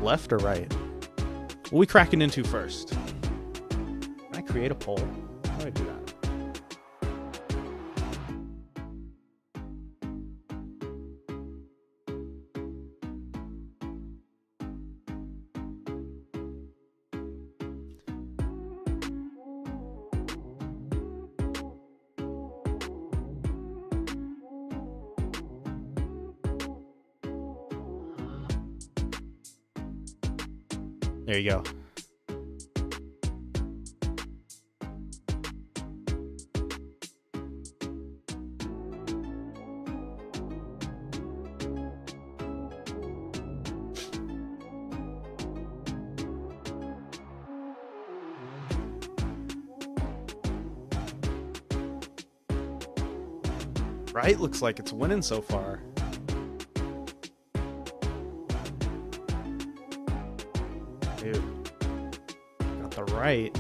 left or right? What are we cracking into first? Can I create a poll? How do I do that? There you go. Right? Looks like it's winning so far. Dude. Got the right.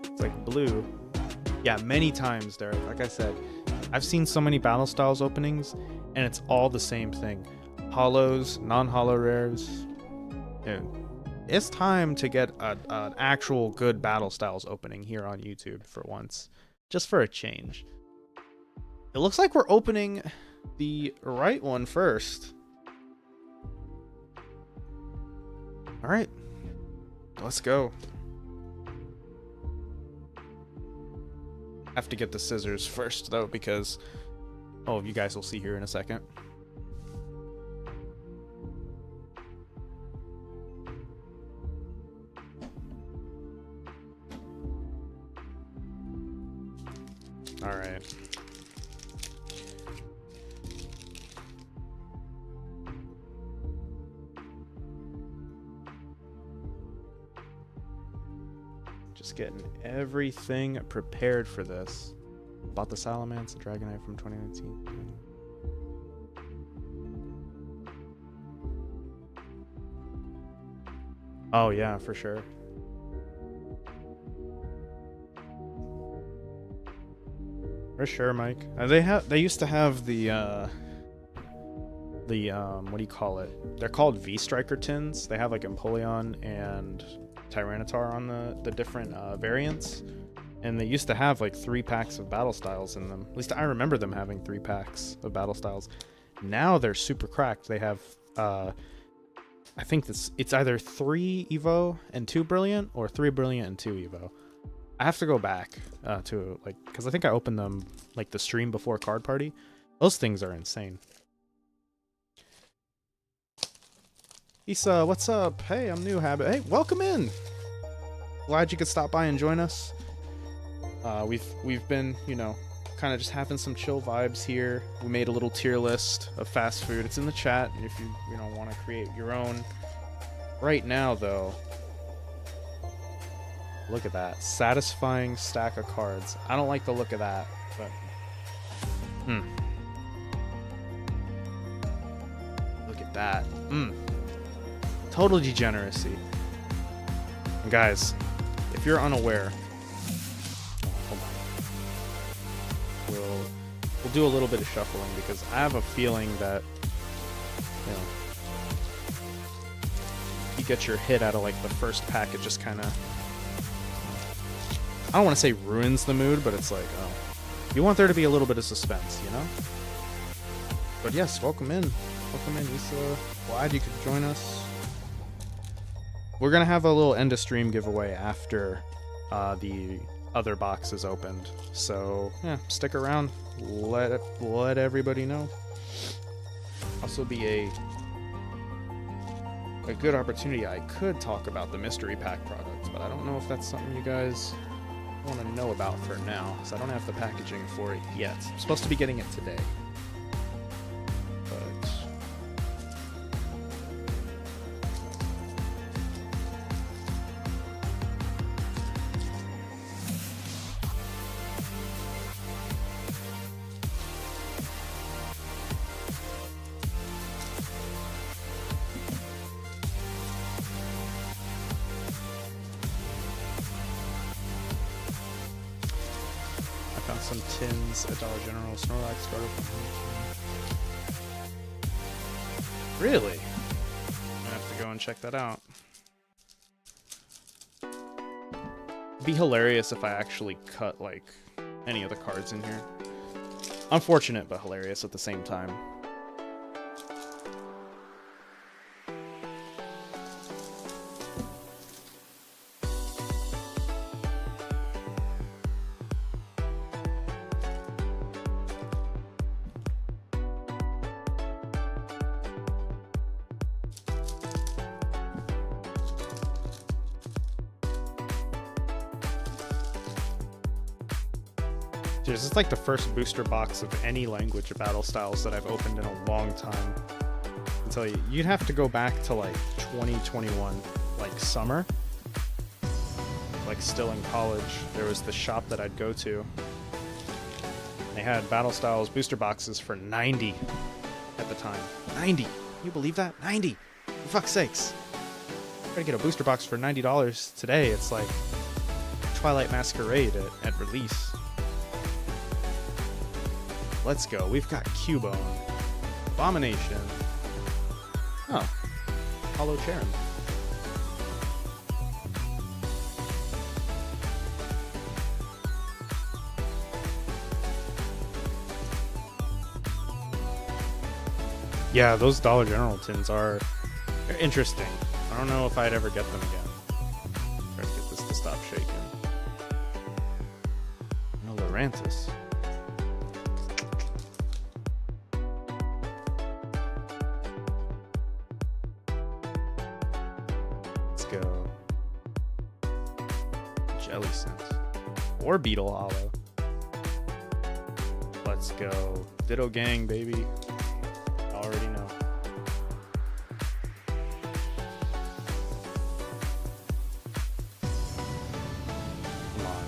It's like blue. Yeah, many times, Derek. Like I said, I've seen so many battle styles openings, and it's all the same thing. Hollows, non-hollow rares. Dude, it's time to get an actual good battle styles opening here on YouTube for once. Just for a change. It looks like we're opening the right one first. Alright. Let's go. Have to get the scissors first though, because you guys will see here in a second. All right. Just getting everything prepared for this. Bought the Salamence, the Dragonite from 2019. Oh yeah, for sure. For sure, Mike. They used to have the what do you call it? They're called V-Striker tins. They have like Empoleon and Tyranitar on the different variants, and they used to have like 3 packs of battle styles in them. At least I remember them having 3 packs of battle styles. Now they're super cracked. They have I think it's either 3 Evo and 2 Brilliant, or 3 Brilliant and 2 Evo. I have to go back to like, because I think I opened them like the stream before Card Party. Those things are insane. Issa, what's up? Hey, I'm new Habit. Hey, welcome in. Glad you could stop by and join us. We've been, you know, kind of just having some chill vibes here. We made a little tier list of fast food. It's in the chat if you know want to create your own. Right now, though. Look at that. Satisfying stack of cards. I don't like the look of that, but... Look at that. Total degeneracy. And guys, if you're unaware... Hold on. We'll do a little bit of shuffling, because I have a feeling that, you know, you get your hit out of like the first pack, it just kind of... I don't want to say ruins the mood, but it's like, you want there to be a little bit of suspense, you know? But yes, welcome in. Welcome in, Issa. Glad you could join us. We're going to have a little end of stream giveaway after the other box is opened. So, yeah, stick around. Let everybody know. Also be a good opportunity. I could talk about the mystery pack products, but I don't know if that's something you guys want to know about for now, because I don't have the packaging for it yet. I'm supposed to be getting it today. But some tins at Dollar General. Snorlax starter. Really? I'm gonna have to go and check that out. It'd be hilarious if I actually cut like any of the cards in here. Unfortunate, but hilarious at the same time. Dude, this is like the first booster box of any language of battle styles that I've opened in a long time. I'll tell you, you'd have to go back to like 2021, like summer. Like still in college, there was the shop that I'd go to. They had battle styles booster boxes for 90 at the time. 90! Can you believe that? 90! For fuck's sakes. Try to get a booster box for $90 today, it's like Twilight Masquerade at release. Let's go. We've got Cubone, Abomination. Oh, Hollow Charon. Yeah, those Dollar General tins are interesting. I don't know if I'd ever get them again. Try to get this to stop shaking. No, Lorantis. Let's go. Jelly Sense. Or Beetle Hollow. Let's go. Ditto Gang, baby. Already know. Come on.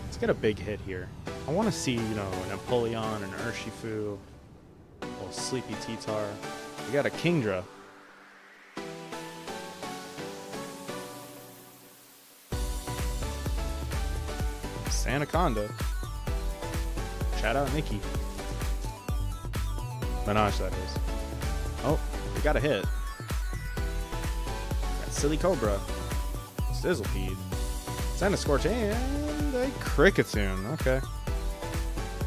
Let's get a big hit here. I want to see, an Empoleon, an Urshifu, a little Sleepy T-Tar. We got a Kingdra. Sandaconda. Shout out Nikki. Menage, that is. Oh, we got a hit. Got Silly Cobra, Sizzlepede, Sandascorch, and a Kricketune. Okay.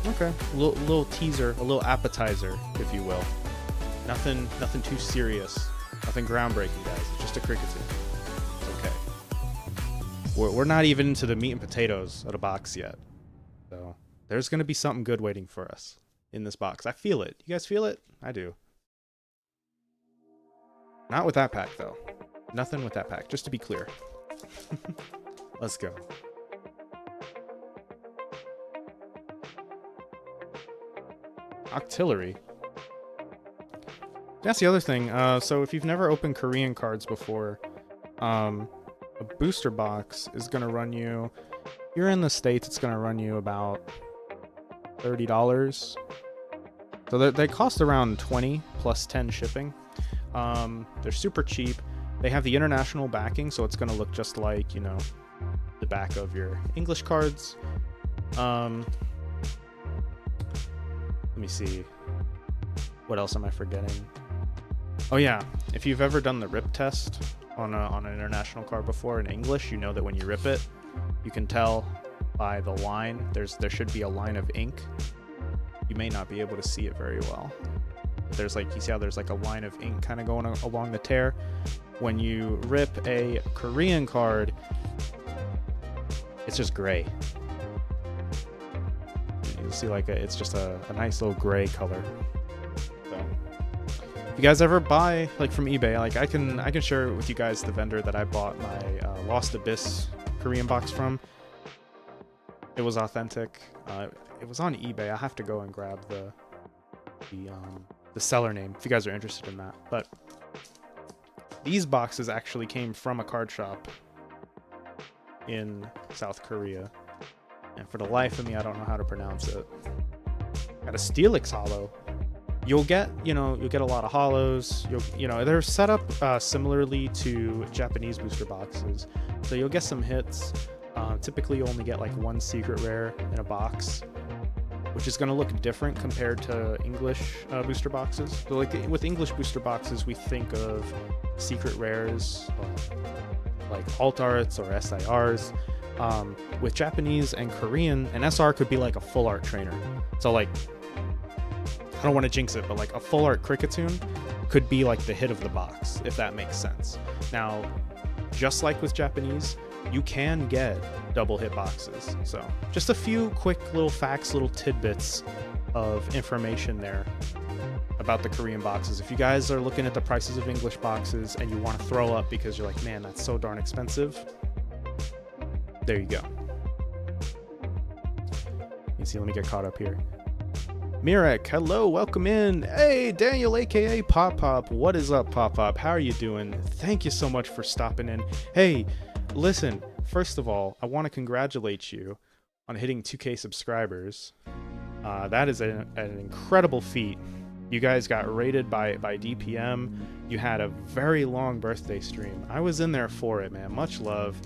Okay. A little teaser, a little appetizer, if you will. Nothing too serious. Nothing groundbreaking, guys. It's just a Kricketune. It's okay. We're not even into the meat and potatoes of the box yet. So there's going to be something good waiting for us in this box. I feel it. You guys feel it? I do. Not with that pack, though. Nothing with that pack, just to be clear. Let's go. Octillery. That's the other thing. So if you've never opened Korean cards before, a booster box is going to run you... If you're in the States, it's going to run you about $30. So they cost around $20 plus 10 shipping. They're super cheap. They have the international backing, so it's going to look just like, the back of your English cards. Let me see. What else am I forgetting? Oh yeah, if you've ever done the rip test on an international card before in English, you know that when you rip it, you can tell by the line. There should be a line of ink. You may not be able to see it very well. There's you see how there's a line of ink kind of going along the tear. When you rip a Korean card, it's just gray. You'll see it's just a nice little gray color. So, if you guys ever buy from eBay, I can share with you guys the vendor that I bought my Lost Abyss Korean box from. It was authentic. It was on eBay. I have to go and grab the seller name if you guys are interested in that. But these boxes actually came from a card shop in South Korea, and for the life of me, I don't know how to pronounce it. Got a Steelix Hollow. You'll get a lot of hollows. They're set up similarly to Japanese booster boxes, so you'll get some hits. Typically, you only get one secret rare in a box, which is going to look different compared to English booster boxes. So with English booster boxes, we think of secret rares like alt arts or SIRs. With Japanese and Korean, an SR could be a full art trainer. So I don't want to jinx it, but a full art Kricketune could be the hit of the box, if that makes sense. Now, just like with Japanese, you can get double hit boxes. So just a few quick little facts, little tidbits of information there about the Korean boxes. If you guys are looking at the prices of English boxes and you want to throw up because you're man, that's so darn expensive, there you go. You see, let me get caught up here. Mirek, hello, welcome in. Hey, Daniel, aka Pop Pop. What is up, Pop Pop? How are you doing? Thank you so much for stopping in. Hey, listen, first of all, I want to congratulate you on hitting 2K subscribers. That is an incredible feat. You guys got rated by DPM. You had a very long birthday stream. I was in there for it, man. Much love.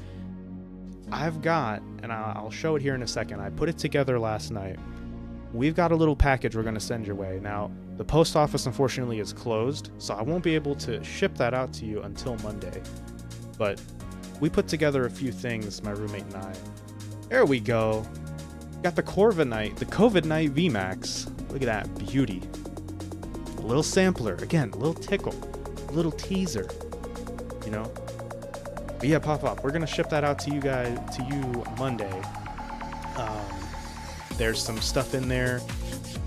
I've got, and I'll show it here in a second. I put it together last night. We've got a little package we're going to send your way. Now, the post office, unfortunately, is closed, so I won't be able to ship that out to you until Monday. But we put together a few things, my roommate and I. There we go. Got the Corviknight, the Corviknight VMAX. Look at that beauty. A little sampler. Again, a little tickle. A little teaser. You know? But yeah, pop. We're going to ship that out to you guys, to you Monday. There's some stuff in there.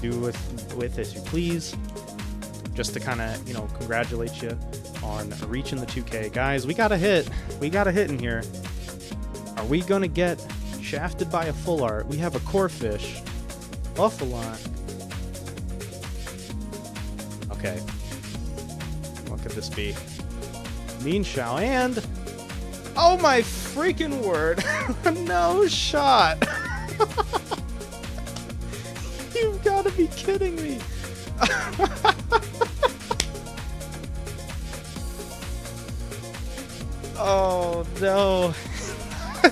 Do with as you please. Just to kind of, you know, congratulate you on reaching the 2K. Guys, we got a hit. We got a hit in here. Are we going to get shafted by a full art? We have a Corefish. Buffalon. Okay. What could this be? Mean Shao and... Oh my freaking word. No shot. You've got to be kidding me. Oh no.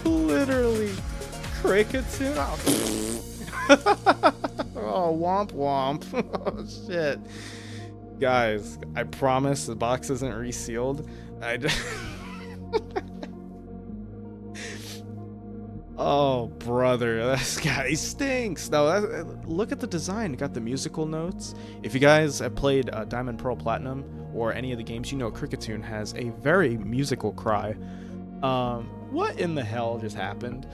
Literally. Cricketune. Oh, womp womp. Oh shit. Guys, I promise the box isn't resealed. Oh, brother, this guy stinks. No, look at the design. Got the musical notes. If you guys have played Diamond, Pearl, Platinum, or any of the games, you know Cricketune has a very musical cry. What in the hell just happened?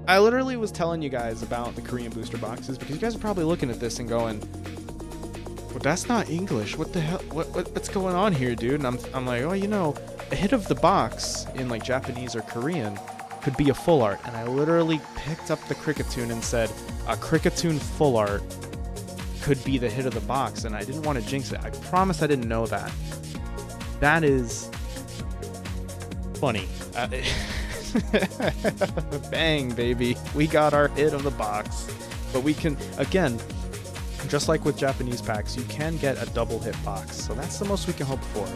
I literally was telling you guys about the Korean booster boxes because you guys are probably looking at this and going, well, that's not English. What the hell? What's going on here, dude? And I'm like, oh, you know, a hit of the box in like Japanese or Korean could be a full art. And I literally picked up the Cricketune and said, a Cricketune full art could be the hit of the box. And I didn't want to jinx it. I promise I didn't know that. That is funny. Bang, baby. We got our hit of the box. But we can, again, just like with Japanese packs, you can get a double hit box. So that's the most we can hope for.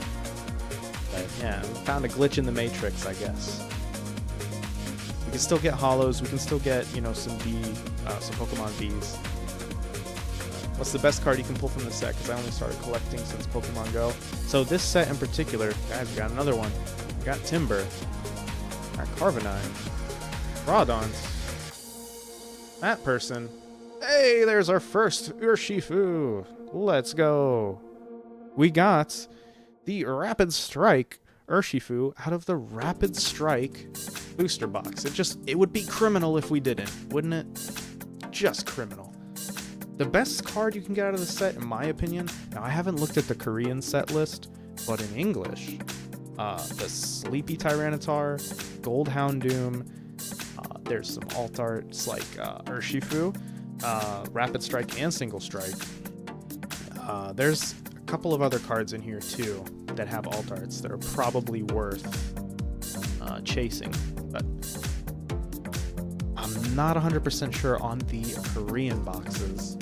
But yeah, we found a glitch in the matrix, I guess. We can still get holos. We can still get, you know, some Pokemon Vs. What's the best card you can pull from the set? Because I only started collecting since Pokemon Go. So this set in particular, guys, we got another one. We got Timber. Our Corviknight. Rawdons. That person. Hey, there's our first Urshifu. Let's go. We got the Rapid Strike Urshifu out of the Rapid Strike booster box. It would be criminal if we didn't, wouldn't it? Just criminal. The best card you can get out of the set, in my opinion, now I haven't looked at the Korean set list, but in English, the Sleepy Tyranitar, Gold Houndoom, there's some alt arts like Urshifu, Rapid Strike and Single Strike. There's a couple of other cards in here too that have alt arts that are probably worth chasing, but I'm not 100% sure on the Korean boxes.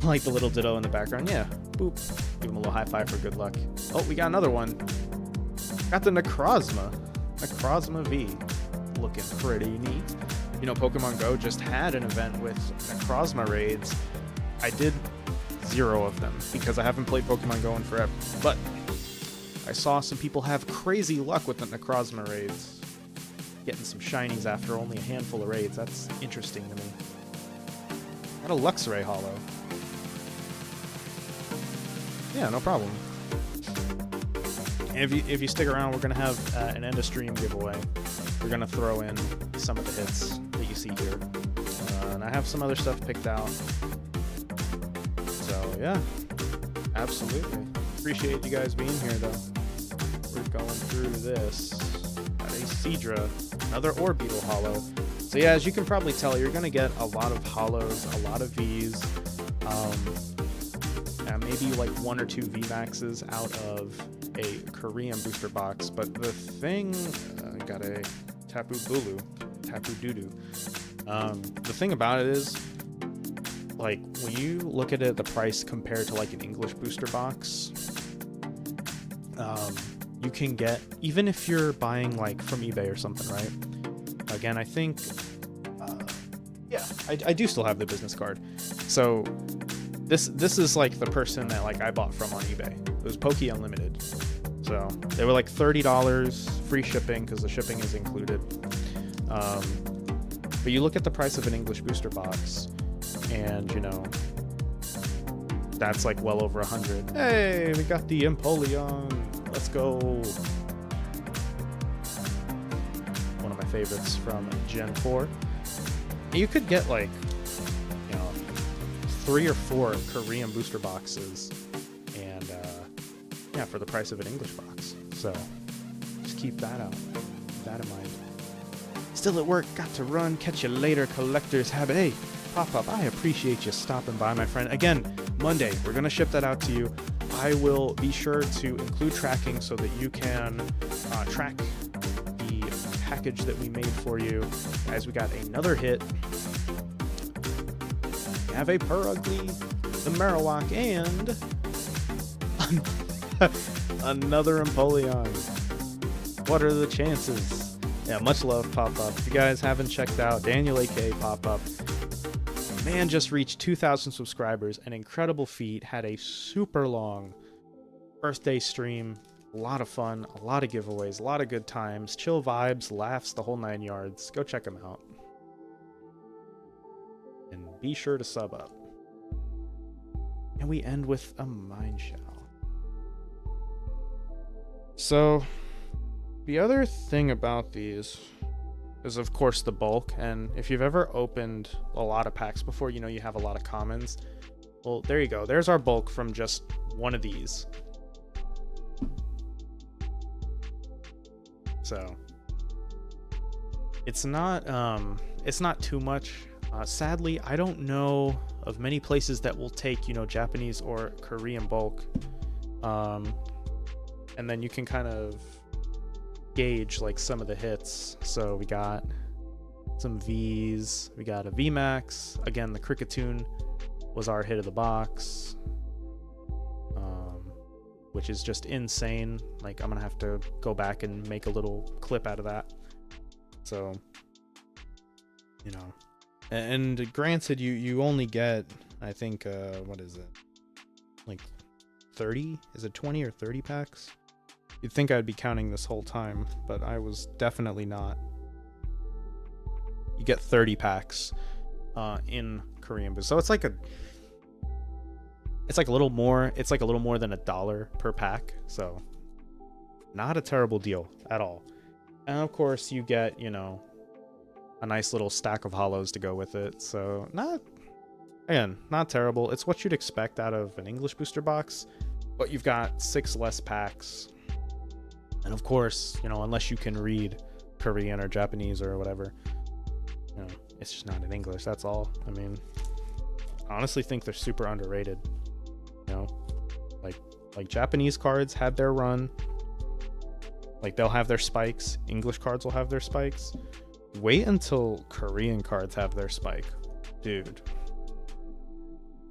Like the little Ditto in the background. Yeah, boop. Give him a little high five for good luck. Oh, we got another one. Got the Necrozma. Necrozma V. Looking pretty neat. You know, Pokemon Go just had an event with Necrozma raids. I did 0 of them because I haven't played Pokemon Go in forever. But I saw some people have crazy luck with the Necrozma raids. Getting some shinies after only a handful of raids. That's interesting to me. Got a Luxray holo. Yeah, no problem. And if you stick around, we're going to have an end of stream giveaway. We're going to throw in some of the hits that you see here. And I have some other stuff picked out. So, yeah. Absolutely. Appreciate you guys being here, though. We're going through this. Got a Seadra. Another Orbeetle holo. So, yeah, as you can probably tell, you're going to get a lot of holos, a lot of Vs. Maybe like 1 or 2 VMAXs out of a Korean booster box, but the thing, got a Tapu Bulu, Tapu Dudu. The thing about it is, like, when you look at it, the price compared to like an English booster box, you can get, even if you're buying like from eBay or something, right? Again, I think, yeah, I do still have the business card. So this is like the person that like I bought from on eBay. It was Poke Unlimited. So they were like $30, free shipping because the shipping is included. But you look at the price of an English booster box, and you know that's like well over 100. Hey, we got the Empoleon. Let's go. One of my favorites from Gen 4. You could get like, you know, 3 or 4 Korean booster boxes, and yeah, for the price of an English box. So just keep that out. Keep that in mind. Still at work, got to run. Catch you later, collector's habit. Hey, Pop-Up, I appreciate you stopping by, my friend. Again, Monday, we're going to ship that out to you. I will be sure to include tracking so that you can track the package that we made for you. Guys, we got another hit. We have a Purugly, the Marowak, and another Empoleon. What are the chances? Yeah, much love, Pop-Up. If you guys haven't checked out Daniel AK Pop-Up, man just reached 2,000 subscribers, an incredible feat, had a super long birthday stream, a lot of fun, a lot of giveaways, a lot of good times, chill vibes, laughs, the whole 9 yards. Go check him out. And be sure to sub up. And we end with a Mind Shell. So the other thing about these is, of course, the bulk. And if you've ever opened a lot of packs before, you know you have a lot of commons. Well, there you go. There's our bulk from just one of these. So it's not too much. Sadly, I don't know of many places that will take, you know, Japanese or Korean bulk. And then you can kind of gauge like some of the hits. So we got some V's, we got a VMAX. Again, the Cricketune was our hit of the box, which is just insane. Like, I'm gonna have to go back and make a little clip out of that. So, you know, and granted, you only get, I think, what is it, like 30? Is it 20 or 30 packs? You'd think I'd be counting this whole time, but I was definitely not. You get 30 packs in Korean boost. So it's like a little more. It's like a little more than $1 per pack. So not a terrible deal at all. And of course you get, you know, a nice little stack of holos to go with it. So not terrible. It's what you'd expect out of an English booster box, but you've got 6 less packs. And of course, you know, unless you can read Korean or Japanese or whatever, you know, it's just not in English. That's all. I mean, I honestly think they're super underrated. You know, like Japanese cards had their run. Like, they'll have their spikes. English cards will have their spikes. Wait until Korean cards have their spike. Dude.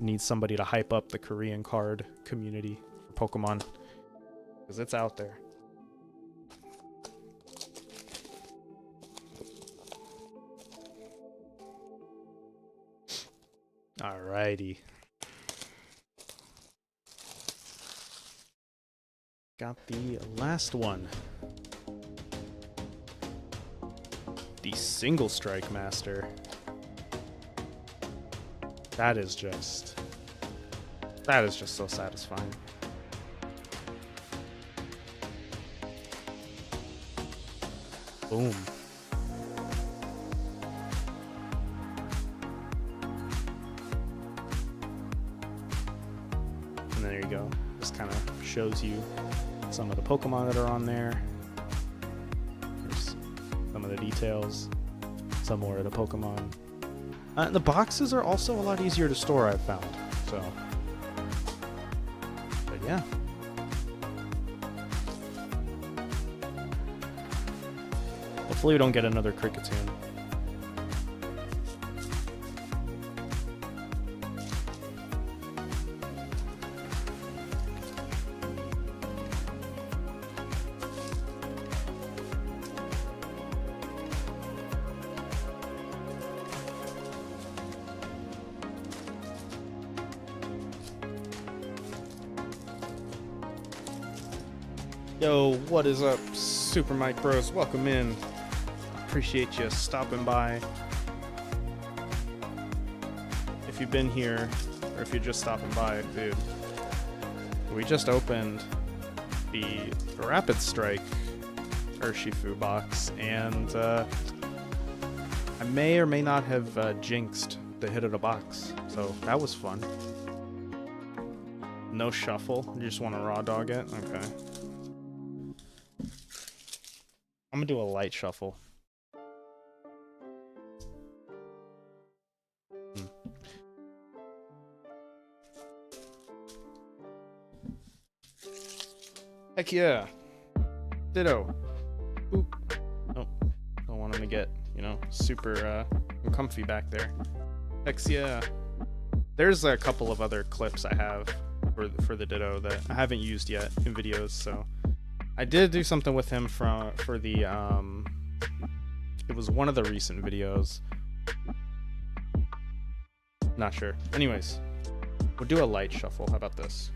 Need somebody to hype up the Korean card community for Pokemon, because it's out there. Alrighty. Got the last one. The Single Strike Master. That is just so satisfying. Boom. And there you go. Just kind of shows you some of the Pokemon that are on there. There's some of the details. Some more of the Pokemon. The boxes are also a lot easier to store, I've found. So, but yeah. Hopefully we don't get another Cricketune. Yo, what is up, Super Mike Bros? Welcome in. Appreciate you stopping by. If you've been here, or if you're just stopping by, dude, we just opened the Rapid Strike Urshifu box, and I may or may not have jinxed the hit of the box, so that was fun. No shuffle, you just want to raw dog it? Okay. I'm gonna do a light shuffle. Heck yeah. Ditto. Oop. Oh, don't want him to get, you know, super comfy back there. Heck yeah. There's a couple of other clips I have for the Ditto that I haven't used yet in videos, so I did do something with him for the it was one of the recent videos. Not sure. Anyways, we'll do a light shuffle. How about this?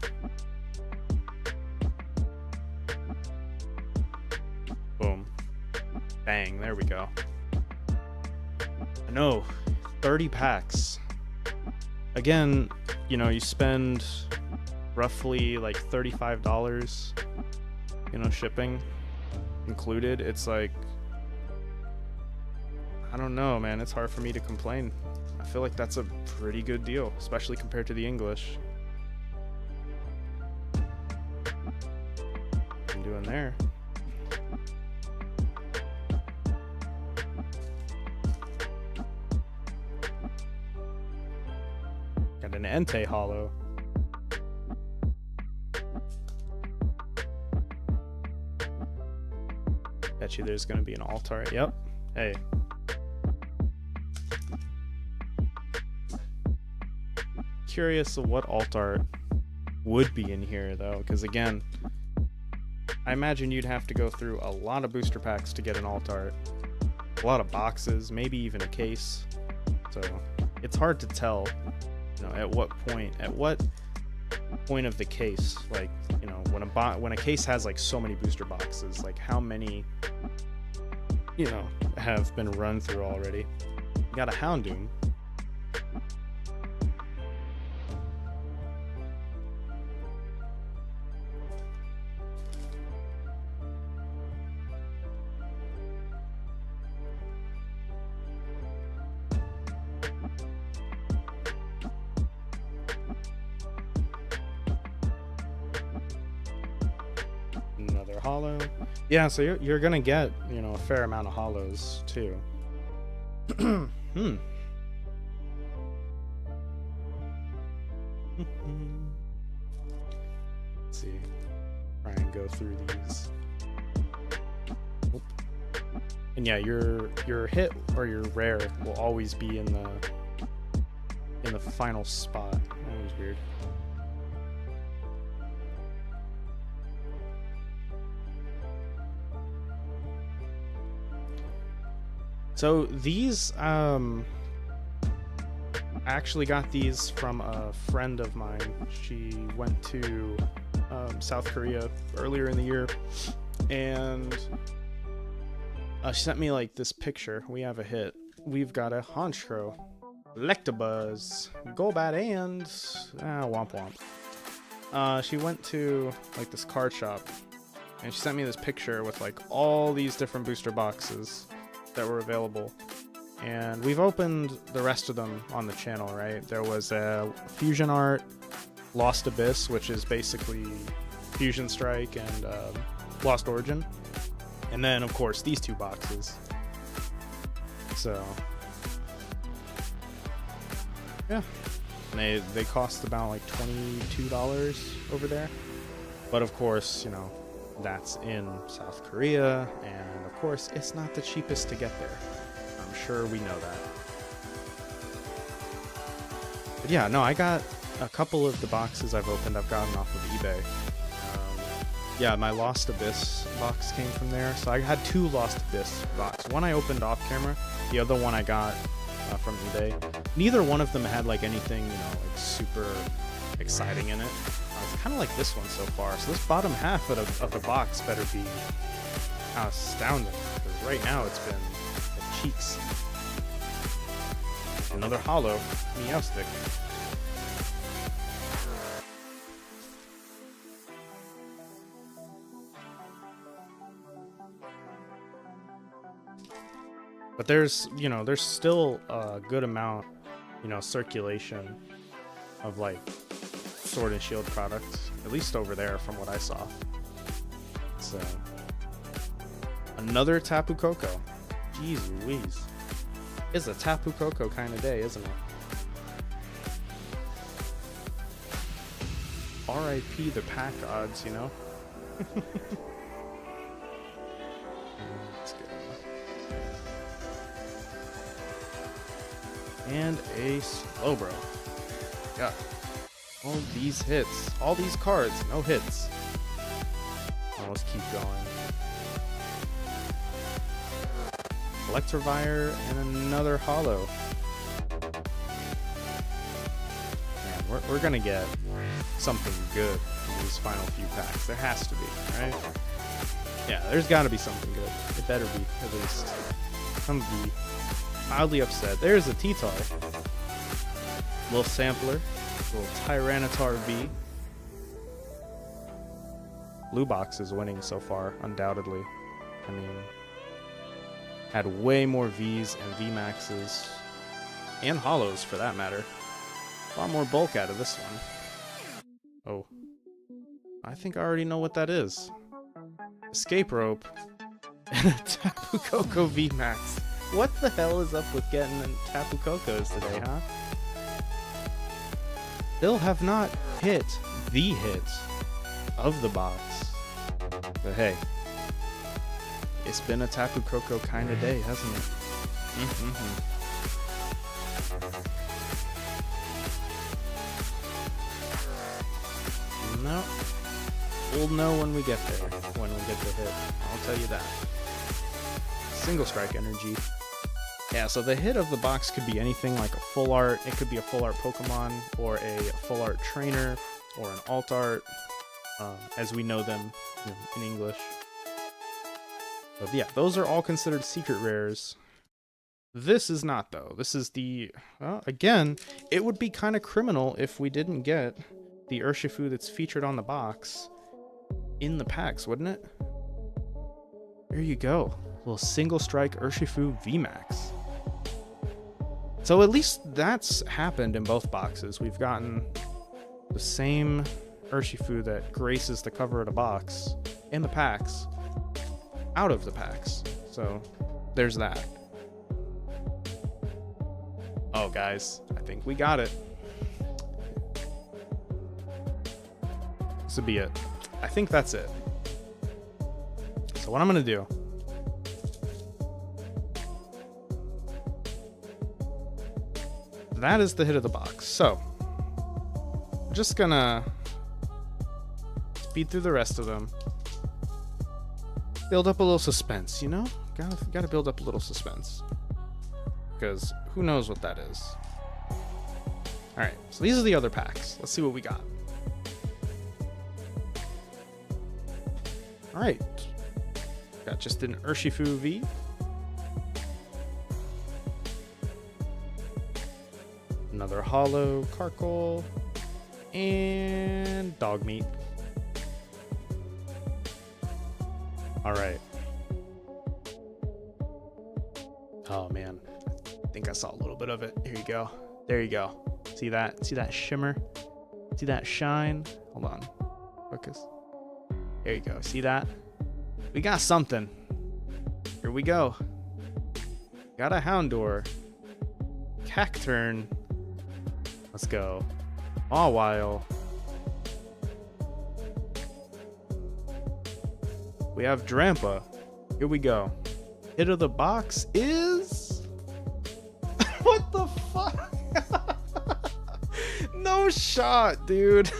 Boom. Bang, there we go. I know, 30 packs. Again, you know, you spend roughly like $35, you know, shipping included. It's like, I don't know, man, it's hard for me to complain. I feel like that's a pretty good deal, especially compared to the English. I'm doing there. Got an Entei holo. Bet you there's gonna be an alt art. Yep. Hey. Curious of what alt art would be in here though, because again, I imagine you'd have to go through a lot of booster packs to get an alt art, a lot of boxes, maybe even a case. So it's hard to tell, you know, at what point of the case, like, you know, when a case has like so many booster boxes, like how many, you know, have been run through already. You got a Houndoom. Another holo. Yeah, so you're gonna get, you know, a fair amount of holos too. Let's see. Try and go through these. Oop. And yeah, your hit or your rare will always be in the final spot. That was weird. So these, I actually got these from a friend of mine. She went to South Korea earlier in the year, and she sent me like this picture. We have a hit. We've got a Honchkrow, Electabuzz, Golbat, and Womp Womp. She went to like this card shop, and she sent me this picture with like all these different booster boxes that were available, and we've opened the rest of them on the channel, right? There was a Fusion Art, Lost Abyss, which is basically Fusion Strike and Lost Origin, and then of course these two boxes. So yeah, and they cost about like $22 over there, but of course, you know, that's in South Korea, and of course it's not the cheapest to get there. I'm sure we know that. But yeah, no, I got a couple of the boxes I've opened, I've gotten off of eBay. Yeah, my Lost Abyss box came from there. So I had two Lost Abyss boxes. One I opened off camera, the other one I got from eBay. Neither one of them had like anything, you know, like super exciting in it. I was kind of like this one so far. So this bottom half of the box better be astounding, because right now it's been the cheeks. Another hollow Meowstic. But there's, you know, there's still a good amount, you know, circulation of like Sword and Shield products, at least over there from what I saw. So another Tapu Koko. Jeez Louise. It's a Tapu Koko kind of day, isn't it? R.I.P. the pack odds, you know? Let's go. And a Slowbro. Yeah. All these hits. All these cards. No hits. Oh, let's keep going. Electivire and another hollow. Man, we're gonna get something good in these final few packs. There has to be, right? Yeah, there's gotta be something good. It better be, at least. I'm gonna be mildly upset. There's a T-Tar. Little sampler. Little Tyranitar V. Blue box is winning so far, undoubtedly. I mean, had way more Vs and VMAXs, and Hollows for that matter. A lot more bulk out of this one. Oh. I think I already know what that is. Escape Rope and a Tapu Koko VMAX. What the hell is up with getting Tapu Kokos today, huh? Still have not hit the hit of the box. But hey, it's been a Tapu Koko kind of day, hasn't it? No. We'll know when we get there, when we get the hit. I'll tell you that. Single Strike Energy. Yeah, so the hit of the box could be anything like a full art. It could be a full art Pokemon, or a full art trainer, or an alt art, as we know them in English. But yeah, those are all considered secret rares. This is not, though. This is the... again, it would be kind of criminal if we didn't get the Urshifu that's featured on the box in the packs, wouldn't it? There you go. A little Single Strike Urshifu VMAX. So at least that's happened in both boxes. We've gotten the same Urshifu that graces the cover of the box in the packs out of the packs. So there's that. Oh, guys, I think we got it. This would be it. I think that's it. So what I'm going to do... that is the hit of the box. So I'm just gonna speed through the rest of them. Build up a little suspense, you know? Gotta build up a little suspense. Because who knows what that is. Alright, so these are the other packs. Let's see what we got. Alright. Got just an Urshifu V. Another hollow Carkol, and dog meat. All right. Oh man, I think I saw a little bit of it. Here you go. There you go. See that? See that shimmer? See that shine? Hold on. Focus. There you go. See that? We got something. Here we go. Got a Houndour. Cacturn. Let's go. Mawile. We have Drampa. Here we go. Hit of the box is... what the fuck? No shot, dude.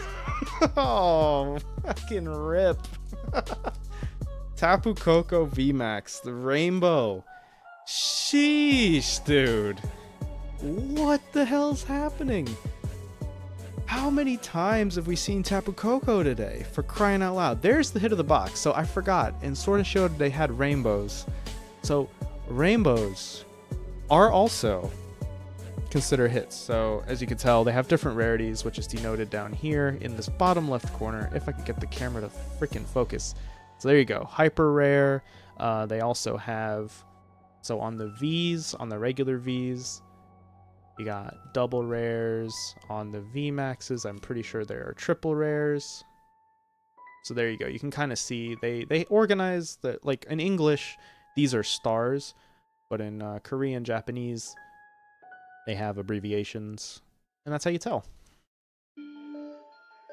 Oh, fucking rip. Tapu Koko VMAX, the rainbow. Sheesh, dude. What the hell's happening? How many times have we seen Tapu Koko today? For crying out loud. There's the hit of the box. So I forgot. In Sword and Shield, they had rainbows. So rainbows are also considered hits. So as you can tell, they have different rarities, which is denoted down here in this bottom left corner. If I could get the camera to freaking focus. So there you go. Hyper rare. They also have, so on the Vs, on the regular Vs, you got double rares. On the V maxes, I'm pretty sure there are triple rares. So there you go. You can kind of see they organize the, like in English, these are stars, but in Korean, Japanese, they have abbreviations, and that's how you tell.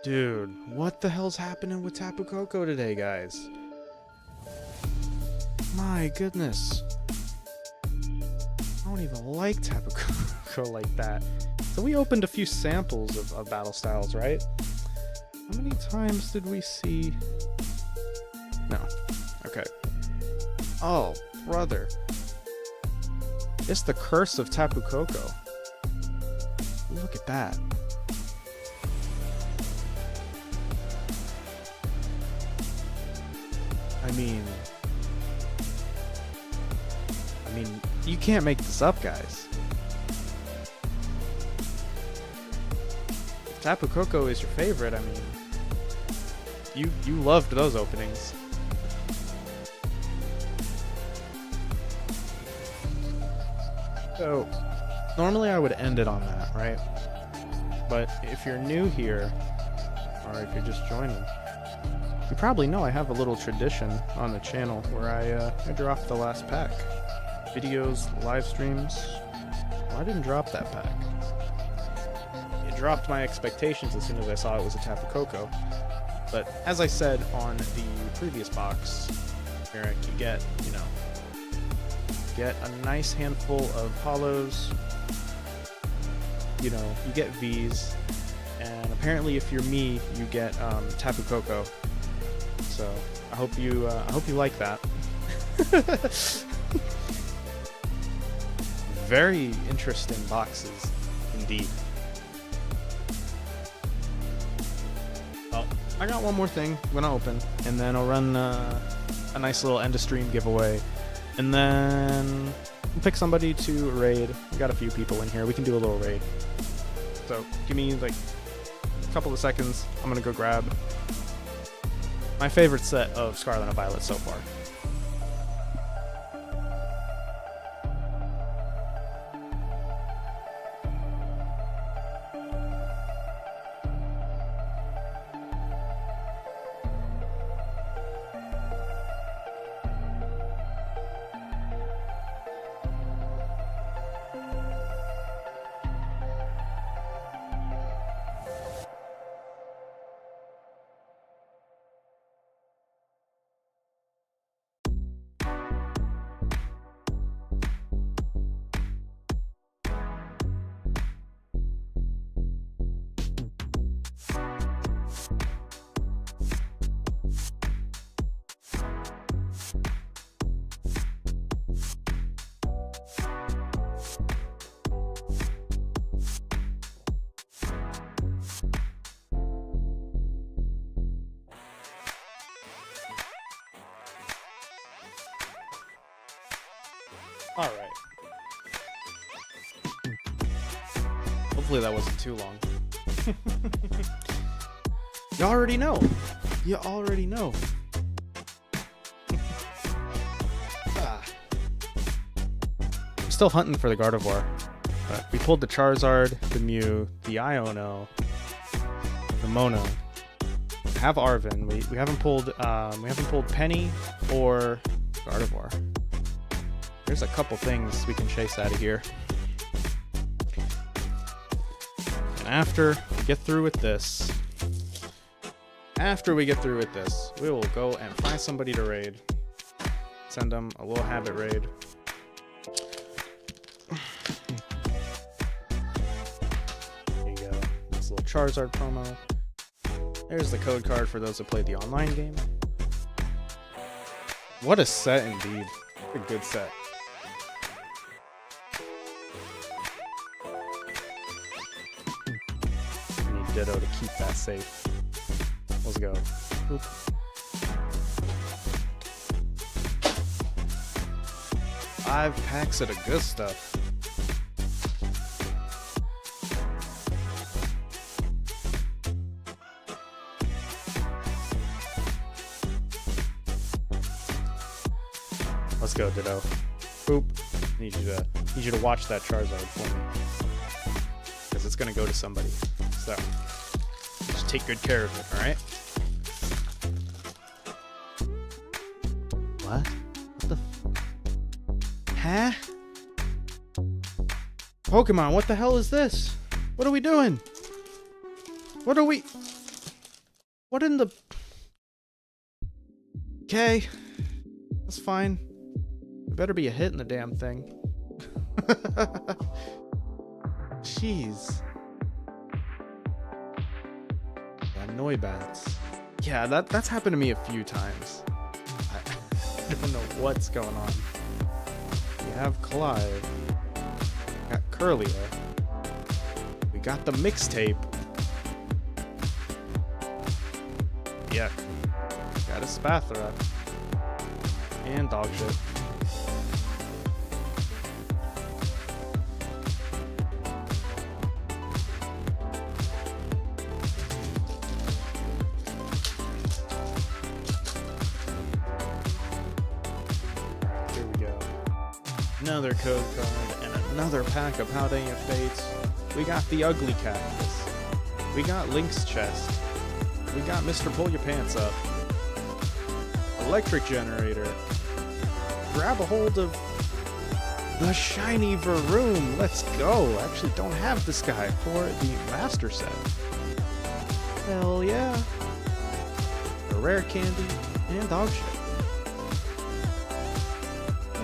Dude, what the hell's happening with Tapu Koko today, guys? My goodness. I don't even like Tapu Koko like that. So we opened a few samples of battle styles, right? How many times did we see? No. Okay. Oh, brother. It's the curse of Tapu Koko. Look at that. I mean, you can't make this up, guys. If Tapu Koko is your favorite, I mean, you loved those openings. So, normally I would end it on that, right? But if you're new here, or if you're just joining, you probably know I have a little tradition on the channel where I drop the last pack. Videos, live streams. Well, I didn't drop that pack. It dropped my expectations as soon as I saw it was a Tapu Koko. But as I said on the previous box, Eric, you get, you know, get a nice handful of hollows. You know, you get Vs, and apparently if you're me, you get Tapu Koko. So I hope you like that. Very interesting boxes indeed. Well, I got one more thing I'm gonna open, and then I'll run a nice little end of stream giveaway, and then we'll pick somebody to raid. We got a few people in here. We can do a little raid. So give me like a couple of seconds. I'm gonna go grab my favorite set of Scarlet and Violet so far. All right. Hopefully that wasn't too long. You already know. You already know. I'm still hunting for the Gardevoir. But we pulled the Charizard, the Mew, the Iono, the Mono. We have Arven. We haven't pulled Penny or Gardevoir. There's a couple things we can chase out of here. And after we get through with this, we will go and find somebody to raid. Send them a little habit raid. There you go. This little Charizard promo. There's the code card for those that play the online game. What a set indeed. A good set. Ditto to keep that safe. Let's go. Oop. 5 packs of the good stuff. Let's go, Ditto. Boop. Need you to watch that Charizard for me, because it's gonna go to somebody. So just take good care of it. All right. What? What the? Huh? Pokemon, what the hell is this? What are we doing? What are we? What in the? Okay, that's fine. There better be a hit in the damn thing. Jeez. Yeah, Noibats. Yeah, that's happened to me a few times. I don't know what's going on. We have Clive. We got Curlia. We got the mixtape. Yeah. Got a Spathra. And dog shit. Another code card and another pack of Paldean Fates. We got the Ugly Cactus. We got Link's Chest. We got Mr. Pull Your Pants Up. Electric Generator. Grab a hold of the shiny Varoom. Let's go. I actually don't have this guy for the Master Set. Hell yeah. A rare candy and dog shit.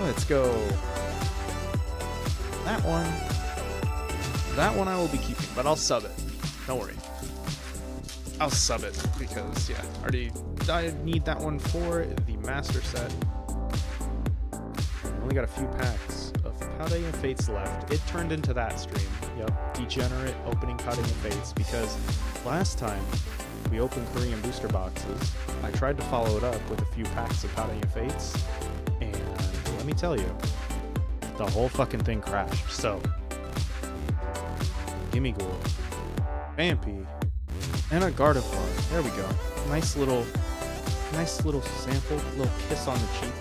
Let's go. That one I will be keeping, but I'll sub it. Don't worry. I'll sub it because, yeah, I need that one for the Master Set. I only got a few packs of Paldean Fates left. It turned into that stream. Yep, degenerate opening Paldean Fates, because last time we opened Korean booster boxes, I tried to follow it up with a few packs of Paldean Fates, and let me tell you, the whole fucking thing crashed. So, Gimme Ghoul, Vampy, and a Gardevoir. There we go. Nice little sample, little kiss on the cheek,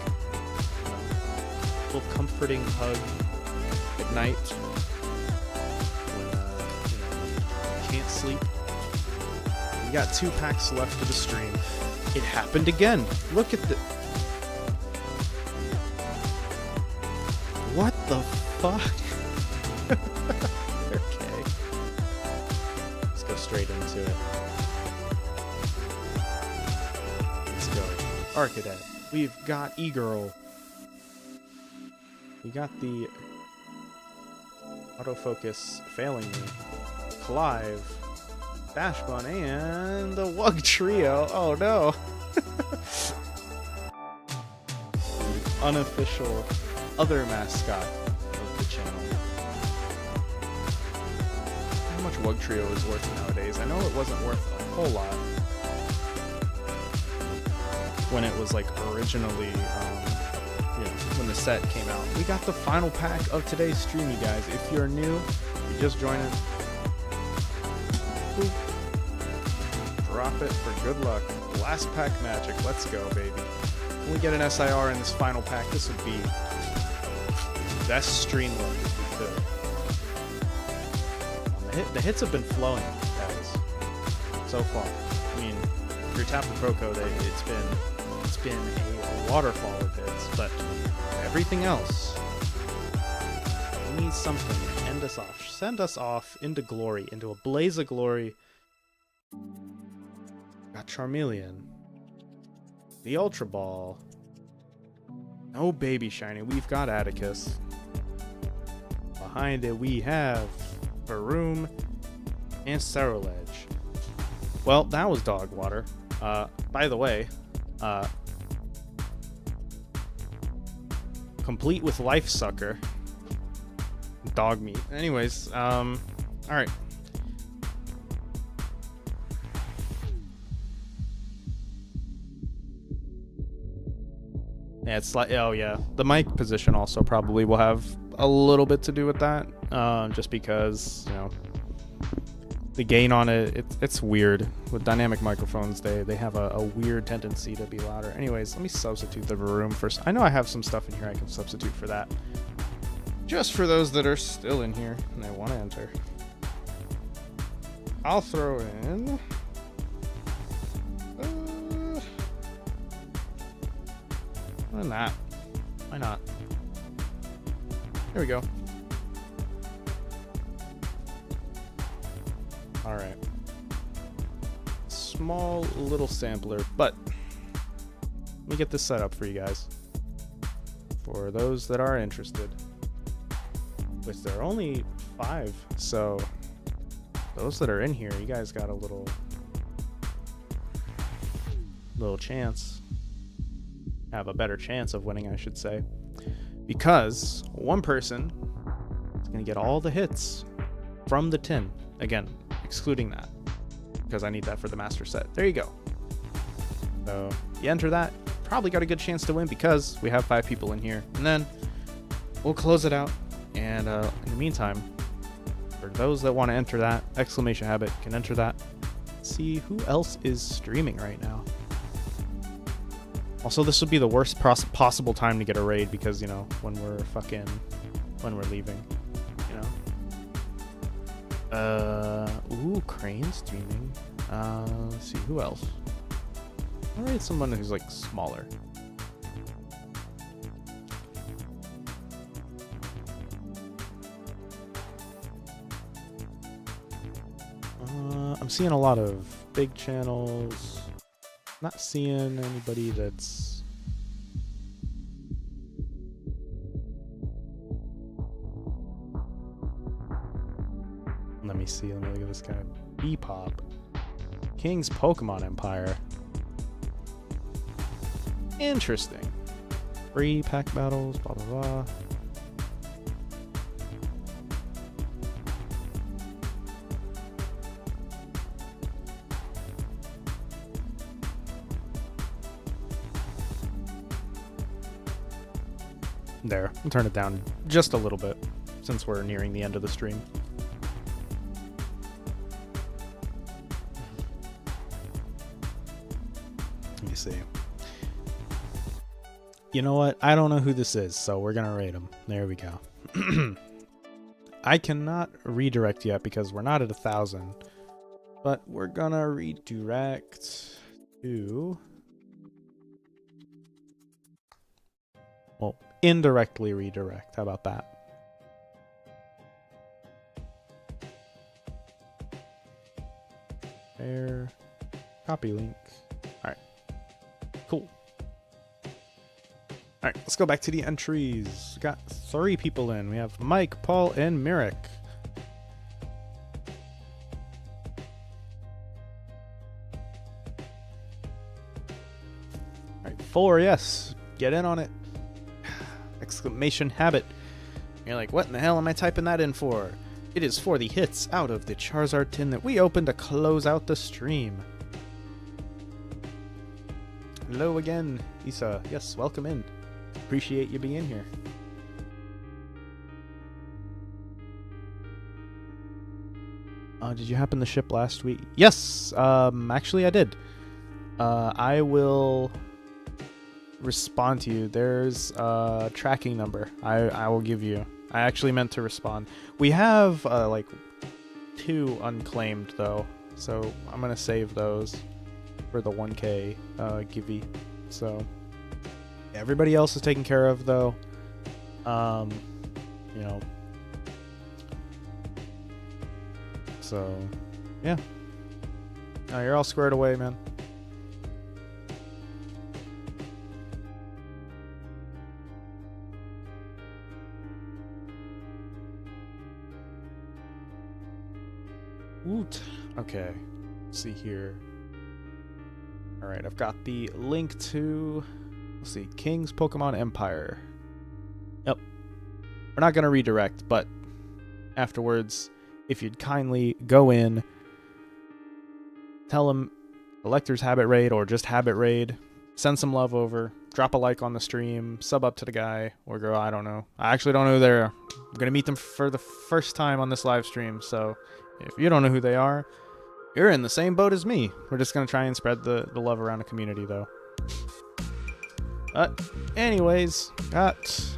little comforting hug at night when you can't sleep. We got 2 packs left of the stream. It happened again. Look at the. What the fuck? Okay. Let's go straight into it. Let's go. Arcadet. We've got E-Girl. We got the autofocus failing me. Clive. Bashbun and the Wug Trio. Oh no. The unofficial other mascot of the channel. How much Wug Trio is worth nowadays? I know it wasn't worth a whole lot when it was like originally, when the set came out. We got the final pack of today's stream, you guys. If you're new, you just joining. Drop it for good luck. Last pack magic. Let's go, baby. When we get an SIR in this final pack, this would be best stream look if we could. The hits have been flowing, guys, so far. I mean, if you're tapping pro code, it's been a waterfall of hits, but everything else, we need something to end us off. Send us off into glory, into a blaze of glory. Got Charmeleon, the Ultra Ball. No baby shiny. We've got Atticus. Behind it, we have Varoom and Ceruledge. Well, that was dog water. By the way, complete with Life Sucker. Dog meat. Anyways, alright. Yeah, it's like, oh yeah, the mic position also probably will have a little bit to do with that, just because, you know, the gain on it's weird. With dynamic microphones, they have a weird tendency to be louder. Anyways, let me substitute the room first. I know I have some stuff in here I can substitute for that. Just for those that are still in here and they want to enter. I'll throw in... why not? Why not? Here we go. Alright. Small little sampler, but let me get this set up for you guys. For those that are interested. Which there are only 5, so those that are in here, you guys got a little chance. Have a better chance of winning, I should say. Because one person is going to get all the hits from the tin. Again, excluding that. Because I need that for the master set. There you go. So, you enter that. Probably got a good chance to win because we have 5 people in here. And then we'll close it out. And in the meantime, for those that want to enter that, exclamation habit can enter that. See who else is streaming right now. Also, this would be the worst possible time to get a raid because, you know, when we're leaving, you know. Ooh, Crane streaming. Let's see, who else? I'll raid someone who's, like, smaller. I'm seeing a lot of big channels. Not seeing anybody that's... Let me see. Let me look at this guy. B-Pop. King's Pokemon Empire. Interesting. Free pack battles, blah, blah, blah. There, I'll turn it down just a little bit since we're nearing the end of the stream. Let me see. You know what? I don't know who this is, so we're gonna rate him. There we go. I cannot redirect yet because we're not at 1,000, but we're gonna redirect to... well, indirectly redirect. How about that? There. Copy link. Alright. Cool. Alright, let's go back to the entries. We got 3 people in. We have Mike, Paul, and Merrick. Alright, 4, yes. Get in on it. Exclamation habit. You're like, what in the hell am I typing that in for? It is for the hits out of the Charizard tin that we opened to close out the stream. Hello again, Isa. Yes, welcome in. Appreciate you being here. Did you happen to ship last week? Yes, actually I did. I will respond to you. There's a tracking number I will give you. I actually meant to respond. We have like 2 unclaimed though, so I'm gonna save those for the 1K givey. So everybody else is taken care of though. You know, so yeah. You're all squared away, man. Woot. Okay, let's see here. All right, I've got the link to, let's see, King's Pokemon Empire. Yep. We're not going to redirect, but afterwards, if you'd kindly go in, tell them Collector's Habit Raid or just Habit Raid, send some love over, drop a like on the stream, sub up to the guy or girl, I don't know. I actually don't know who they are. I'm gonna meet them for the first time on this live stream, so if you don't know who they are, you're in the same boat as me. We're just gonna try and spread the love around the community, though. Anyways, got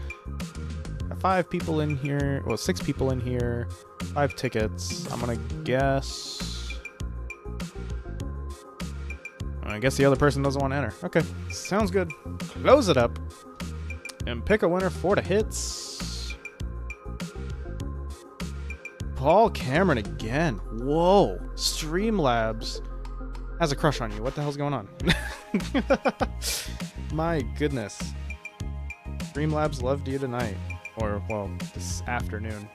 5 people in here. Well, 6 people in here. 5 tickets. I'm gonna guess. I guess the other person doesn't want to enter. Okay, sounds good. Close it up and pick a winner for the hits. Paul Cameron again. Whoa. Streamlabs has a crush on you. What the hell's going on? My goodness. Streamlabs loved you tonight. Or, well, this afternoon.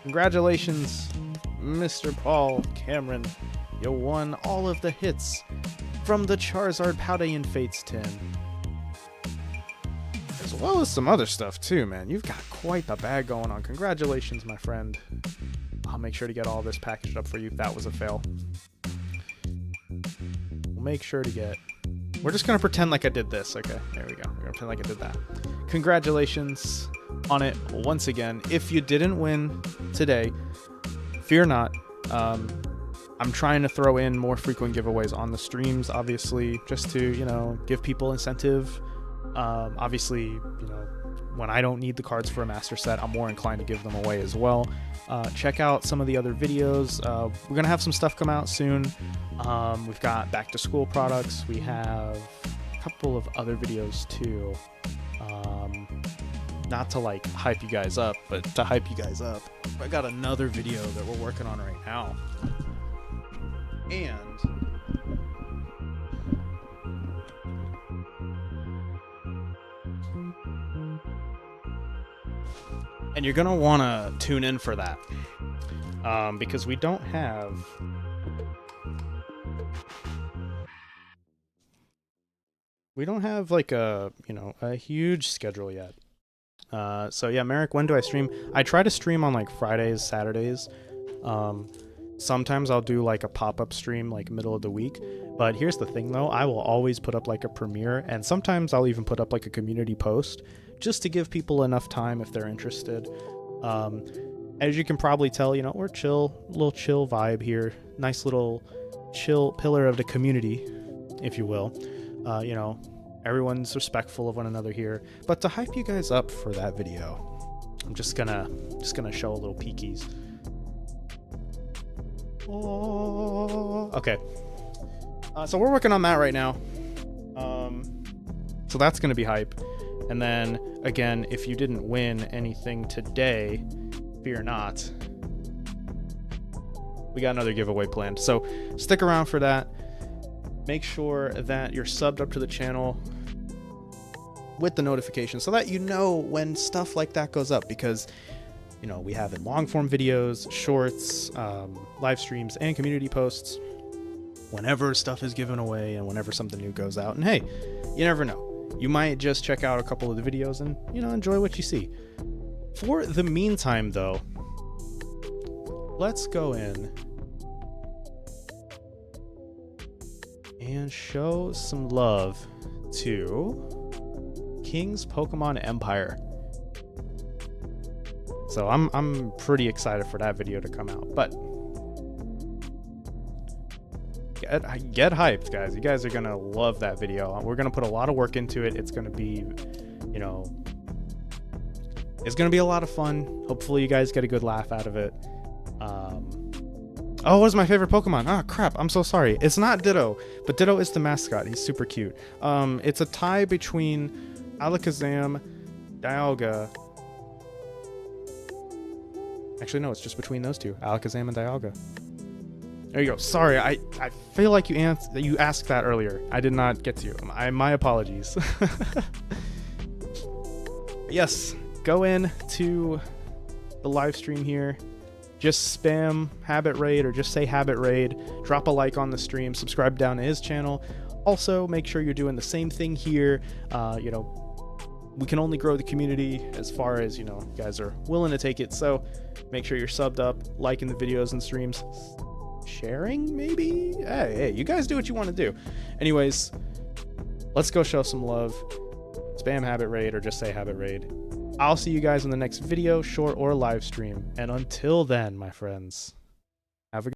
Congratulations, Mr. Paul Cameron. You won all of the hits from the Charizard Paldean Fates tin. As well as some other stuff too, man. You've got quite the bag going on. Congratulations, my friend. I'll make sure to get all this packaged up for you. That was a fail. We'll make sure to get... We're just going to pretend like I did this. Okay, there we go. We're going to pretend like I did that. Congratulations on it once again. If you didn't win today, fear not. I'm trying to throw in more frequent giveaways on the streams, obviously, just to, you know, give people incentive. Obviously, you know, when I don't need the cards for a master set, I'm more inclined to give them away as well. Check out some of the other videos. We're gonna have some stuff come out soon. We've got back to school products. We have a couple of other videos too. Not to like hype you guys up, but to hype you guys up, I got another video that we're working on right now. And you're gonna want to tune in for that, because we don't have like a, you know, a huge schedule yet. So yeah, Merrick, when do I stream? I try to stream on like Fridays, Saturdays. Sometimes I'll do like a pop-up stream like middle of the week, but here's the thing though, I will always put up like a premiere, and sometimes I'll even put up like a community post just to give people enough time if they're interested. As you can probably tell, you know, we're chill, little chill vibe here, nice little chill pillar of the community, if you will. You know, everyone's respectful of one another here, but to hype you guys up for that video, I'm just gonna show a little peekies. Oh, okay. So we're working on that right now. So that's going to be hype. And then, again, if you didn't win anything today, fear not. We got another giveaway planned. So stick around for that. Make sure that you're subbed up to the channel with the notification so that you know when stuff like that goes up, because you know, we have in long form videos, shorts, live streams, and community posts whenever stuff is given away and whenever something new goes out. And hey, you never know. You might just check out a couple of the videos and, you know, enjoy what you see. For the meantime, though, let's go in and show some love to King's Pokemon Empire. So I'm pretty excited for that video to come out, but get hyped, guys. You guys are gonna love that video. We're gonna put a lot of work into it. It's gonna be, you know, it's gonna be a lot of fun. Hopefully you guys get a good laugh out of it. Oh, what is my favorite Pokemon? Ah, crap, I'm so sorry. It's not Ditto, but Ditto is the mascot. He's super cute. It's a tie between Alakazam, Dialga. Actually, no, it's just between those two, Alakazam and Dialga. There you go. Sorry, I feel like you asked that earlier. I did not get to you. My apologies. Yes, go in to the live stream here. Just spam Habit Raid or just say Habit Raid. Drop a like on the stream. Subscribe down to his channel. Also, make sure you're doing the same thing here. You know, we can only grow the community as far as, you know, you guys are willing to take it. So make sure you're subbed up, liking the videos and streams, sharing maybe. Hey, you guys do what you want to do. Anyways, let's go show some love spam habit raid or just say habit raid. I'll see you guys in the next video, short or live stream. And until then, my friends.